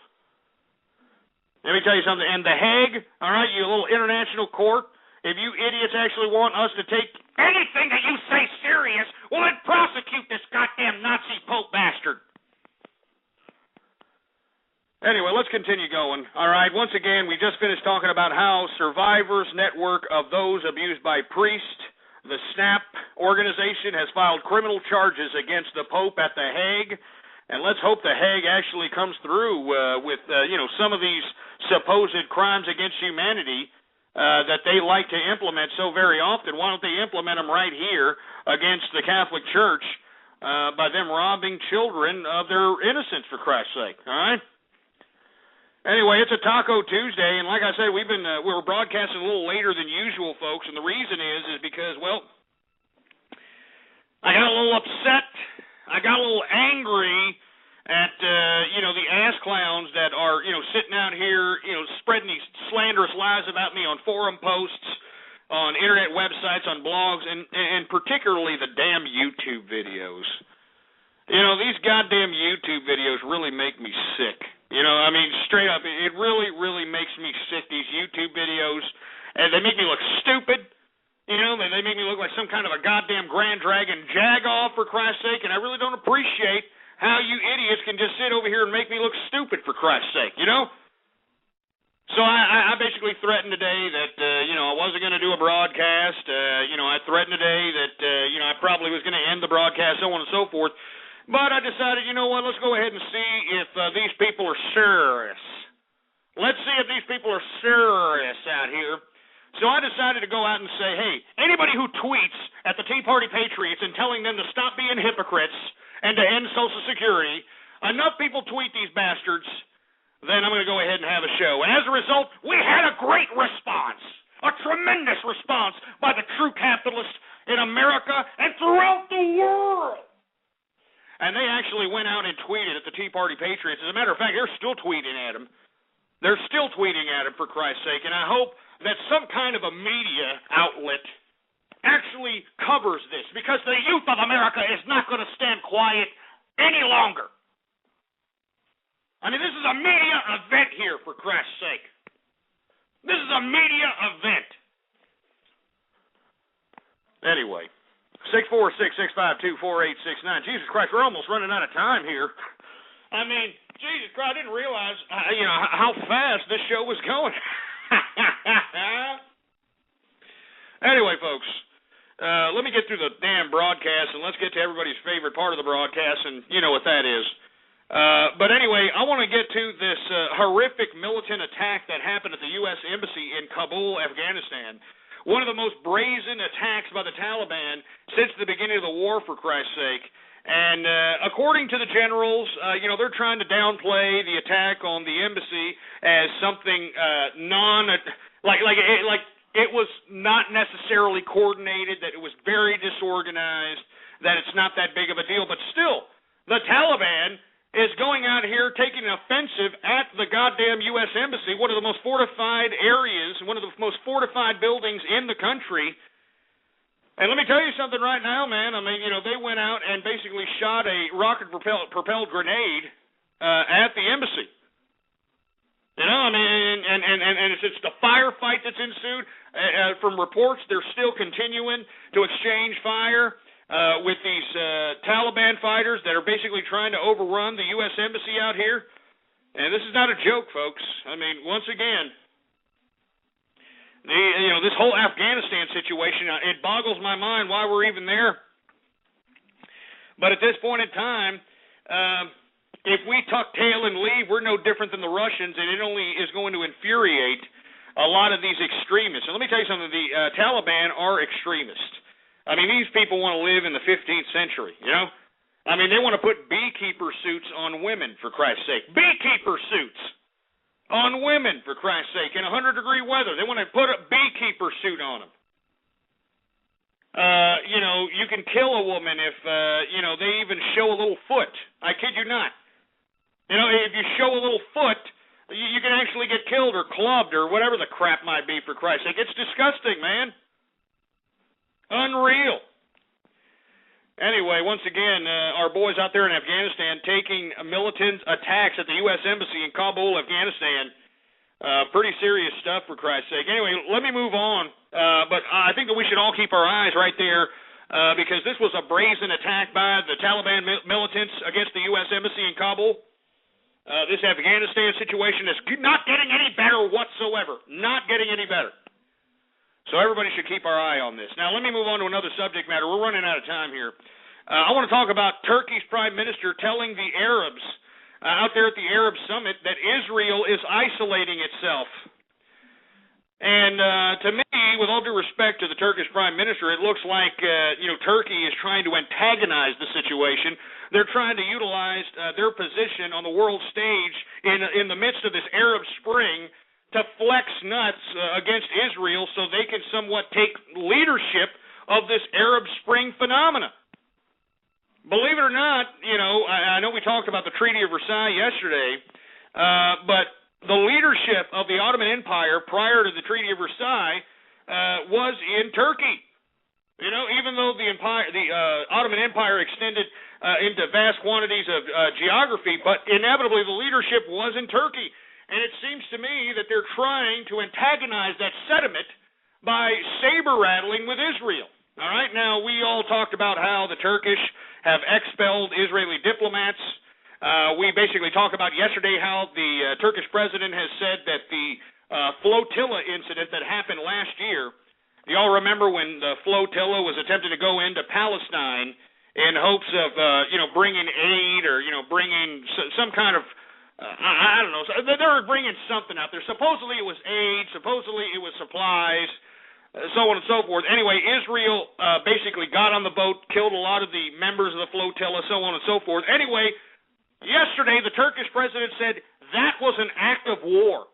Let me tell you something. And The Hague, all right, you little international court, if you idiots actually want us to take anything that you say serious, well, then prosecute this goddamn Nazi Pope bastard. Anyway, let's continue going. All right, once again, we just finished talking about how Survivors Network of Those Abused by Priests, the SNAP organization, has filed criminal charges against the Pope at The Hague. And let's hope The Hague actually comes through with, you know, some of these supposed crimes against humanity that they like to implement so very often. Why don't they implement them right here against the Catholic Church by them robbing children of their innocence, for Christ's sake, all right? Anyway, it's a Taco Tuesday, and like I said, we were broadcasting a little later than usual, folks, and the reason is because, well, I got a little upset. I got a little angry at, you know, the ass clowns that are, you know, sitting out here, you know, spreading these slanderous lies about me on forum posts, on internet websites, on blogs, and particularly the damn YouTube videos. You know, these goddamn YouTube videos really make me sick. You know, I mean, straight up, it really, really makes me sick, these YouTube videos. And they make me look stupid. You know, they make me look like some kind of a goddamn Grand Dragon jag-off, for Christ's sake, and I really don't appreciate how you idiots can just sit over here and make me look stupid, for Christ's sake, you know? So I basically threatened today that, you know, I wasn't going to do a broadcast. You know, I threatened today that, you know, I probably was going to end the broadcast, so on and so forth. But I decided, you know what, let's go ahead and see if these people are serious. Let's see if these people are serious out here. So I decided to go out and say, hey, anybody who tweets at the Tea Party Patriots and telling them to stop being hypocrites and to end Social Security, enough people tweet these bastards, then I'm going to go ahead and have a show. And as a result, we had a great response, a tremendous response by the true capitalists in America and throughout the world. And they actually went out and tweeted at the Tea Party Patriots. As a matter of fact, they're still tweeting at him. They're still tweeting at him, for Christ's sake. And I hope that some kind of a media outlet actually covers this, because the youth of America is not going to stand quiet any longer. I mean, this is a media event here, for Christ's sake. This is a media event. Anyway. 646-652-4869. Jesus Christ, we're almost running out of time here. I mean, Jesus Christ, I didn't realize, you know, how fast this show was going. Anyway, folks, let me get through the damn broadcast, and let's get to everybody's favorite part of the broadcast, and you know what that is. But anyway, I want to get to this horrific militant attack that happened at the U.S. Embassy in Kabul, Afghanistan. One of the most brazen attacks by the Taliban since the beginning of the war, for Christ's sake. And according to the generals, you know, they're trying to downplay the attack on the embassy as something like it was not necessarily coordinated, that it was very disorganized, that it's not that big of a deal. But still, the Taliban is going out here taking an offensive at the goddamn U.S. Embassy, one of the most fortified areas, one of the most fortified buildings in the country. And let me tell you something right now, man. I mean, you know, they went out and basically shot a rocket-propelled grenade at the embassy. You know, I mean, and it's the firefight that's ensued. From reports, they're still continuing to exchange fire with these Taliban fighters that are basically trying to overrun the U.S. Embassy out here. And this is not a joke, folks. I mean, once again, this whole Afghanistan situation, it boggles my mind why we're even there. But at this point in time, if we tuck tail and leave, we're no different than the Russians, and it only is going to infuriate a lot of these extremists. And let me tell you something, the Taliban are extremists. I mean, these people want to live in the 15th century, you know? I mean, they want to put beekeeper suits on women, for Christ's sake. Beekeeper suits on women, for Christ's sake, in 100-degree weather. They want to put a beekeeper suit on them. You know, you can kill a woman if, you know, they even show a little foot. I kid you not. You know, if you show a little foot, you can actually get killed or clubbed or whatever the crap might be, for Christ's sake. It's disgusting, man. Unreal. Anyway, once again, our boys out there in Afghanistan taking militant attacks at the U.S. Embassy in Kabul, Afghanistan. Pretty serious stuff, for Christ's sake. Anyway, let me move on. But I think that we should all keep our eyes right there because this was a brazen attack by the Taliban militants against the U.S. Embassy in Kabul. This Afghanistan situation is not getting any better whatsoever. Not getting any better. So everybody should keep our eye on this. Now, let me move on to another subject matter. We're running out of time here. I want to talk about Turkey's prime minister telling the Arabs out there at the Arab Summit that Israel is isolating itself. And to me, with all due respect to the Turkish prime minister, it looks like Turkey is trying to antagonize the situation. They're trying to utilize their position on the world stage in the midst of this Arab Spring to flex nuts against Israel so they can somewhat take leadership of this Arab Spring phenomena. Believe it or not, I know we talked about the Treaty of Versailles yesterday, but the leadership of the Ottoman Empire prior to the Treaty of Versailles was in Turkey. You know, even though the Ottoman Empire extended into vast quantities of geography, but inevitably the leadership was in Turkey. And it seems to me that they're trying to antagonize that sentiment by saber-rattling with Israel. All right, now we all talked about how the Turkish have expelled Israeli diplomats. We basically talked about yesterday how the Turkish president has said that the flotilla incident that happened last year, you all remember when the flotilla was attempting to go into Palestine in hopes of, bringing aid or, bringing some kind of, I don't know, they were bringing something out there. Supposedly it was aid, supposedly it was supplies, so on and so forth. Anyway, Israel basically got on the boat, killed a lot of the members of the flotilla, so on and so forth. Anyway, yesterday the Turkish president said that was an act of war.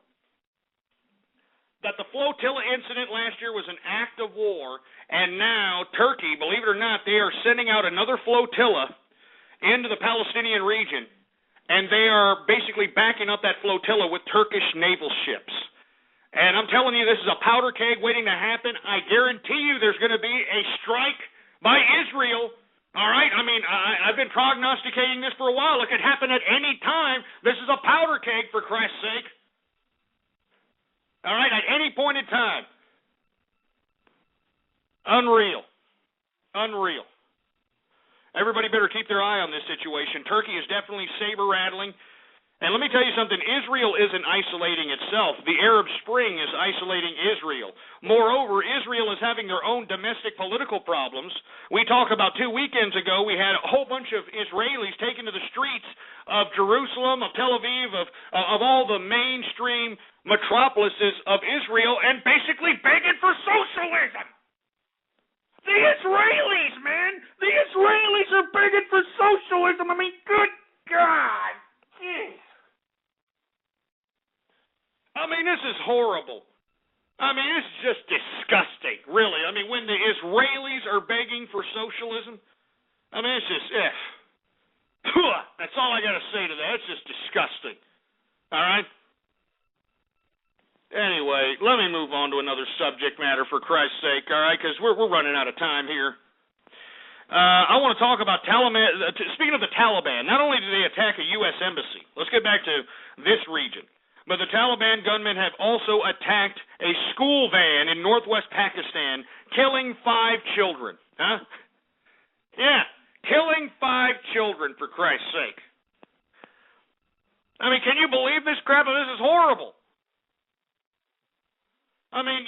That the flotilla incident last year was an act of war, and now Turkey, believe it or not, they are sending out another flotilla into the Palestinian region, and they are basically backing up that flotilla with Turkish naval ships. And I'm telling you, this is a powder keg waiting to happen. I guarantee you there's going to be a strike by Israel. All right? I mean, I've been prognosticating this for a while. It could happen at any time. This is a powder keg, for Christ's sake. All right, at any point in time. Unreal. Unreal. Everybody better keep their eye on this situation. Turkey is definitely saber-rattling. And let me tell you something, Israel isn't isolating itself. The Arab Spring is isolating Israel. Moreover, Israel is having their own domestic political problems. We talked about 2 weekends ago, we had a whole bunch of Israelis taken to the streets of Jerusalem, of Tel Aviv, of all the mainstream metropolises of Israel, and basically begging for socialism. The Israelis, man! The Israelis are begging for socialism. I mean, good God! Jeez. I mean, this is horrible. I mean, this is just disgusting, really. I mean, when the Israelis are begging for socialism, I mean, it's just, that's all I got to say to that. It's just disgusting. All right? Anyway, let me move on to another subject matter, for Christ's sake, all right, because we're running out of time here. I want to talk about Taliban. Speaking of the Taliban, not only did they attack a U.S. embassy, let's get back to this region, but the Taliban gunmen have also attacked a school van in northwest Pakistan, killing 5 children. Huh? Yeah, killing 5 children, for Christ's sake. I mean, can you believe this crap? This is horrible. I mean,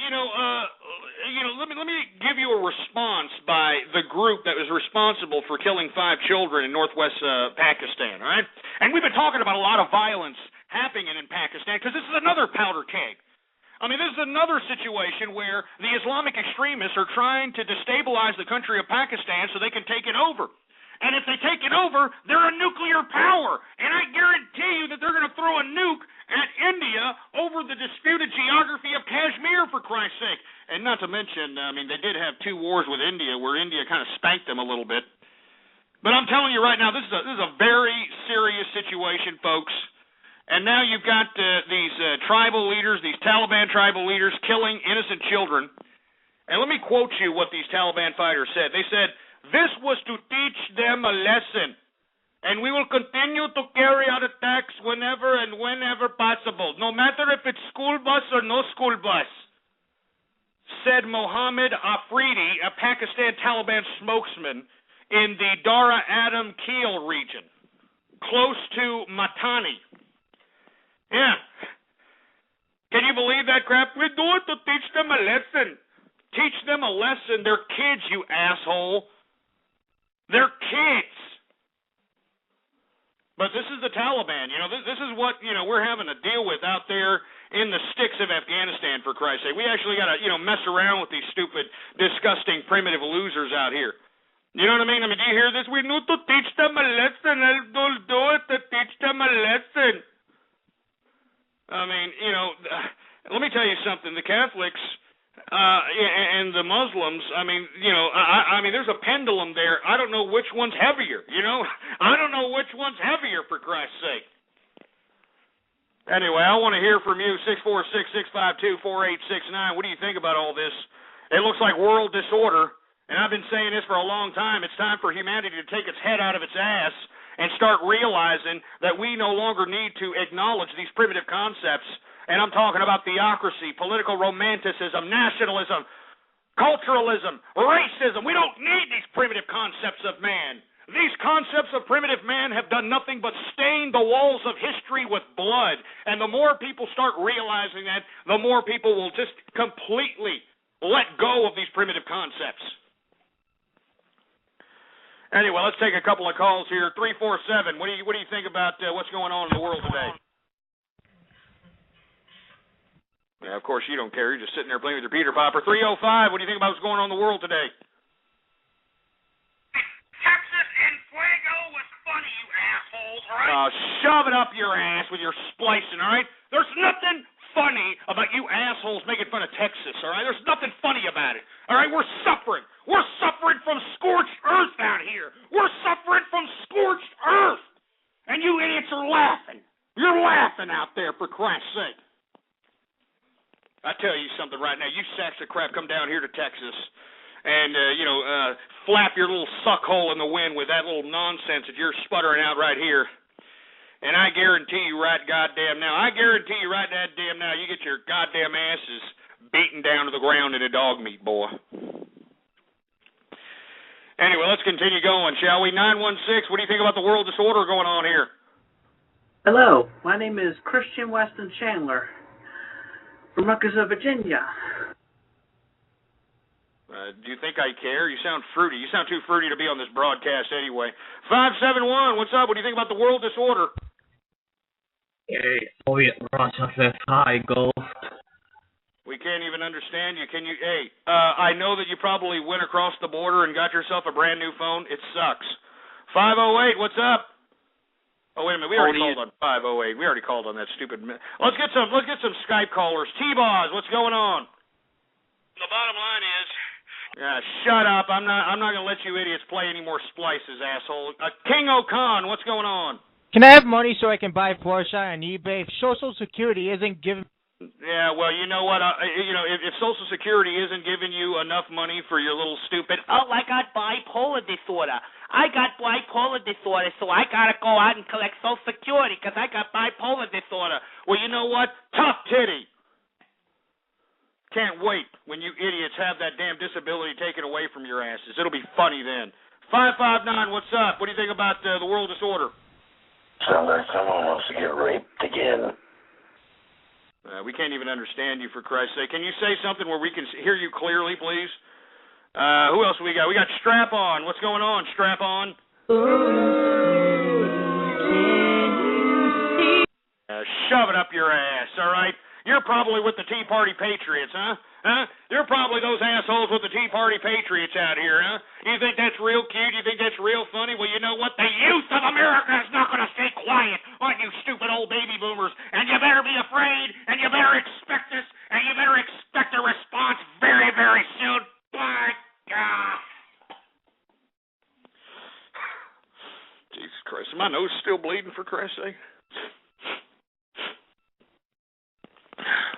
let me give you a response by the group that was responsible for killing 5 children in northwest Pakistan, all right? And we've been talking about a lot of violence happening in Pakistan because this is another powder keg. I mean, this is another situation where the Islamic extremists are trying to destabilize the country of Pakistan so they can take it over. And if they take it over, they're a nuclear power. And I guarantee you that they're going to throw a nuke at India over the disputed geography of Kashmir, for Christ's sake. And not to mention, I mean, they did have 2 wars with India where India kind of spanked them a little bit. But I'm telling you right now, this is a very serious situation, folks. And now you've got these tribal leaders, these Taliban tribal leaders, killing innocent children. And let me quote you what these Taliban fighters said. They said, "This was to teach them a lesson, and we will continue to carry out attacks whenever possible, no matter if it's school bus or no school bus," said Mohammed Afridi, a Pakistan Taliban spokesman in the Dara Adam Keel region, close to Matani. Yeah. Can you believe that crap? We do it to teach them a lesson. Teach them a lesson. They're kids, you asshole. They're kids. But this is the Taliban. This is what, we're having to deal with out there in the sticks of Afghanistan, for Christ's sake. We actually got to, mess around with these stupid, disgusting, primitive losers out here. You know what I mean? Do you hear this? We need to teach them a lesson. They'll do it to teach them a lesson. Let me tell you something. The Catholics and the Muslims, there's a pendulum there. I don't know which one's heavier, I don't know which one's heavier, for Christ's sake. Anyway, I want to hear from you, 646-652-4869. What do you think about all this? It looks like world disorder, and I've been saying this for a long time. It's time for humanity to take its head out of its ass and start realizing that we no longer need to acknowledge these primitive concepts. And I'm talking about theocracy, political romanticism, nationalism, culturalism, racism. We don't need these primitive concepts of man. These concepts of primitive man have done nothing but stain the walls of history with blood. And the more people start realizing that, the more people will just completely let go of these primitive concepts. Anyway, let's take a couple of calls here. 347, what do you think about what's going on in the world today? Yeah, of course you don't care. You're just sitting there playing with your Peter Popper. 305, what do you think about what's going on in the world today? Texas en fuego was funny, you assholes, all right? Shove it up your ass with your splicing, all right? There's nothing funny about you assholes making fun of Texas, all right? There's nothing funny about it, all right? We're suffering. We're suffering from scorched earth down here. We're suffering from scorched earth. And you idiots are laughing. You're laughing out there, for Christ's sake. I tell you something right now. You sacks of crap, come down here to Texas and, flap your little suck hole in the wind with that little nonsense that you're sputtering out right here. And I guarantee you right goddamn now, you get your goddamn asses beaten down to the ground in a dog meat, boy. Anyway, let's continue going, shall we? 916, what do you think about the world disorder going on here? Hello, my name is Christian Weston Chandler from Rutgers, Virginia. Do you think I care? You sound fruity. You sound too fruity to be on this broadcast anyway. 571, what's up? What do you think about the world disorder? Hey, Soviet Russia says hi, Ghost. We can't even understand you. Can you? Hey, I know that you probably went across the border and got yourself a brand new phone. It sucks. 508, what's up? Oh, wait a minute. We already called on 508. We already called on that stupid. Let's get some Skype callers. T-Boz, what's going on? The bottom line is, yeah, shut up. I'm not going to let you idiots play any more splices, asshole. King O'Con, what's going on? Can I have money so I can buy Porsche on eBay? If Social Security isn't giving... Yeah, well, you know what? If Social Security isn't giving you enough money for your little stupid... Oh, I got bipolar disorder. So I got to go out and collect Social Security because I got bipolar disorder. Well, you know what? Tough titty. Can't wait when you idiots have that damn disability taken away from your asses. It'll be funny then. 559, what's up? What do you think about the world disorder? Sounds like someone wants to get raped again. We can't even understand you, for Christ's sake. Can you say something where we can hear you clearly, please? Who else we got? We got Strap On. What's going on, Strap On? Shove it up your ass, all right? You're probably with the Tea Party Patriots, huh? You're probably those assholes with the Tea Party Patriots out here, huh? You think that's real cute? You think that's real funny? Well, you know what? The youth of America is not going to stay quiet on you stupid old baby boomers. And you better be afraid, and you better expect this, and you better expect a response very, very soon. By God. Jesus Christ. Is my nose still bleeding, for Christ's sake?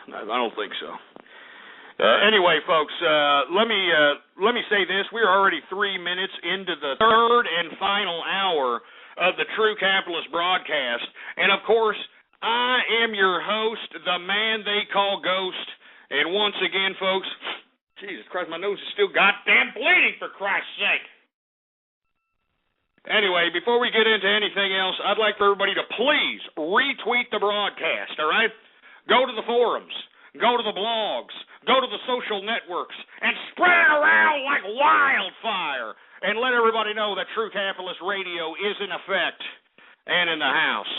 I don't think so. Anyway, folks, let me say this. We're already 3 minutes into the third and final hour of the True Capitalist broadcast. And, of course, I am your host, the man they call Ghost. And once again, folks, Jesus Christ, my nose is still goddamn bleeding, for Christ's sake. Anyway, before we get into anything else, I'd like for everybody to please retweet the broadcast, all right? Go to the forums, go to the blogs, go to the social networks, and spread it around like wildfire, and let everybody know that True Capitalist Radio is in effect and in the house.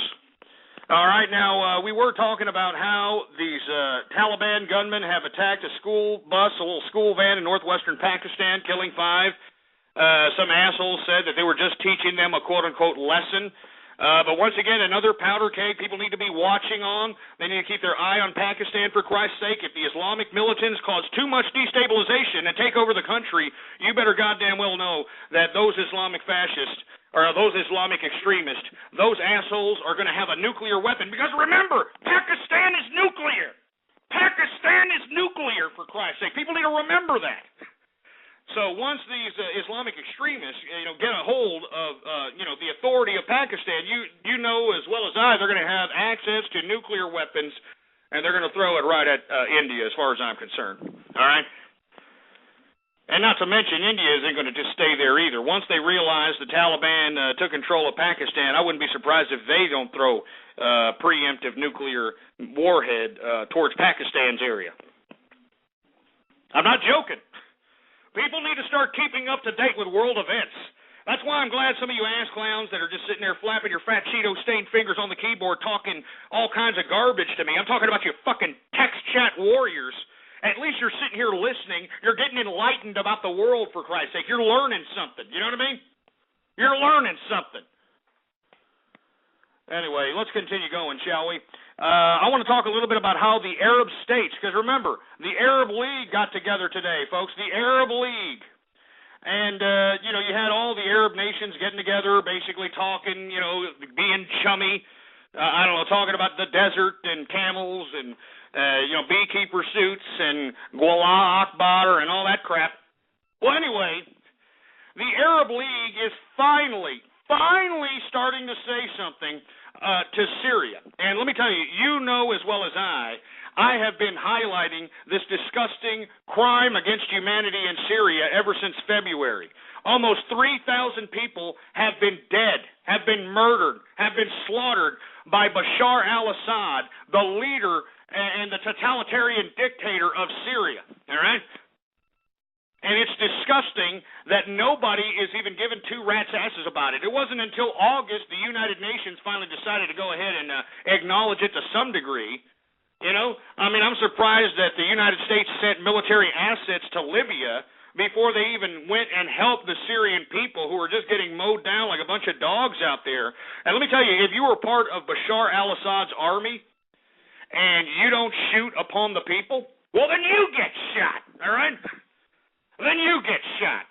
All right, now, we were talking about how these Taliban gunmen have attacked a school bus, a little school van in northwestern Pakistan, killing 5. Some assholes said that they were just teaching them a quote-unquote lesson. But once again, another powder keg people need to be watching on. They need to keep their eye on Pakistan, for Christ's sake. If the Islamic militants cause too much destabilization and take over the country, you better goddamn well know that those Islamic fascists or those Islamic extremists, those assholes are going to have a nuclear weapon. Because remember, Pakistan is nuclear. Pakistan is nuclear, for Christ's sake. People need to remember that. So once these Islamic extremists, get a hold of, the authority of Pakistan, you know as well as I, they're going to have access to nuclear weapons, and they're going to throw it right at India, as far as I'm concerned. All right. And not to mention, India isn't going to just stay there either. Once they realize the Taliban took control of Pakistan, I wouldn't be surprised if they don't throw preemptive nuclear warhead towards Pakistan's area. I'm not joking. People need to start keeping up to date with world events. That's why I'm glad some of you ass clowns that are just sitting there flapping your fat Cheeto-stained fingers on the keyboard talking all kinds of garbage to me. I'm talking about you fucking text chat warriors. At least you're sitting here listening. You're getting enlightened about the world, for Christ's sake. You're learning something. You know what I mean? You're learning something. Anyway, let's continue going, shall we? I want to talk a little bit about how the Arab states, because remember, the Arab League got together today, folks, the Arab League. And, you had all the Arab nations getting together, basically talking, being chummy, talking about the desert and camels and, beekeeper suits and Wallah Akbar and all that crap. Well, anyway, the Arab League is finally starting to say something to Syria. And let me tell you, you know as well as I have been highlighting this disgusting crime against humanity in Syria ever since February. Almost 3,000 people have been dead, have been murdered, have been slaughtered by Bashar al-Assad, the leader and the totalitarian dictator of Syria. All right? And it's disgusting that nobody is even giving two rats' asses about it. It wasn't until August the United Nations finally decided to go ahead and acknowledge it to some degree. I'm surprised that the United States sent military assets to Libya before they even went and helped the Syrian people who were just getting mowed down like a bunch of dogs out there. And let me tell you, if you were part of Bashar al-Assad's army and you don't shoot upon the people, well, then you get shot, all right? Then you get shot.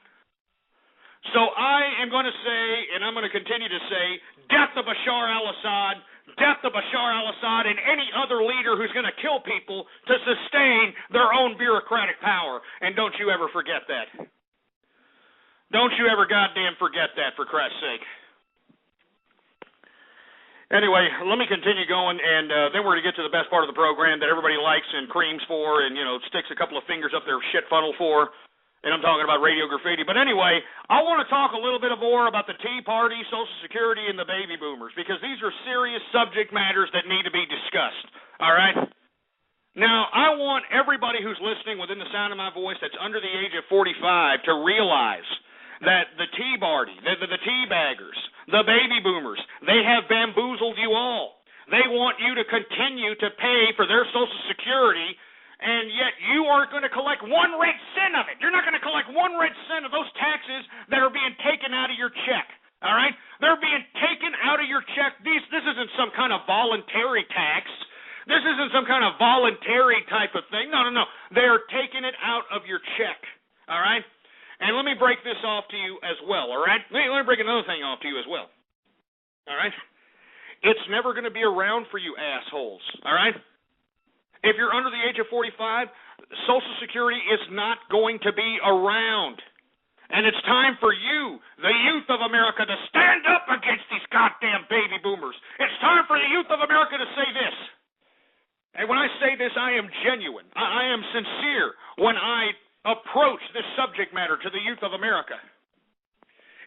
So I am going to say, and I'm going to continue to say, death to Bashar al-Assad, death to Bashar al-Assad and any other leader who's going to kill people to sustain their own bureaucratic power. And don't you ever forget that. Don't you ever goddamn forget that, for Christ's sake. Anyway, let me continue going, and then we're going to get to the best part of the program that everybody likes and creams for and, sticks a couple of fingers up their shit funnel for. And I'm talking about radio graffiti. But anyway, I want to talk a little bit more about the Tea Party, Social Security, and the baby boomers, because these are serious subject matters that need to be discussed. All right? Now, I want everybody who's listening within the sound of my voice that's under the age of 45 to realize that the Tea Party, the tea baggers, the baby boomers, they have bamboozled you all. They want you to continue to pay for their Social Security, and yet you aren't going to collect 1 red cent of it. You're not going to collect 1 red cent of those taxes that are being taken out of your check. All right? They're being taken out of your check. This isn't some kind of voluntary tax. This isn't some kind of voluntary type of thing. No. They're taking it out of your check. All right? And let me break this off to you as well. All right? Let me break another thing off to you as well. All right? It's never going to be around for you assholes. All right? If you're under the age of 45, Social Security is not going to be around. And it's time for you, the youth of America, to stand up against these goddamn baby boomers. It's time for the youth of America to say this. And when I say this, I am genuine. I am sincere when I approach this subject matter to the youth of America.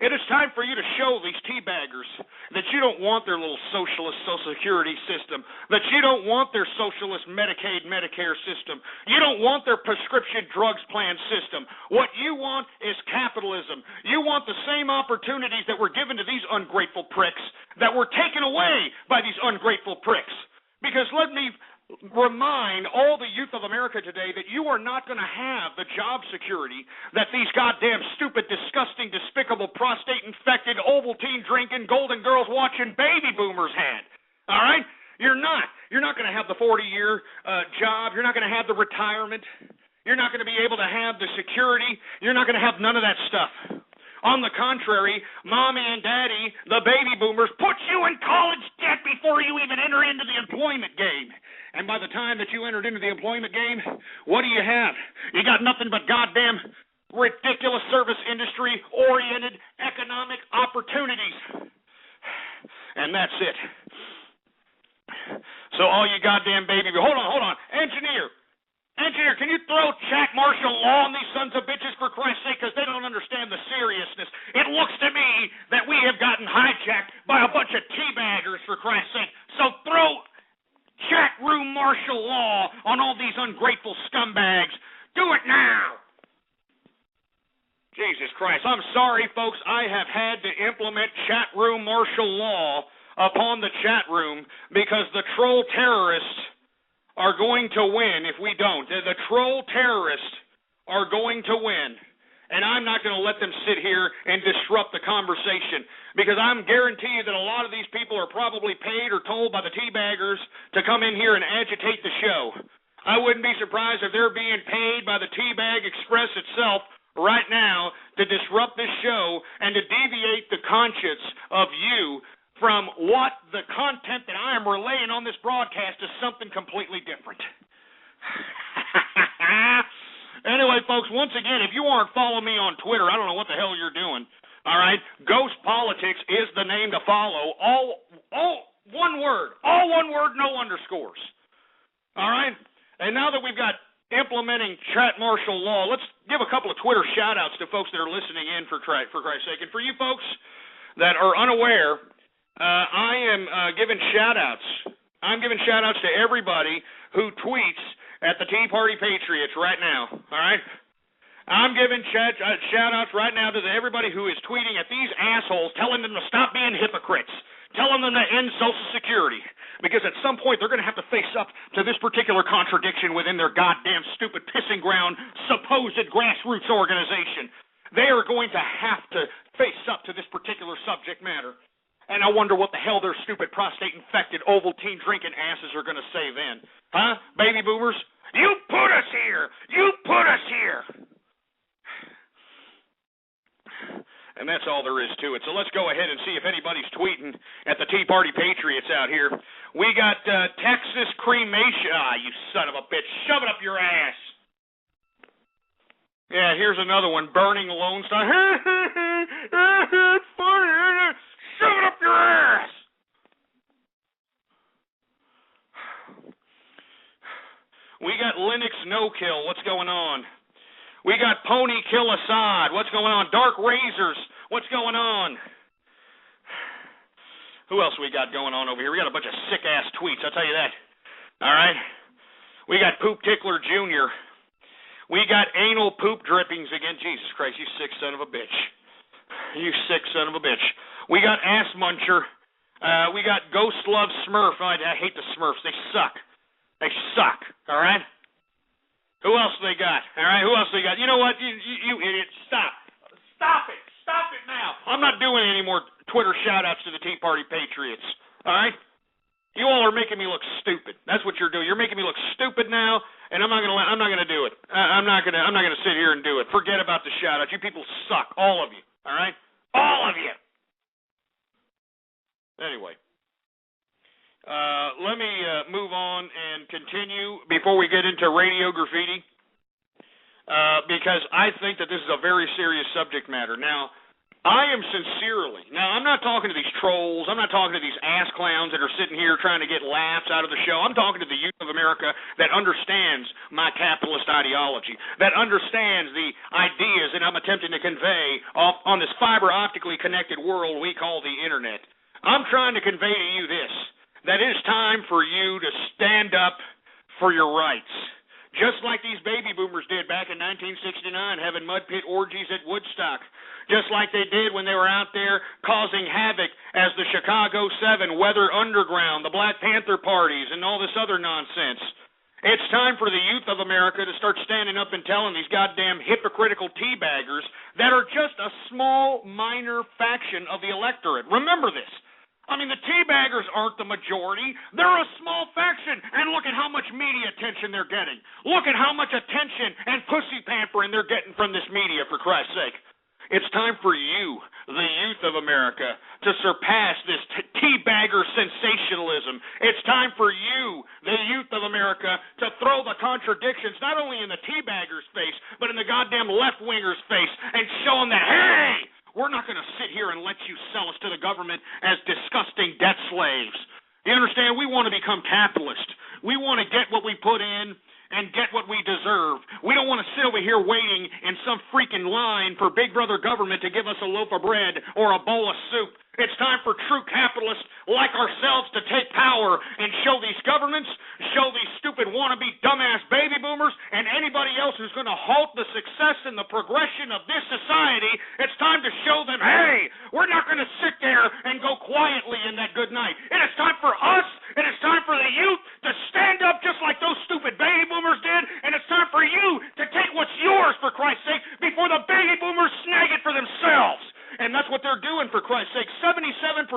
It is time for you to show these teabaggers that you don't want their little socialist Social Security system, that you don't want their socialist Medicaid, Medicare system. You don't want their prescription drugs plan system. What you want is capitalism. You want the same opportunities that were given to these ungrateful pricks that were taken away by these ungrateful pricks. Because let me remind all the youth of America today that you are not going to have the job security that these goddamn stupid, disgusting, despicable, prostate-infected, Ovaltine drinking, Golden Girls watching baby boomers had. All right? You're not. You're not going to have the 40-year job. You're not going to have the retirement. You're not going to be able to have the security. You're not going to have none of that stuff. On the contrary, Mommy and Daddy, the baby boomers, put you in college debt before you even enter into the employment game. And by the time that you entered into the employment game, what do you have? You got nothing but goddamn ridiculous service industry-oriented economic opportunities. And that's it. So all you goddamn baby... Hold on. Engineer, can you throw Jack martial law on these sons of bitches, for Christ's sake, because they don't understand the seriousness. It looks to me that we have gotten hijacked by a bunch of teabaggers, for Christ's sake. So throw chat room martial law on all these ungrateful scumbags. Do it now. Jesus Christ. I'm sorry, folks. I have had to implement chat room martial law upon the chat room because the troll terrorists are going to win if we don't. The troll terrorists are going to win. And I'm not going to let them sit here and disrupt the conversation because I'm guarantee you that a lot of these people are probably paid or told by the teabaggers to come in here and agitate the show. I wouldn't be surprised if they're being paid by the Teabag Express itself right now to disrupt this show and to deviate the conscience of you from what the content that I am relaying on this broadcast is something completely different. Anyway, folks, once again, if you aren't following me on Twitter, I don't know what the hell you're doing. All right? Ghost Politics is the name to follow. All one word. All one word, no underscores. All right? And now that we've got implementing chat martial law, let's give a couple of Twitter shout-outs to folks that are listening in, for Christ's sake. And for you folks that are unaware, I am giving shout-outs. I'm giving shout-outs to everybody who tweets at the Tea Party Patriots right now, all right? I'm giving shout-outs right now to everybody who is tweeting at these assholes, telling them to stop being hypocrites, telling them to end Social Security, because at some point they're going to have to face up to this particular contradiction within their goddamn stupid pissing ground supposed grassroots organization. They are going to have to face up to this particular subject matter. And I wonder what the hell their stupid prostate-infected Ovaltine drinking asses are going to say then. Huh? Baby boomers? You put us here! You put us here! And that's all there is to it. So let's go ahead and see if anybody's tweeting at the Tea Party Patriots out here. We got Texas cremation. Ah, you son of a bitch. Shove it up your ass. Yeah, here's another one. Burning Lone Star. It's funny. Shove it up your ass! We got Linux No Kill. What's going on? We got Pony Kill Assad. What's going on? Dark Razors. What's going on? Who else we got going on over here? We got a bunch of sick-ass tweets, I'll tell you that. All right? We got Poop Tickler Jr. We got Anal Poop Drippings again. Jesus Christ, you sick son of a bitch. You sick son of a bitch. We got Ass Muncher. We got Ghost Love Smurf. I hate the Smurfs. They suck. They suck. All right? Who else they got? All right? Who else they got? You know what? You idiot. Stop. Stop it. Stop it now. I'm not doing any more Twitter shout-outs to the Tea Party Patriots. All right? You all are making me look stupid. That's what you're doing. You're making me look stupid now, and I'm not gonna do it. I'm not gonna sit here and do it. Forget about the shout-outs. You people suck. All of you. All right? All of you. Anyway, let me move on and continue before we get into radio graffiti, because I think that this is a very serious subject matter. Now, I am I'm not talking to these trolls, I'm not talking to these ass clowns that are sitting here trying to get laughs out of the show. I'm talking to the youth of America that understands my capitalist ideology, that understands the ideas that I'm attempting to convey on this fiber optically connected world we call the internet. I'm trying to convey to you this, that it is time for you to stand up for your rights. Just like these baby boomers did back in 1969, having mud pit orgies at Woodstock. Just like they did when they were out there causing havoc as the Chicago 7, Weather Underground, the Black Panther parties, and all this other nonsense. It's time for the youth of America to start standing up and telling these goddamn hypocritical teabaggers that are just a small, minor faction of the electorate. Remember this. I mean, the teabaggers aren't the majority. They're a small faction, and look at how much media attention they're getting. Look at how much attention and pussy pampering they're getting from this media, for Christ's sake. It's time for you, the youth of America, to surpass this teabagger sensationalism. It's time for you, the youth of America, to throw the contradictions not only in the teabagger's face, but in the goddamn left-winger's face and show them that, hey, we're not going to sit here and let you sell us to the government as disgusting debt slaves. You understand? We want to become capitalist. We want to get what we put in and get what we deserve. We don't want to sit over here waiting in some freaking line for Big Brother government to give us a loaf of bread or a bowl of soup. It's time for true capitalists like ourselves to take power and show these governments, show these stupid wannabe dumbass baby boomers, and anybody else who's going to halt the success and the progression of this society. It's time to show them, hey, we're not going to sit there and go quietly in that good night. It is time for us, and it's time for the youth to stand up just like those stupid baby boomers did, and it's time for you to take what's yours, for Christ's sake, before the baby boomers snag it for themselves. And that's what they're doing, for Christ's sake. 77%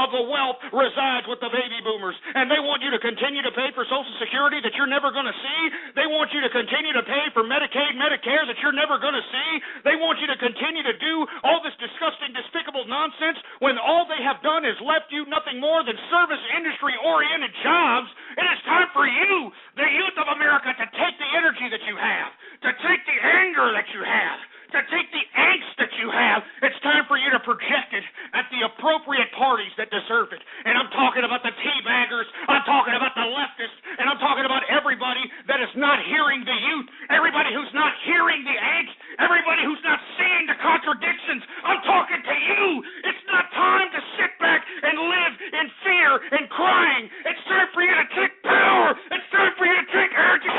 of the wealth resides with the baby boomers. And they want you to continue to pay for Social Security that you're never going to see. They want you to continue to pay for Medicaid, Medicare that you're never going to see. They want you to continue to do all this disgusting, despicable nonsense when all they have done is left you nothing more than service industry-oriented jobs. It is time for you, the youth of America, to take the energy that you have, to take the anger that you have, to take the angst that you have. It's time for you to project it at the appropriate parties that deserve it. And I'm talking about the teabaggers, I'm talking about the leftists, and I'm talking about everybody that is not hearing the youth, everybody who's not hearing the angst, everybody who's not seeing the contradictions. I'm talking to you. It's not time to sit back and live in fear and crying. It's time for you to take power. It's time for you to take action.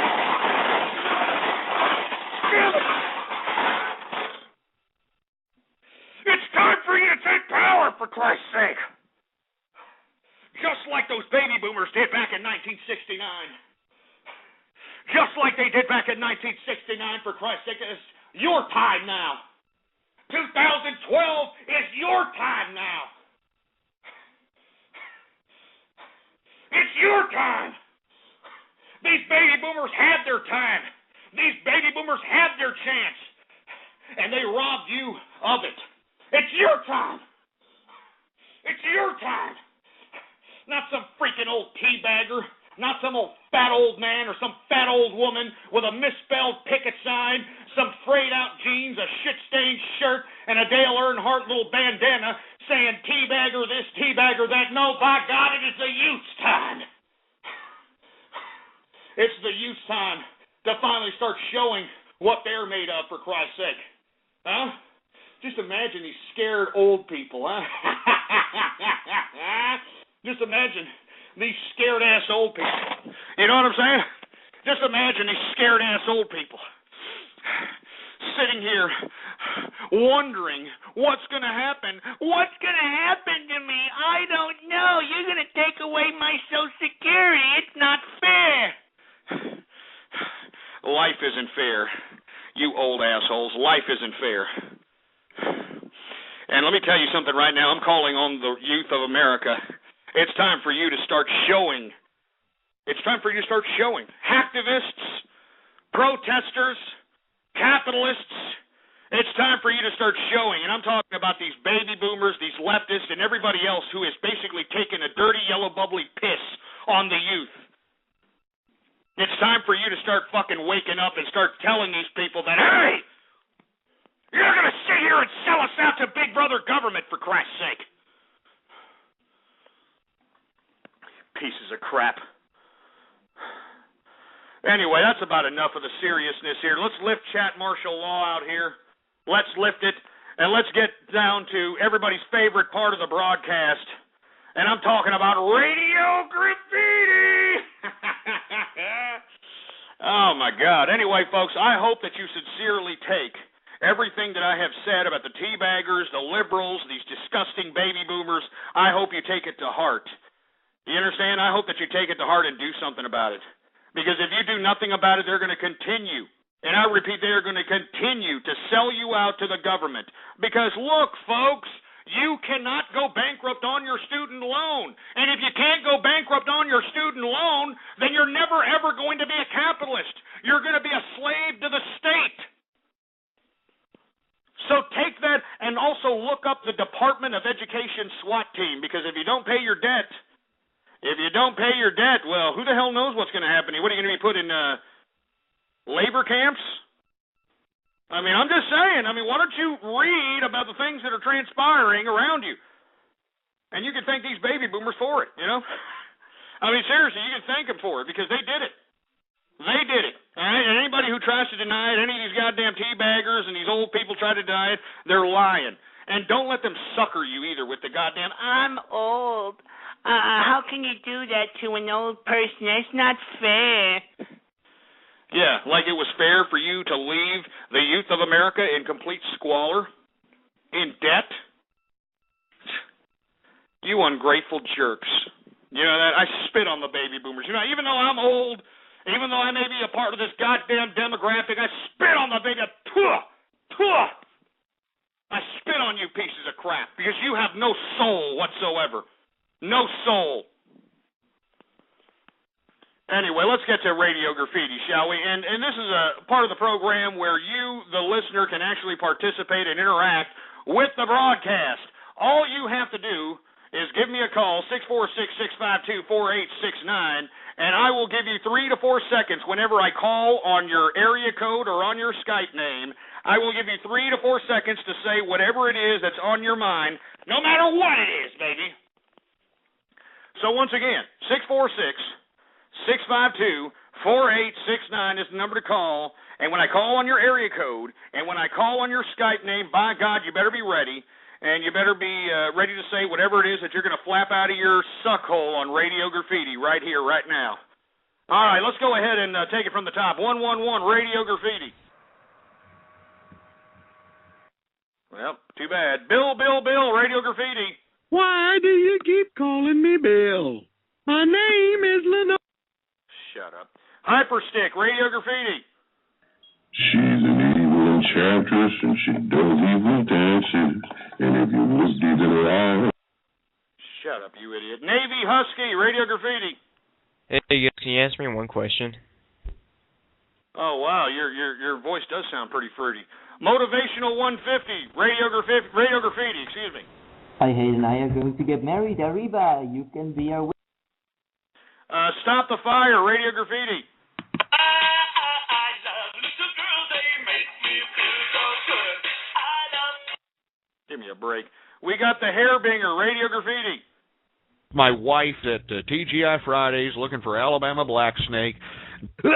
It's time for you to take power, for Christ's sake. Just like those baby boomers did back in 1969. Just like they did back in 1969, for Christ's sake. It's your time now. 2012 is your time now. It's your time. These baby boomers had their time. These baby boomers had their chance. And they robbed you of it. It's your time. It's your time. Not some freaking old teabagger, not some old fat old man or some fat old woman with a misspelled picket sign, some frayed out jeans, a shit-stained shirt, and a Dale Earnhardt little bandana saying teabagger this, teabagger that. No, by God, it is the youth's time. It's the youth's time to finally start showing what they're made of, for Christ's sake. Huh? Just imagine these scared old people, huh? Just imagine these scared-ass old people. You know what I'm saying? Just imagine these scared-ass old people sitting here wondering what's going to happen. What's going to happen to me? I don't know. You're going to take away my Social Security. It's not fair. Life isn't fair. You old assholes. Life isn't fair. And let me tell you something right now. I'm calling on the youth of America. It's time for you to start showing. It's time for you to start showing. Hacktivists, protesters, capitalists, it's time for you to start showing. And I'm talking about these baby boomers, these leftists, and everybody else who is basically taking a dirty, yellow, bubbly piss on the youth. It's time for you to start fucking waking up and start telling these people that, hey, you're not going to sit here and sell us out to Big Brother government, for Christ's sake. Pieces of crap. Anyway, that's about enough of the seriousness here. Let's lift chat martial law out here. Let's lift it, and let's get down to everybody's favorite part of the broadcast. And I'm talking about radio graffiti. Oh, my God. Anyway, folks, I hope that you sincerely take everything that I have said about the teabaggers, the liberals, these disgusting baby boomers. I hope you take it to heart. You understand? I hope that you take it to heart and do something about it. Because if you do nothing about it, they're going to continue. And I repeat, they're going to continue to sell you out to the government. Because look, folks, you cannot go bankrupt on your student loan. And if you can't go bankrupt on your student loan, then you're never, ever going to be a capitalist. You're going to be a slave to the state. So take that and also look up the Department of Education SWAT team, because if you don't pay your debt, well, who the hell knows what's going to happen? What are you going to be put in labor camps? I mean, I'm just saying. I mean, why don't you read about the things that are transpiring around you? And you can thank these baby boomers for it, you know? I mean, seriously, you can thank them for it because they did it. They did it. All right? And anybody who tries to deny it, any of these goddamn teabaggers and these old people try to deny it, they're lying. And don't let them sucker you either with the goddamn, I'm old. How can you do that to an old person? That's not fair. Yeah, like it was fair for you to leave the youth of America in complete squalor, in debt. You ungrateful jerks. You know that? I spit on the baby boomers. You know, even though I'm old, even though I may be a part of this goddamn demographic, I spit on the baby. I spit on you pieces of crap because you have no soul whatsoever. No soul. Anyway, let's get to Radio Graffiti, shall we? And this is a part of the program where you, the listener, can actually participate and interact with the broadcast. All you have to do is give me a call, 646-652-4869, and I will give you 3 to 4 seconds whenever I call on your area code or on your Skype name. I will give you 3 to 4 seconds to say whatever it is that's on your mind, no matter what it is, baby. So once again, 646-652-4869 is the number to call, and when I call on your area code, and when I call on your Skype name, by God, you better be ready. And you better be ready to say whatever it is that you're going to flap out of your suck hole on Radio Graffiti right here, right now. All right, let's go ahead and take it from the top. 111 Radio Graffiti. Well, too bad. Bill, Radio Graffiti. Why do you keep calling me Bill? My name is Lenore. Shut up. Hyperstick, Radio Graffiti. She's an evil enchantress and she does evil dances. And if you would give it a eye. Shut up, you idiot. Navy Husky, Radio Graffiti. Hey, can you answer me one question? Oh, wow, your voice does sound pretty fruity. Motivational 150, Radio Graffiti, excuse me. Hi, Hayden and I are going to get married. Arriba, you can be our witness. Stop the Fire, Radio Graffiti. Give me a break. We got the Hairbinger, Radio Graffiti. My wife at TGI Fridays looking for Alabama Black Snake. Well,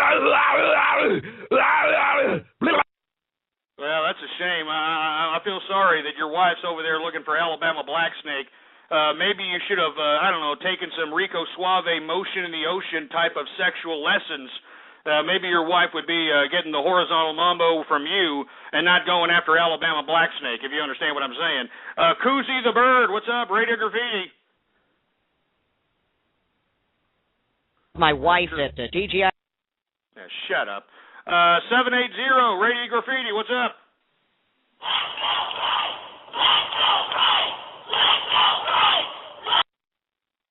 that's a shame. I feel sorry that your wife's over there looking for Alabama Black Snake. Maybe you should have, taken some Rico Suave Motion in the Ocean type of sexual lessons. Maybe your wife would be getting the horizontal mambo from you and not going after Alabama Black Snake, if you understand what I'm saying. Koozie the Bird, what's up? Radio Graffiti. My wife at the TGI. Yeah, shut up. 780, Radio Graffiti, what's up?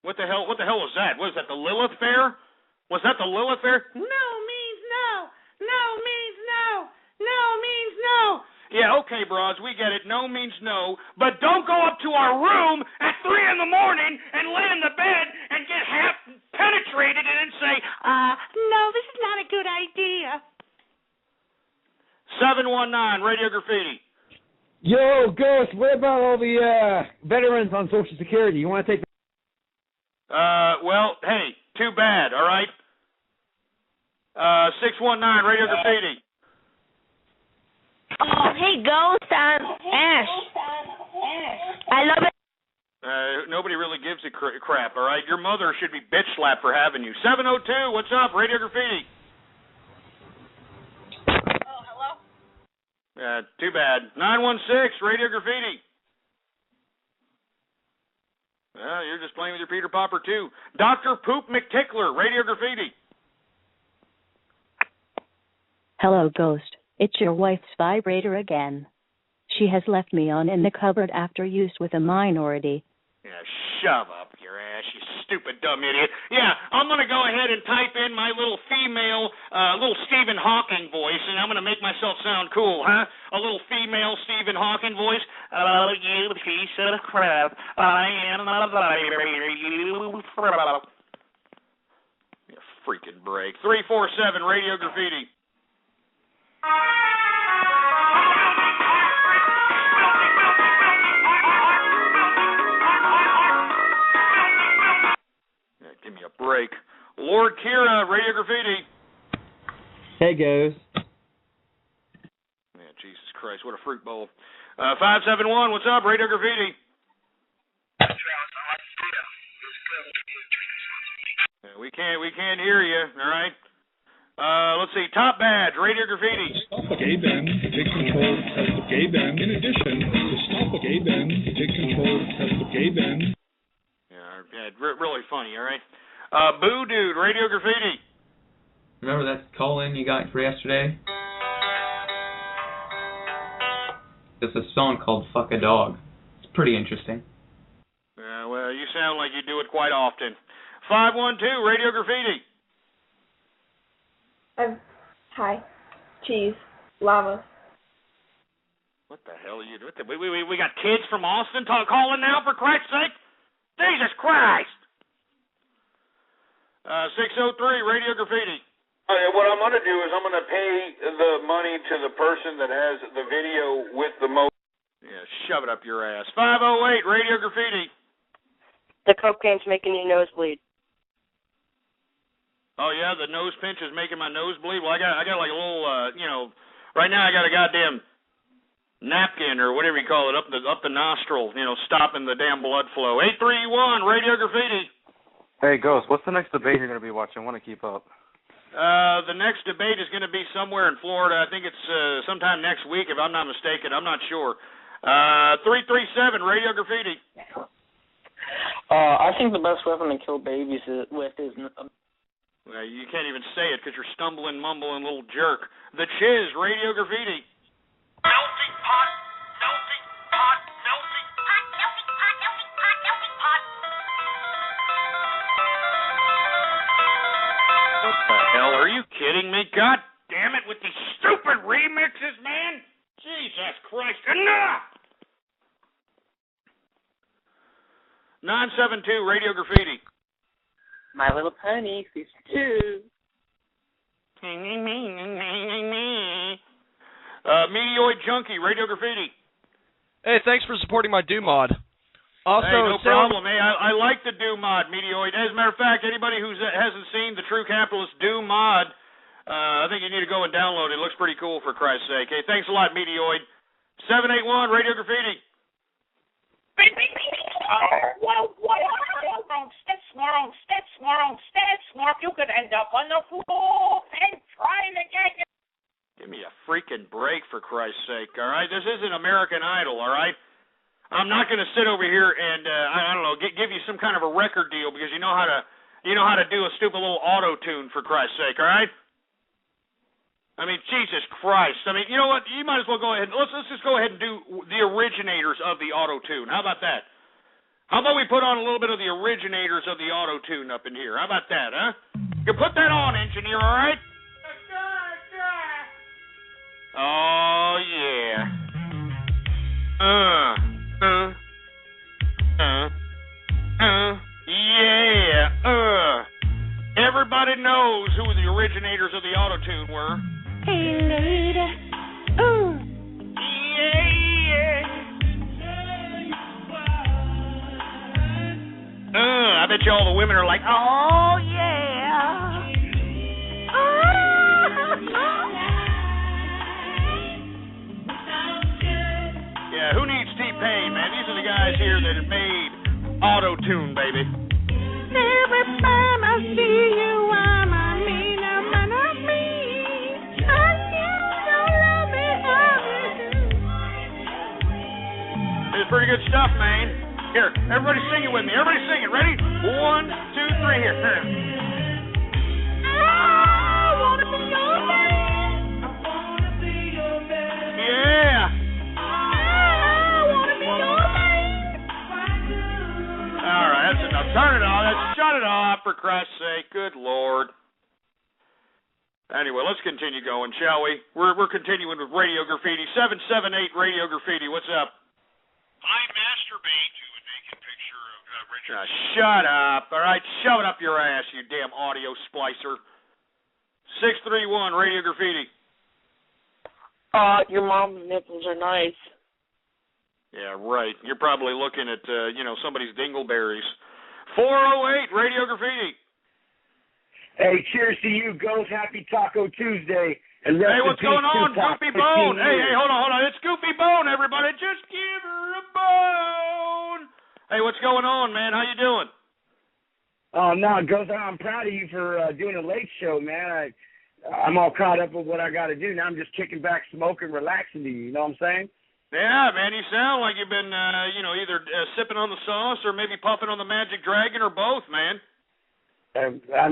What the hell was that? Was that the Lilith Fair? Was that the Lilith Fair? No means no. No means no. No means no. Yeah, okay, bros, we get it. No means no. But don't go up to our room at 3 in the morning and lay in the bed and get half penetrated and then say, no, this is not a good idea. 719, Radio Graffiti. Yo, Ghost, what about all the veterans on Social Security? You want to take... Well, hey, too bad, all right? 619, Radio Graffiti. Oh, hey, Ghost, Ash. I love it. Nobody really gives a crap, all right? Your mother should be bitch slapped for having you. 702, what's up, Radio Graffiti? Oh, hello? Too bad. 916, Radio Graffiti. Well, you're just playing with your Peter Popper, too. Dr. Poop McTickler, Radio Graffiti. Hello, Ghost. It's your wife's vibrator again. She has left me on in the cupboard after use with a minority. Yeah, shove up your ass, you stupid, dumb idiot. Yeah, I'm going to go ahead and type in my little female, little Stephen Hawking voice, and I'm going to make myself sound cool, huh? A little female Stephen Hawking voice. Oh, you piece of crap. I am a freaking break. 347 Radio Graffiti. Give me a break. Lord Kira, Radio Graffiti. Hey, Ghost. Man, Jesus Christ, what a fruit bowl. 571, what's up, Radio Graffiti? Yeah, we can't hear you, all right? Let's see, Top Badge, Radio Graffiti. Stop a gay band, take control, test of gay band. In addition, to stop a gay band, take control, test of gay band. Yeah, really funny, all right? Boo Dude, Radio Graffiti. Remember that call-in you got for yesterday? It's a song called Fuck a Dog. It's pretty interesting. Well, you sound like you do it quite often. 512, Radio Graffiti. Hi. Cheese. Lava. What the hell are you doing? We got kids from Austin calling now, for Christ's sake? Jesus Christ! 603, Radio Graffiti. What I'm going to do is I'm going to pay the money to the person that has the video with the most. Yeah, shove it up your ass. 508, Radio Graffiti. The cocaine's making your nose bleed. Oh, yeah, the nose pinch is making my nose bleed? Well, I got like a little, right now I got a goddamn napkin or whatever you call it up the nostril, stopping the damn blood flow. 831, Radio Graffiti. Hey, Ghost, what's the next debate you're going to be watching? I want to keep up. The next debate is going to be somewhere in Florida. I think it's sometime next week, if I'm not mistaken. I'm not sure. 337, Radio Graffiti. I think the best weapon to kill babies with is... Well, you can't even say it because you're stumbling, mumbling little jerk. The Chiz, Radio Graffiti. Melting pot, melting pot, melting pot, melting pot, melting pot, melting pot. What the hell? Are you kidding me? God damn it with these stupid remixes, man. Jesus Christ. Enough! 972, Radio Graffiti. My Little Pony, Season 2. Meteoid Junkie, Radio Graffiti. Hey, thanks for supporting my do mod. Also, hey, no problem. Hey, I like the do mod, Meteoid. As a matter of fact, anybody who hasn't seen the True Capitalist do mod, I think you need to go and download it. It looks pretty cool, for Christ's sake. Hey, thanks a lot, Meteoid. 781, Radio Graffiti. You could end up on the floor and trying to get it. Give me a freaking break, for Christ's sake, all right? This isn't American Idol, all right? I'm not going to sit over here and, I don't know, give you some kind of a record deal because you know how to do a stupid little auto-tune, for Christ's sake, all right? I mean, Jesus Christ. I mean, you know what? You might as well go ahead. Let's just go ahead and do the originators of the auto-tune. How about that? How about we put on a little bit of the originators of the auto-tune up in here? How about that, huh? You put that on, engineer, all right? Oh, yeah. Yeah. Everybody knows who the originators of the auto-tune were. Hey, lady. Ooh. Yeah. I bet you all the women are like, oh, yeah. Yeah, who needs T-Pain, man? These are the guys here that have made auto-tune, baby. Every time I see you, I'm a mean man of me. I don't love me how you do. It's pretty good stuff, man. Here, everybody sing it with me. Everybody sing it. Ready? 1, 2, 3, here. I wanna be your man. I wanna be your man. Yeah. I wanna be your man. All right, that's enough Turn it off. Shut it off, for Christ's sake. Good Lord. Anyway, let's continue going, shall we? We're continuing with Radio Graffiti. 778 Radio Graffiti. What's up? I masturbate to a naked picture of Richard. Shut up. All right, shove it up your ass, you damn audio splicer. 631 Radio Graffiti. Your mom's nipples are nice. Yeah, right. You're probably looking at, somebody's dingleberries. 408 Radio Graffiti. Hey, cheers to you, Ghost. Happy Taco Tuesday. And hey, what's going on, Goofy Bone? Hey, hold on. It's Goofy Bone, everybody. Just give her a bone. Hey, what's going on, man? How you doing? Oh, no, Ghost, I'm proud of you for doing a late show, man. I'm all caught up with what I got to do. Now I'm just kicking back, smoking, relaxing to you. You know what I'm saying? Yeah, man, you sound like you've been, either sipping on the sauce or maybe puffing on the Magic Dragon or both, man.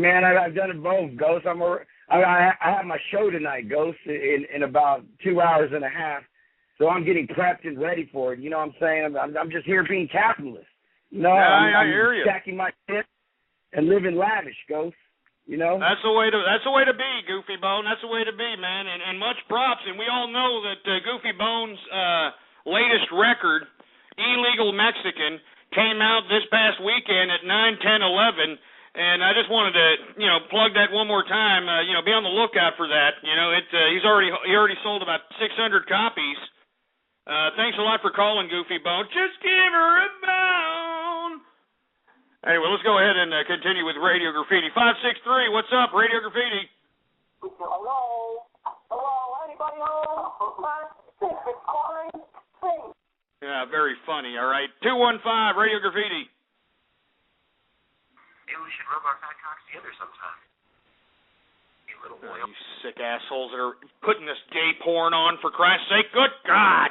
Man, I've done it both, Ghost. I have my show tonight, Ghost, in about 2 hours and a half. So I'm getting prepped and ready for it. You know what I'm saying? I'm just here being capitalist. You know, yeah, I I'm hear you. Stacking my shit and living lavish, Ghost. You know? That's the way to be, Goofy Bone. That's the way to be, man. And much props. And we all know that Goofy Bone's latest record, Illegal Mexican, came out this past weekend at 9/10/11. And I just wanted to, plug that one more time. Be on the lookout for that. He already sold about 600 copies. Thanks a lot for calling, Goofy Bone. Just give her a bone. Anyway, let's go ahead and continue with Radio Graffiti. 563, what's up, Radio Graffiti? Hello, anybody home? Yeah, very funny. All right, 215, Radio Graffiti. Maybe we should rub our fat cocks together sometime. You little boy. You sick assholes that are putting this gay porn on, for Christ's sake. Good God.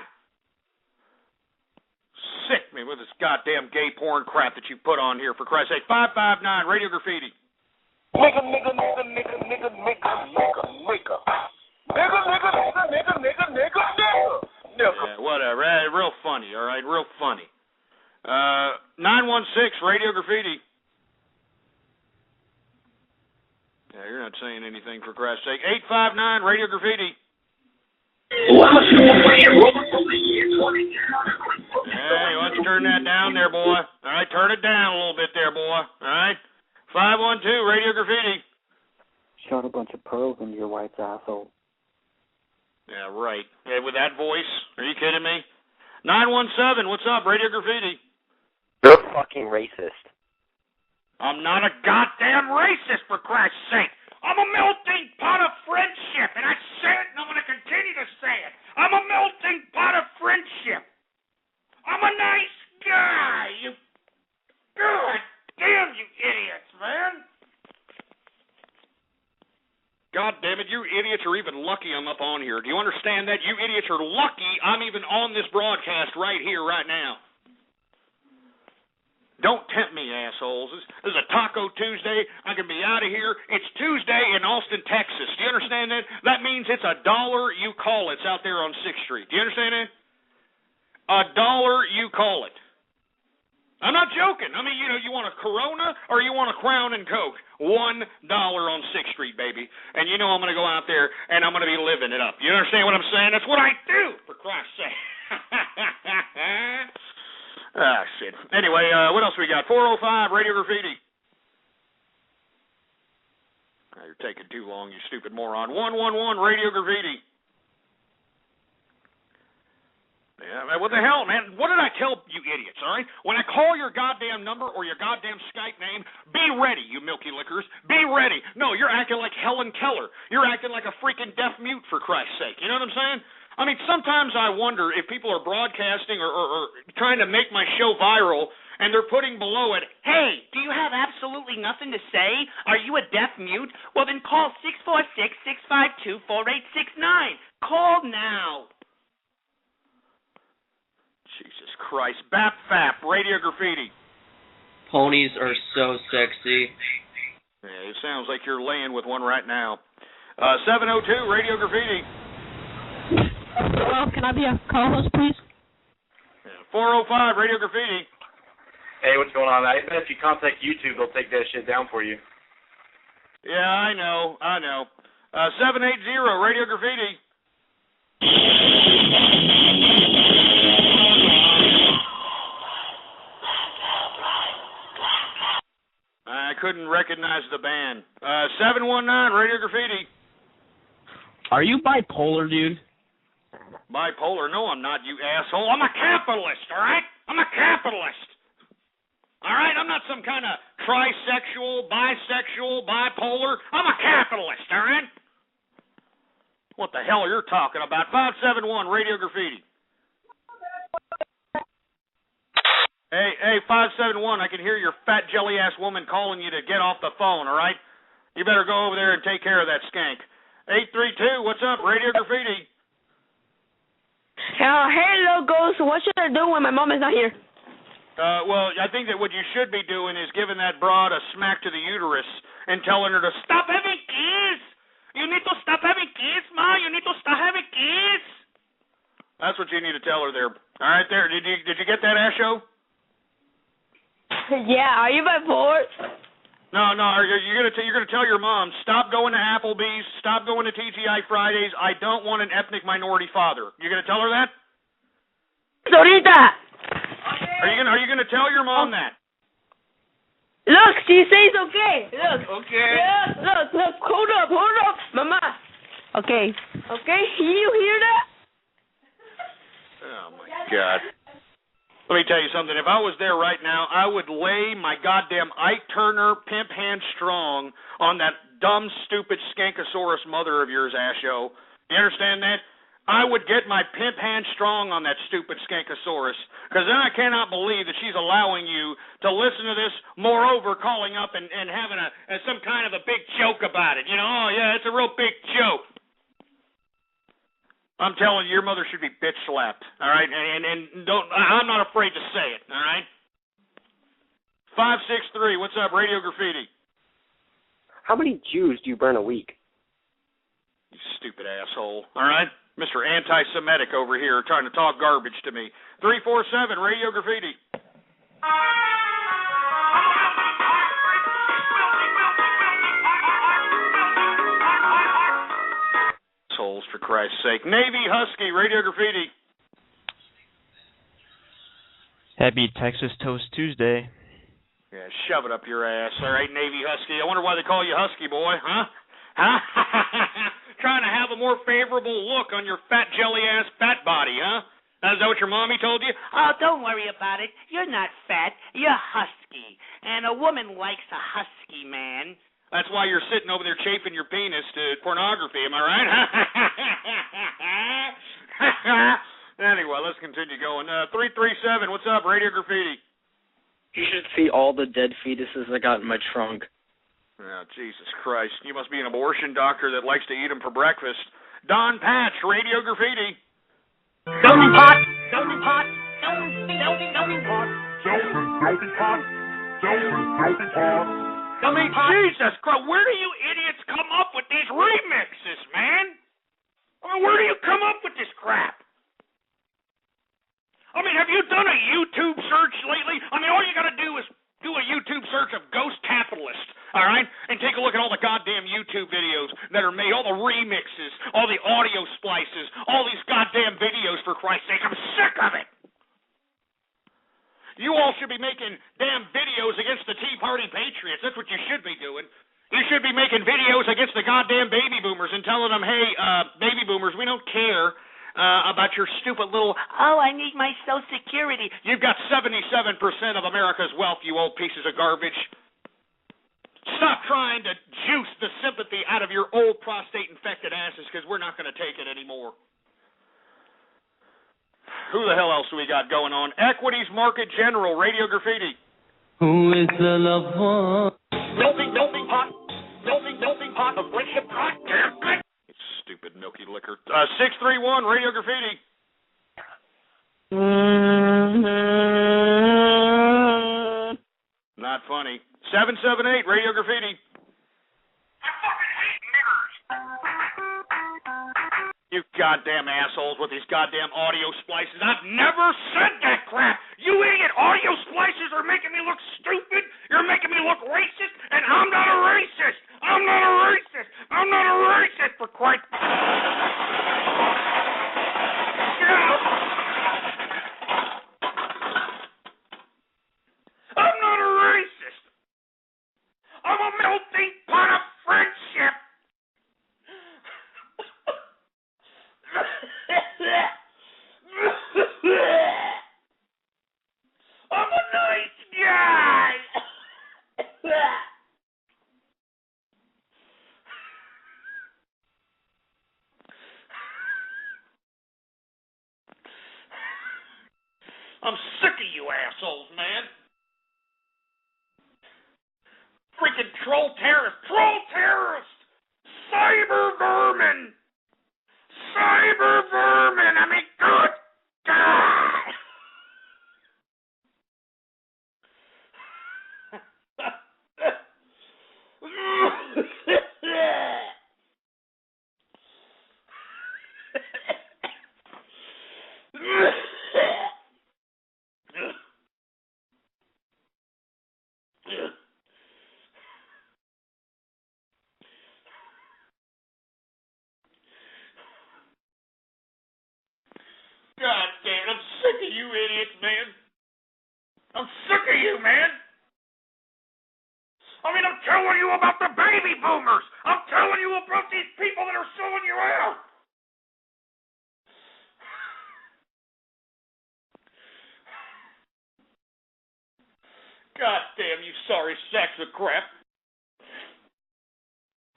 Sick me with this goddamn gay porn crap that you put on here, for Christ's sake. 559, Radio Graffiti. Nigga. Yeah, whatever. Real funny, all right? Real funny. 916, Radio Graffiti. Yeah, you're not saying anything, for Christ's sake. 859, Radio Graffiti. Hey, why don't you turn that down there, boy? All right, turn it down a little bit there, boy. All right? 512, Radio Graffiti. Shot a bunch of pearls into your wife's asshole. Yeah, right. Hey, with that voice? Are you kidding me? 917, what's up, Radio Graffiti? You're fucking racist. I'm not a goddamn racist, for Christ's sake. I'm a melting pot of friendship, and I say it, and I'm going to continue to say it. I'm a melting pot of friendship. I'm a nice guy. God damn, you idiots, man. God damn it, you idiots are even lucky I'm up on here. Do you understand that? You idiots are lucky I'm even on this broadcast right here, right now. Don't tempt me, assholes. This is a Taco Tuesday. I can be out of here. It's Tuesday in Austin, Texas. Do you understand that? That means it's $1 you call it. It's out there on 6th Street. Do you understand that? $1 you call it. I'm not joking. I mean, you want a Corona or you want a Crown and Coke? $1 on 6th Street, baby. And I'm going to go out there and I'm going to be living it up. You understand what I'm saying? That's what I do, for Christ's sake. Ah, shit. Anyway, what else we got? 405, Radio Graffiti. Oh, you're taking too long, you stupid moron. 111, Radio Graffiti. Yeah, man, what the hell, man? What did I tell you idiots, all right? When I call your goddamn number or your goddamn Skype name, be ready, you milky lickers. Be ready. No, you're acting like Helen Keller. You're acting like a freaking deaf mute, for Christ's sake. You know what I'm saying? I mean, sometimes I wonder if people are broadcasting or trying to make my show viral, and they're putting below it, hey, do you have absolutely nothing to say? Are you a deaf mute? Well, then call 646-652-4869. Call now. Jesus Christ. Bap Fap, Radio Graffiti. Ponies are so sexy. Yeah, it sounds like you're laying with one right now. 702, Radio Graffiti. Hello, can I be a co-host, please? Yeah, 405, Radio Graffiti. Hey, what's what's going on. I bet if you contact YouTube, they'll take that shit down for you. Yeah, I know. 780 Radio Graffiti. I couldn't recognize the band. 719 Radio Graffiti. Are you bipolar, dude? Bipolar? No, I'm not, you asshole. I'm a capitalist, all right? I'm a capitalist. All right? I'm not some kind of trisexual, bisexual, bipolar. I'm a capitalist, all right? What the hell are you talking about? 571 Radio Graffiti. Hey, 571, I can hear your fat jelly-ass woman calling you to get off the phone, all right? You better go over there and take care of that skank. 832, what's up, Radio Graffiti? Hello, Ghost. What should I do when my mom is not here? Well, I think that what you should be doing is giving that broad a smack to the uterus and telling her to stop having kids. You need to stop having kids, Ma. You need to stop having kids. That's what you need to tell her there. All right, there. Did you get that, Asho? Yeah. Are you bipolar? No. You're gonna tell your mom, stop going to Applebee's, stop going to TGI Fridays. I don't want an ethnic minority father. You're gonna tell her that? Ahorita. Are you gonna tell your mom that? Look, she says okay. Look. Okay. Look. Hold up, Mama. Okay. You hear that? Oh my God. Let me tell you something. If I was there right now, I would lay my goddamn Ike Turner pimp hand strong on that dumb, stupid Skankosaurus mother of yours, Asho. You understand that? I would get my pimp hand strong on that stupid Skankosaurus, because then I cannot believe that she's allowing you to listen to this, moreover calling up and having some kind of a big joke about it. You know, oh yeah, it's a real big joke. I'm telling you, your mother should be bitch slapped, all right? And don't. I'm not afraid to say it, all right? 563, what's up, Radio Graffiti? How many Jews do you burn a week? You stupid asshole, all right? Mr. Anti-Semitic over here trying to talk garbage to me. 347, Radio Graffiti. Assholes, for Christ's sake. Navy Husky, Radio Graffiti. Happy Texas Toast Tuesday. Yeah, shove it up your ass. All right, Navy Husky. I wonder why they call you Husky, boy, huh? Trying to have a more favorable look on your fat jelly-ass fat body, huh? Is that what your mommy told you? Oh, don't worry about it. You're not fat. You're husky. And a woman likes a husky man. That's why you're sitting over there chafing your penis to pornography, am I right? Anyway, let's continue going. 337, what's up, Radio Graffiti? You should see all the dead fetuses I got in my trunk. Oh, Jesus Christ. You must be an abortion doctor that likes to eat them for breakfast. Don Patch, Radio Graffiti. Dopey pot. Jesus Christ, where do you idiots come up with these remixes, man? I mean, where do you come up with this crap? I mean, have you done a YouTube search lately? I mean, all you got to do is do a YouTube search of Ghost Capitalist, all right? And take a look at all the goddamn YouTube videos that are made, all the remixes, all the audio splices, all these goddamn videos, for Christ's sake. I'm sick of it. You all should be making damn videos against the Tea Party Patriots. That's what you should be doing. You should be making videos against the goddamn baby boomers and telling them, hey, baby boomers, we don't care about your stupid little, Oh, I need my Social Security. You've got 77% of America's wealth, you old pieces of garbage. Stop trying to juice the sympathy out of your old prostate-infected asses, because we're not going to take it anymore. Who the hell else do we got going on? Equities Market General, Radio Graffiti. Who is the loved one? Melting pot of friendship. You stupid milky liquor. 631, Radio Graffiti. Not funny. 778, Radio Graffiti. You goddamn assholes with these goddamn audio splices. I've never said that crap. You idiot. Audio splices are making me look Freaking troll terrorist! Troll terrorist! Cyber vermin! Cyber vermin! I mean, good God! God damn it, I'm sick of you idiots, man. I'm sick of you, man. I mean, I'm telling you about the baby boomers. I'm telling you about these people that are selling you out. God damn you sorry sacks of crap.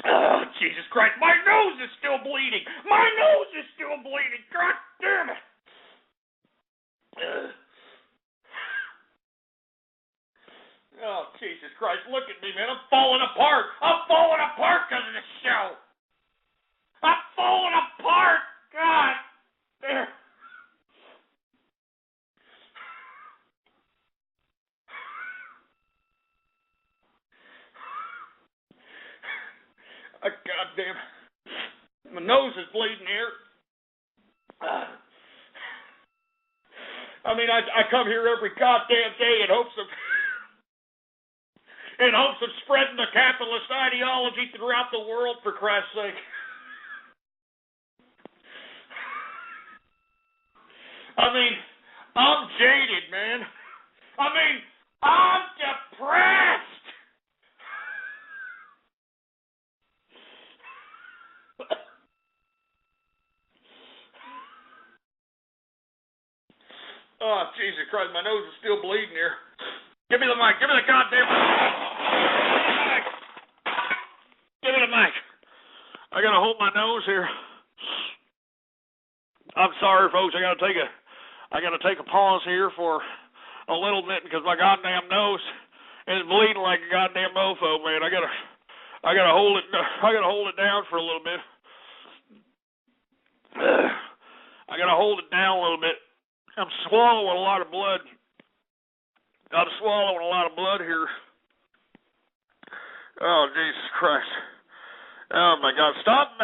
Oh, Jesus Christ, my nose is still bleeding. My nose is still bleeding. God damn it. Oh, Jesus Christ, look at me, man. I'm falling apart. I'm falling apart because of this show. I'm falling apart. God damn. God damn. My nose is bleeding here. I mean, I come here every goddamn day in hopes of spreading the capitalist ideology throughout the world, for Christ's sake. I mean, I'm jaded, man. I mean, I'm depressed. Oh, Jesus Christ, my nose is still bleeding here. Give me the mic. Give me the goddamn mic. Give me the mic. I gotta hold my nose here. I'm sorry, folks. I gotta take a pause here for a little bit because my goddamn nose is bleeding like a goddamn mofo, man. I gotta hold it down for a little bit. I gotta hold it down a little bit. I'm swallowing a lot of blood. I'm swallowing a lot of blood here. Oh, Jesus Christ. Oh, my God. Stop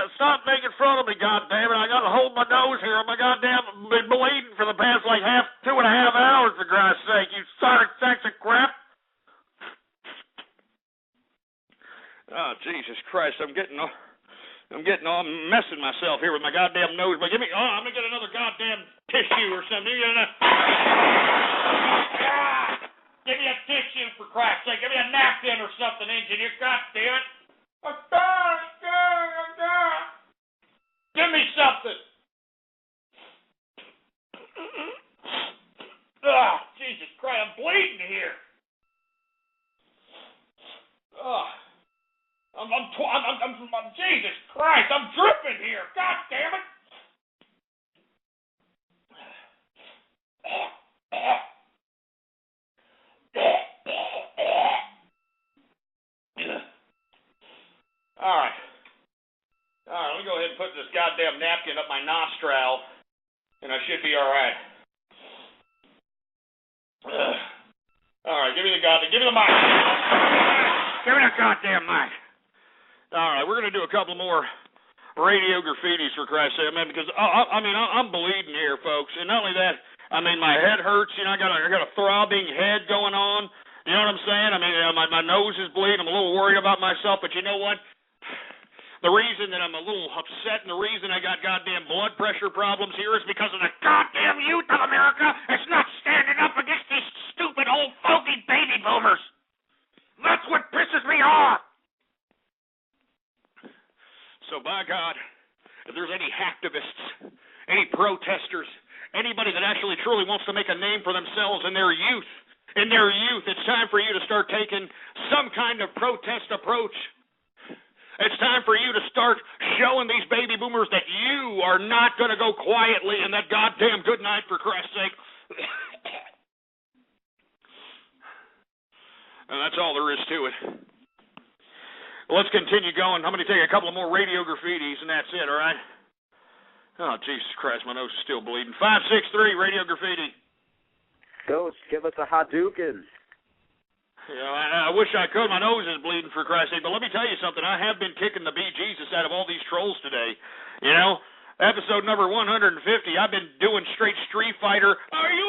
making fun of me, goddammit. I got to hold my nose here. My goddamn been bleeding for the past, 2.5 hours, for Christ's sake. You sorry sacks of crap. Oh, Jesus Christ. I'm messing myself here with my goddamn nose. But I'm going to get another goddamn tissue or something. Give me a tissue, for Christ's sake. Give me a napkin or something, engineer. God damn it. I'm dying. Give me something. Oh, Jesus Christ. I'm bleeding here. Oh. I'm Jesus Christ, I'm dripping here. God damn it. All right, let me go ahead and put this goddamn napkin up my nostril, and I should be all right. All right, give me the mic. Give me the goddamn mic. All right, we're going to do a couple more radio graffitis, for Christ's sake, man, because, I'm bleeding here, folks. And not only that, my head hurts. I got a throbbing head going on. You know what I'm saying? My nose is bleeding. I'm a little worried about myself, but you know what? The reason that I'm a little upset and the reason I got goddamn blood pressure problems here is because of the goddamn youth of America. It's not standing up against these stupid old fogey baby boomers. That's what pisses me off. So, by God, if there's any hacktivists, any protesters, anybody that actually truly wants to make a name for themselves in their youth, it's time for you to start taking some kind of protest approach. It's time for you to start showing these baby boomers that you are not going to go quietly in that goddamn good night, for Christ's sake. And that's all there is to it. let's continue going. I'm going to take a couple of more radio graffitis, and that's it, all right? Oh, Jesus Christ, my nose is still bleeding. 563, radio graffiti. Ghost, give us a Hadouken. I wish I could. My nose is bleeding, for Christ's sake. But let me tell you something. I have been kicking the bejesus out of all these trolls today. You know, episode number 150, I've been doing straight Street Fighter. Are you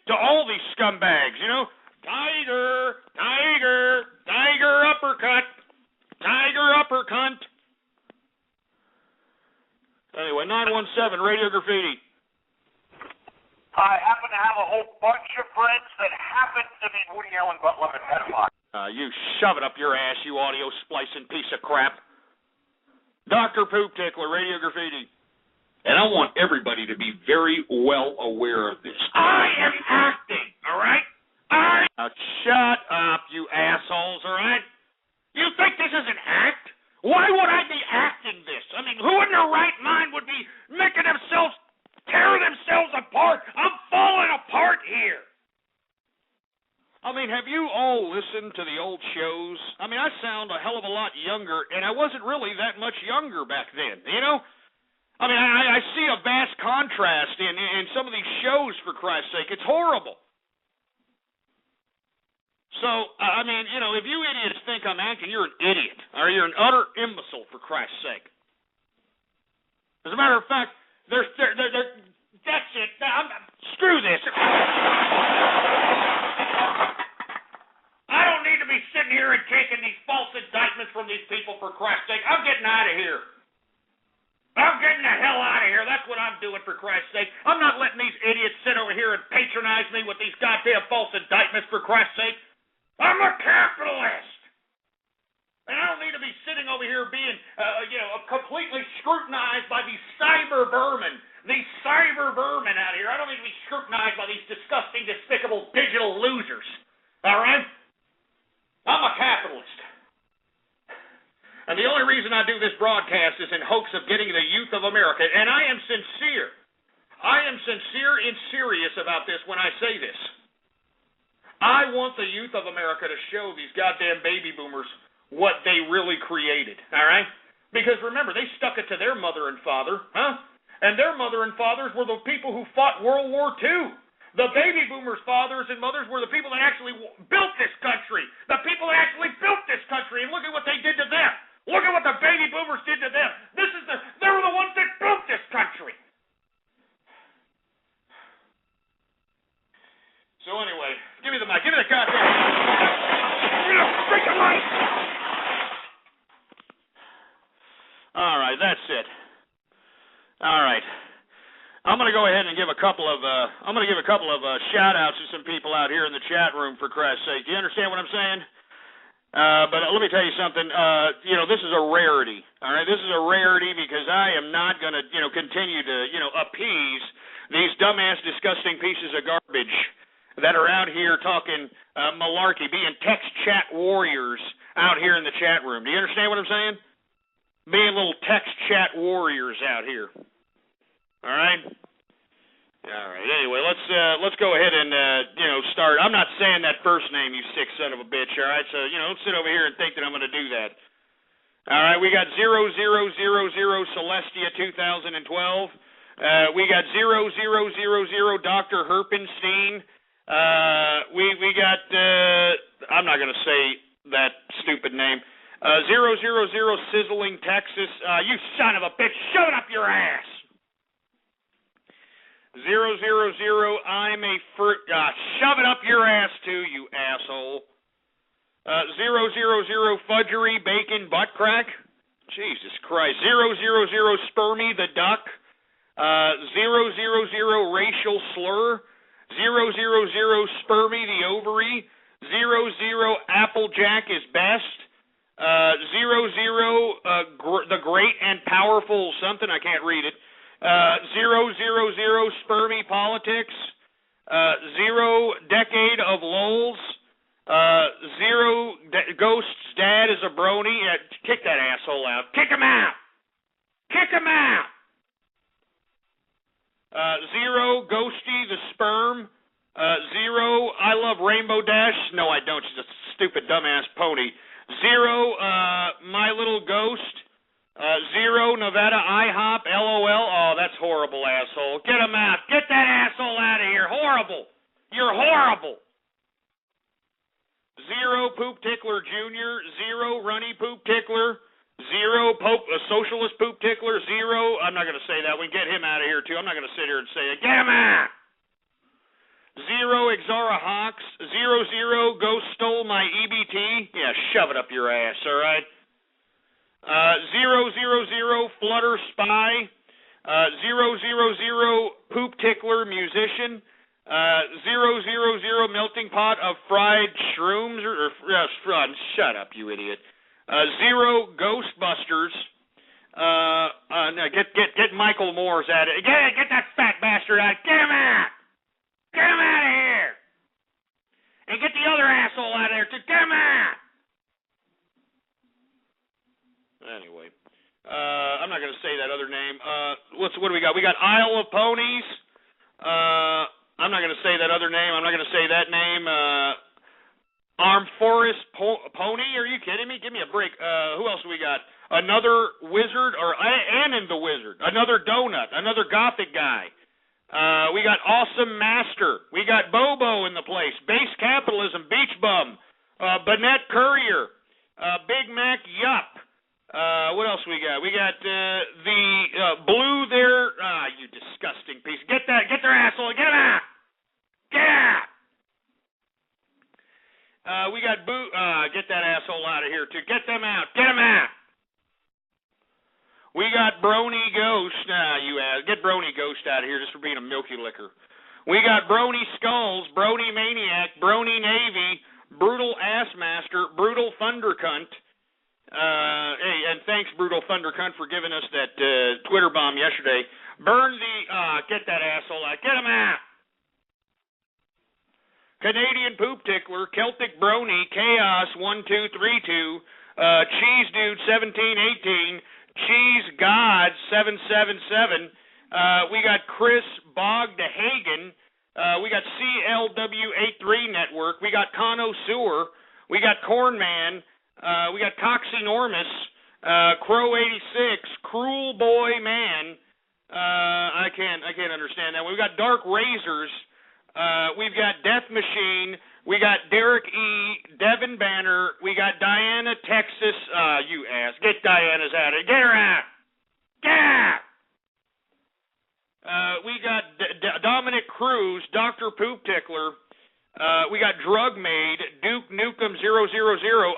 to all these scumbags, you know? Tiger uppercut. Tiger uppercut. Anyway, 917, radio graffiti. I happen to have a whole bunch of friends that happen to be Woody Allen, Butt Love, and pedophiles. You shove it up your ass, you audio splicing piece of crap. Dr. Poop Tickler, radio graffiti. And I want everybody to be very well aware of this. I am acting, all right? Now shut up, you assholes, all right? You think this is an act? Why would I be acting this? I mean, who in their right mind would be making themselves tear themselves apart? I'm falling apart here. I mean, have you all listened to the old shows? I mean, I sound a hell of a lot younger, and I wasn't really that much younger back then, you know? I mean, I see a vast contrast in some of these shows, for Christ's sake. It's horrible. So, I mean, you know, if you idiots think I'm acting, you're an idiot, or you're an utter imbecile, for Christ's sake. As a matter of fact, that's it. Screw this. I don't need to be sitting here and taking these false indictments from these people, for Christ's sake. I'm getting out of here. I'm getting the hell out of here. That's what I'm doing, for Christ's sake. I'm not letting these idiots sit over here and patronize me with these goddamn false indictments, for Christ's sake. I'm a capitalist. And I don't need to be sitting over here being, completely scrutinized by these cyber vermin. These cyber vermin out here. I don't need to be scrutinized by these disgusting, despicable digital losers. All right? I'm a capitalist. And the only reason I do this broadcast is in hopes of getting the youth of America. And I am sincere. I am sincere and serious about this when I say this. I want the youth of America to show these goddamn baby boomers what they really created, all right? Because remember, they stuck it to their mother and father, huh? And their mother and fathers were the people who fought World War II. The baby boomers' fathers and mothers were the people that actually built this country. The people that actually built this country, and look at what they did to them. Look at what the baby boomers did to them. They were the ones that built this country. So anyway, give me the mic. Give me the goddamn mic. Give me the freaking mic. All right, that's it. All right. I'm going to go ahead and give a couple of shout outs to some people out here in the chat room, for Christ's sake. Do you understand what I'm saying? But let me tell you something. This is a rarity. All right, this is a rarity because I am not going to, continue to, appease these dumbass, disgusting pieces of garbage that are out here talking malarkey, being text chat warriors out here in the chat room. Do you understand what I'm saying? Being little text chat warriors out here. All right. All right. Anyway, let's go ahead and start. I'm not saying that first name, you sick son of a bitch. All right. So don't sit over here and think that I'm going to do that. All right. We got 0000 Celestia 2012. We got 0000 Dr. Herpenstein. We got I'm not going to say that stupid name. 000 Sizzling Texas. You son of a bitch, shove it up your ass. 000 I'm a fruit. Shove it up your ass too, you asshole. 000 Fudgery Bacon Butt Crack. Jesus Christ. 000 Spermy the Duck. 000 Racial Slur. 000 Spermy the Ovary. 00 Applejack is best. 00 the Great and Powerful something, I can't read it. 000 Spermy Politics. 0 Decade of Lulz. 0 Ghost's Dad is a brony. Kick that asshole out. Kick him out. Kick him out. 0 Ghosty the Sperm. 0 I Love Rainbow Dash. No, I don't. She's a stupid dumbass pony. 0, My Little Ghost. 0, Nevada IHOP, LOL. Oh, that's horrible, asshole. Get him out. Get that asshole out of here. Horrible. You're horrible. 0, Poop Tickler Jr. 0, Runny Poop Tickler. 0, Socialist Poop Tickler. 0, I'm not going to say that. We can get him out of here, too. I'm not going to sit here and say it. Get him out. 0, Exara Hawks. 0, Ghost Stole My EBT. Yeah, shove it up your ass, all right? 0, Flutter Spy. 0, Poop Tickler Musician. 0, Melting Pot of Fried Shrooms. Shut up, you idiot. 0, Ghostbusters. No, get Michael Moore's at it. Get that fat bastard out. Get him out. Get him out of here. And get the other asshole out of there too. Get him out. Anyway, I'm not going to say that other name. What do we got? We got Isle of Ponies. I'm not going to say that other name. I'm not going to say that name. Armed Forest Pony? Are you kidding me? Give me a break. Who else do we got? Another Wizard, or Annan the Wizard. Another Donut. Another Gothic guy. We got Awesome Master. We got Bobo in the place. Base Capitalism. Beach Bum. Burnett Courier. Big Mac Yup. What else we got? We got the Blue there. You disgusting piece. Get their asshole. Get him out. Get out. We got get that asshole out of here too. Get them out. Get him out. We got Brony Ghost. You ass. Get Brony Ghost out of here just for being a milky liquor. We got Brony Skulls, Brony Maniac, Brony Navy, Brutal Ass Master, Brutal Thunder Cunt. Hey, and thanks, Brutal Thunder Cunt, for giving us that Twitter bomb yesterday. Burn the get that asshole out. Get him out. Canadian Poop Tickler, Celtic Brony, Chaos 1232, Cheese Dude 1718, Cheese God 777. We got Chris Bogdahagen. We got CLW83 Network. We got Cono Sewer. We got Cornman. We got Coxenormous. Crow 86. Cruel Boy Man. I can't understand that. We got Dark Razors. We've got Death Machine. We got Derek E. Devin Banner. We got Diana, Texas. You ass. Get Diana's out of it. Get her out. Get out. We got Dominic Cruz, Dr. Poop Tickler. We got Drug Maid, Duke Nukem 000.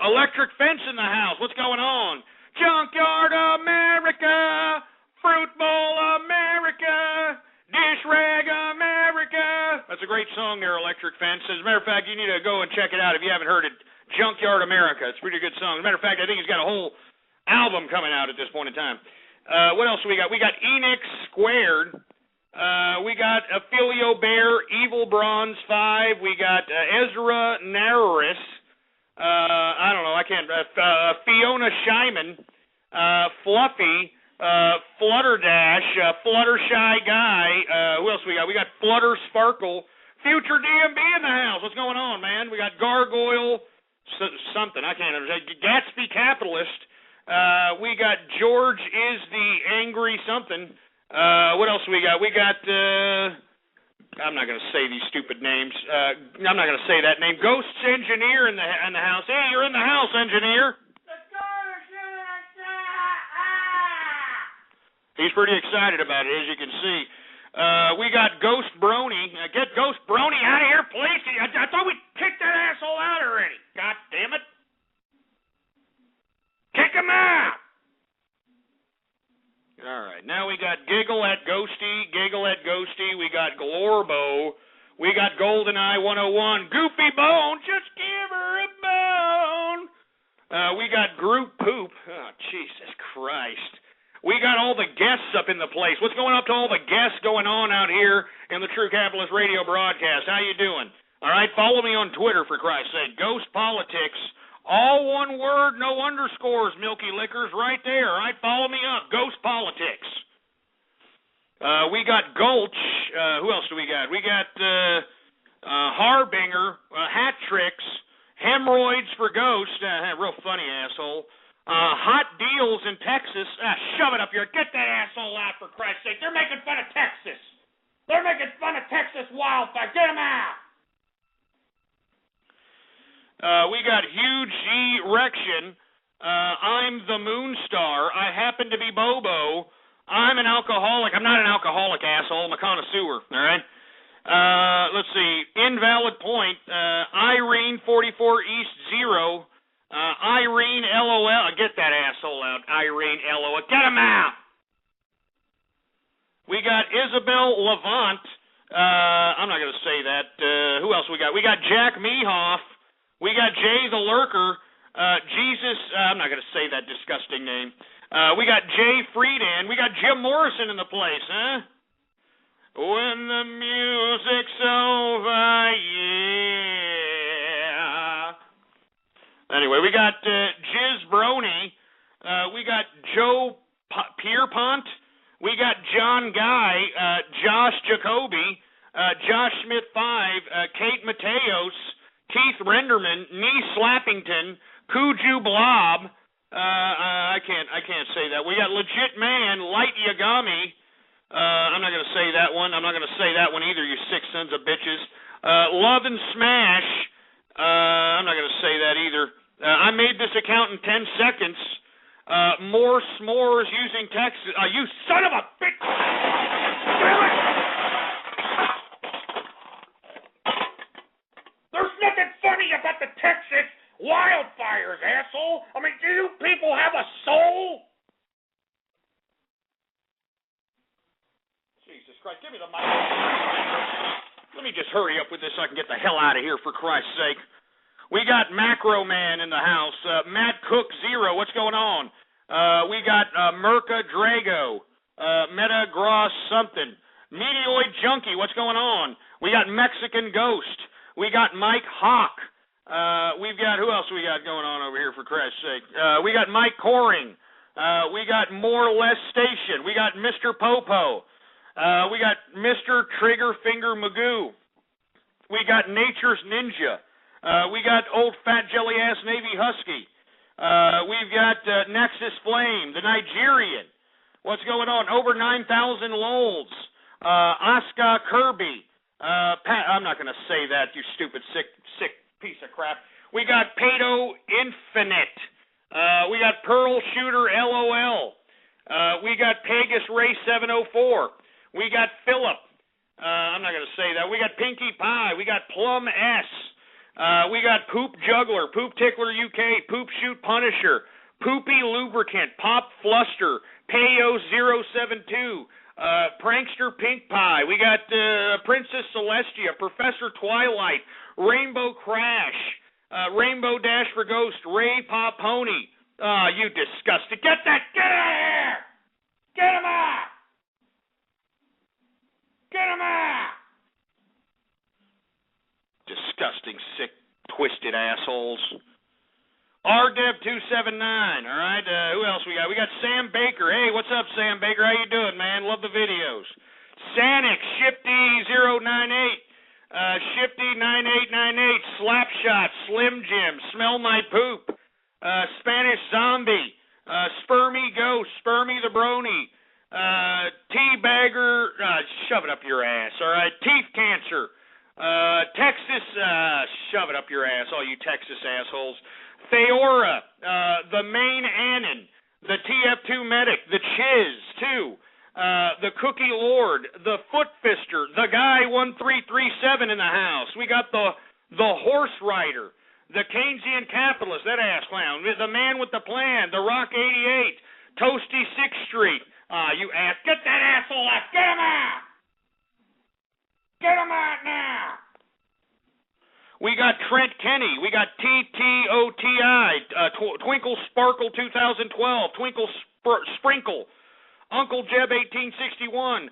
Electric Fence in the house. What's going on? Junkyard America. Fruit Bowl America. Dish Rag America. That's a great song there, Electric Fence. As a matter of fact, you need to go and check it out if you haven't heard it. Junkyard America. It's a pretty good song. As a matter of fact, I think he's got a whole album coming out at this point in time. What else do we got? We got Enix Squared. We got Affilio Bear, Evil Bronze 5. We got Ezra Naris. I don't know. I can't. Fiona Shyman. Fluffy. Flutterdash, Fluttershy Guy. Who else we got? We got Flutter Sparkle, Future DMB in the house. What's going on, man? We got Gargoyle, something I can't understand. Gatsby Capitalist. We got George is the Angry something. What else we got? We got. I'm not going to say these stupid names. I'm not going to say that name. Ghosts Engineer in the house. Hey, you're in the house, Engineer. He's pretty excited about it, as you can see. We got Ghost Brony. Get Ghost Brony out of here, please. I thought we kicked that asshole out already. God damn it. Kick him out. All right. Now we got Giggle at Ghosty. We got Glorbo. We got GoldenEye 101. Goofy Bone. Just give her a bone. We got Group Poop. Oh, Jesus Christ. We got all the guests up in the place. What's going up to all the guests going on out here in the True Capitalist Radio broadcast? How you doing? All right, follow me on Twitter, for Christ's sake. Ghost Politics. All one word, no underscores, Milky Liquors, right there. All right, follow me up. Ghost Politics. We got Gulch. Who else do we got? We got Harbinger, Hat Tricks, hemorrhoids for Ghost. Real funny, asshole. Hot deals in Texas. Shove it up here. Get that asshole out, for Christ's sake. They're making fun of Texas. They're making fun of Texas wildfire. Get them out. We got huge erection. I'm the moon star. I happen to be Bobo. I'm an alcoholic. I'm not an alcoholic, asshole. I'm a connoisseur, all right? Let's see. Invalid point. Irene 44 East 0. Irene LOL. Get that asshole out. Irene LOL. Get him out. We got Isabel Levant. I'm not going to say that. Who else we got? We got Jack Mehoff. We got Jay the Lurker. Jesus. I'm not going to say that disgusting name. We got Jay Friedan. We got Jim Morrison in the place, huh? When the music's over, yeah. Anyway, we got Jiz Brony. We got Joe Pierpont. We got John Guy, Josh Jacoby, Josh Smith 5, Kate Mateos, Keith Renderman, Nee Slappington, Kuju Blob. I can't say that. We got Legit Man, Light Yagami. I'm not going to say that one. I'm not going to say that one either, you sick sons of bitches. Love and Smash. I'm not going to say that either. I made this account in 10 seconds. More s'mores using text. You son of a bitch! Damn it! There's nothing funny about the Texas wildfires, asshole. I mean, do you people have a soul? Jesus Christ, give me the mic. Let me just hurry up with this so I can get the hell out of here, for Christ's sake. We got Macro Man in the house. Matt Cook 0, what's going on? We got Merca Drago. Meta Gross something. Meteoroid Junkie, what's going on? We got Mexican Ghost. We got Mike Hawk. We've got, who else we got going on over here, for Christ's sake? We got Mike Coring. We got More or Less Station. We got Mr. Popo. We got Mr. Trigger Finger Magoo. We got Nature's Ninja. We got Old Fat Jelly Ass Navy Husky. We've got Nexus Flame, the Nigerian. What's going on? Over 9,000 lols. Oscar Kirby. I'm not going to say that, you stupid, sick piece of crap. We got Pato Infinite. We got Pearl Shooter LOL. We got Pegasus Ray 704. We got Philip. I'm not going to say that. We got Pinkie Pie. We got Plum S. We got Poop Juggler, Poop Tickler UK, Poop Shoot Punisher, Poopy Lubricant, Pop Fluster, Payo 072, Prankster Pink Pie. We got Princess Celestia, Professor Twilight, Rainbow Crash, Rainbow Dash for Ghost, Ray Pop Pony. You disgusting. Get out of here! Get him out! Get him out! Disgusting, sick, twisted assholes. RDev279, all right? Who else we got? We got Sam Baker. Hey, what's up, Sam Baker? How you doing, man? Love the videos. Sanic, Shifty098, Shifty9898, Slapshot, Slim Jim, Smell My Poop, Spanish Zombie, Spermy Ghost, Spermy the Brony, Teabagger, shove it up your ass, all right? Teeth Cancer. Texas, shove it up your ass, all you Texas assholes. Theora, the Main Annan, the TF2 Medic, the Chiz, too, the Cookie Lord, the Foot Fister, the Guy 1337 in the house. We got the Horse Rider, the Keynesian Capitalist, that ass clown, the Man with the Plan, the Rock 88, Toasty 6th Street. You ass, get that asshole out, get him out! Get him out now! We got Trent Kenny. We got TTOTI, Twinkle Sparkle 2012, Twinkle Sprinkle, Uncle Jeb 1861,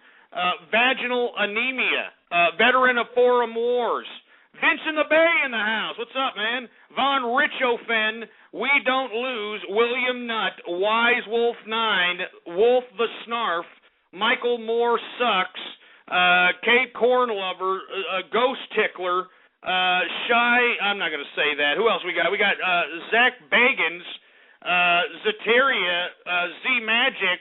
Vaginal Anemia, Veteran of Forum Wars, Vince in the Bay in the house. What's up, man? Von Richofen, We Don't Lose, William Nutt, Wise Wolf 9, Wolf the Snarf, Michael Moore Sucks, Cape Corn Lover, Ghost Tickler, I'm not going to say that. Who else we got? We got Zach Bagans, Zeteria, Z-Magix.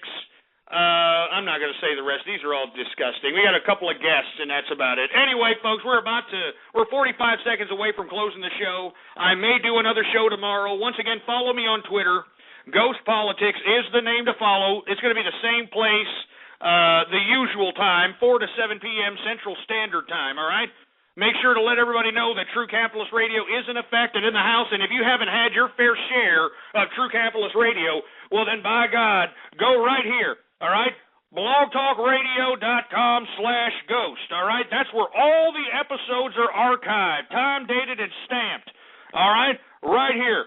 I'm not going to say the rest. These are all disgusting. We got a couple of guests, and that's about it. Anyway, folks, we're 45 seconds away from closing the show. I may do another show tomorrow. Once again, follow me on Twitter. Ghost Politics is the name to follow. It's going to be the same place, the usual time, 4 to 7 p.m. Central Standard Time, all right? Make sure to let everybody know that True Capitalist Radio is in effect and in the house, and if you haven't had your fair share of True Capitalist Radio, well then, by God, go right here. All right? blogtalkradio.com/ghost. All right? That's where all the episodes are archived, time dated and stamped. All right? Right here.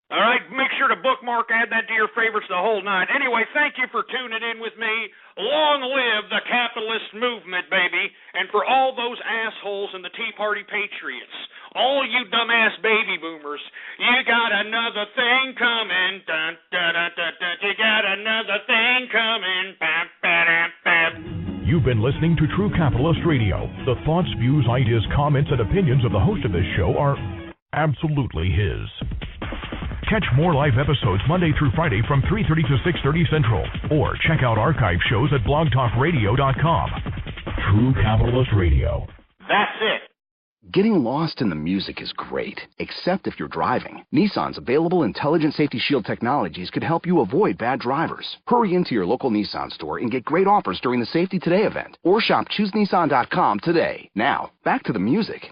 All right? Make sure to bookmark, add that to your favorites, the whole nine. Anyway, thank you for tuning in with me. Long live the capitalist movement, baby. And for all those assholes and the Tea Party patriots, all you dumbass baby boomers, you got another thing coming. Dun, dun, dun, dun, dun. You got another thing coming. Bam, bam, bam. You've been listening to True Capitalist Radio. The thoughts, views, ideas, comments, and opinions of the host of this show are absolutely his. Catch more live episodes Monday through Friday from 3:30 to 6:30 Central. Or check out archive shows at blogtalkradio.com. True Capitalist Radio. That's it. Getting lost in the music is great, except if you're driving. Nissan's available Intelligent Safety Shield technologies could help you avoid bad drivers. Hurry into your local Nissan store and get great offers during the Safety Today event. Or shop ChooseNissan.com today. Now, back to the music.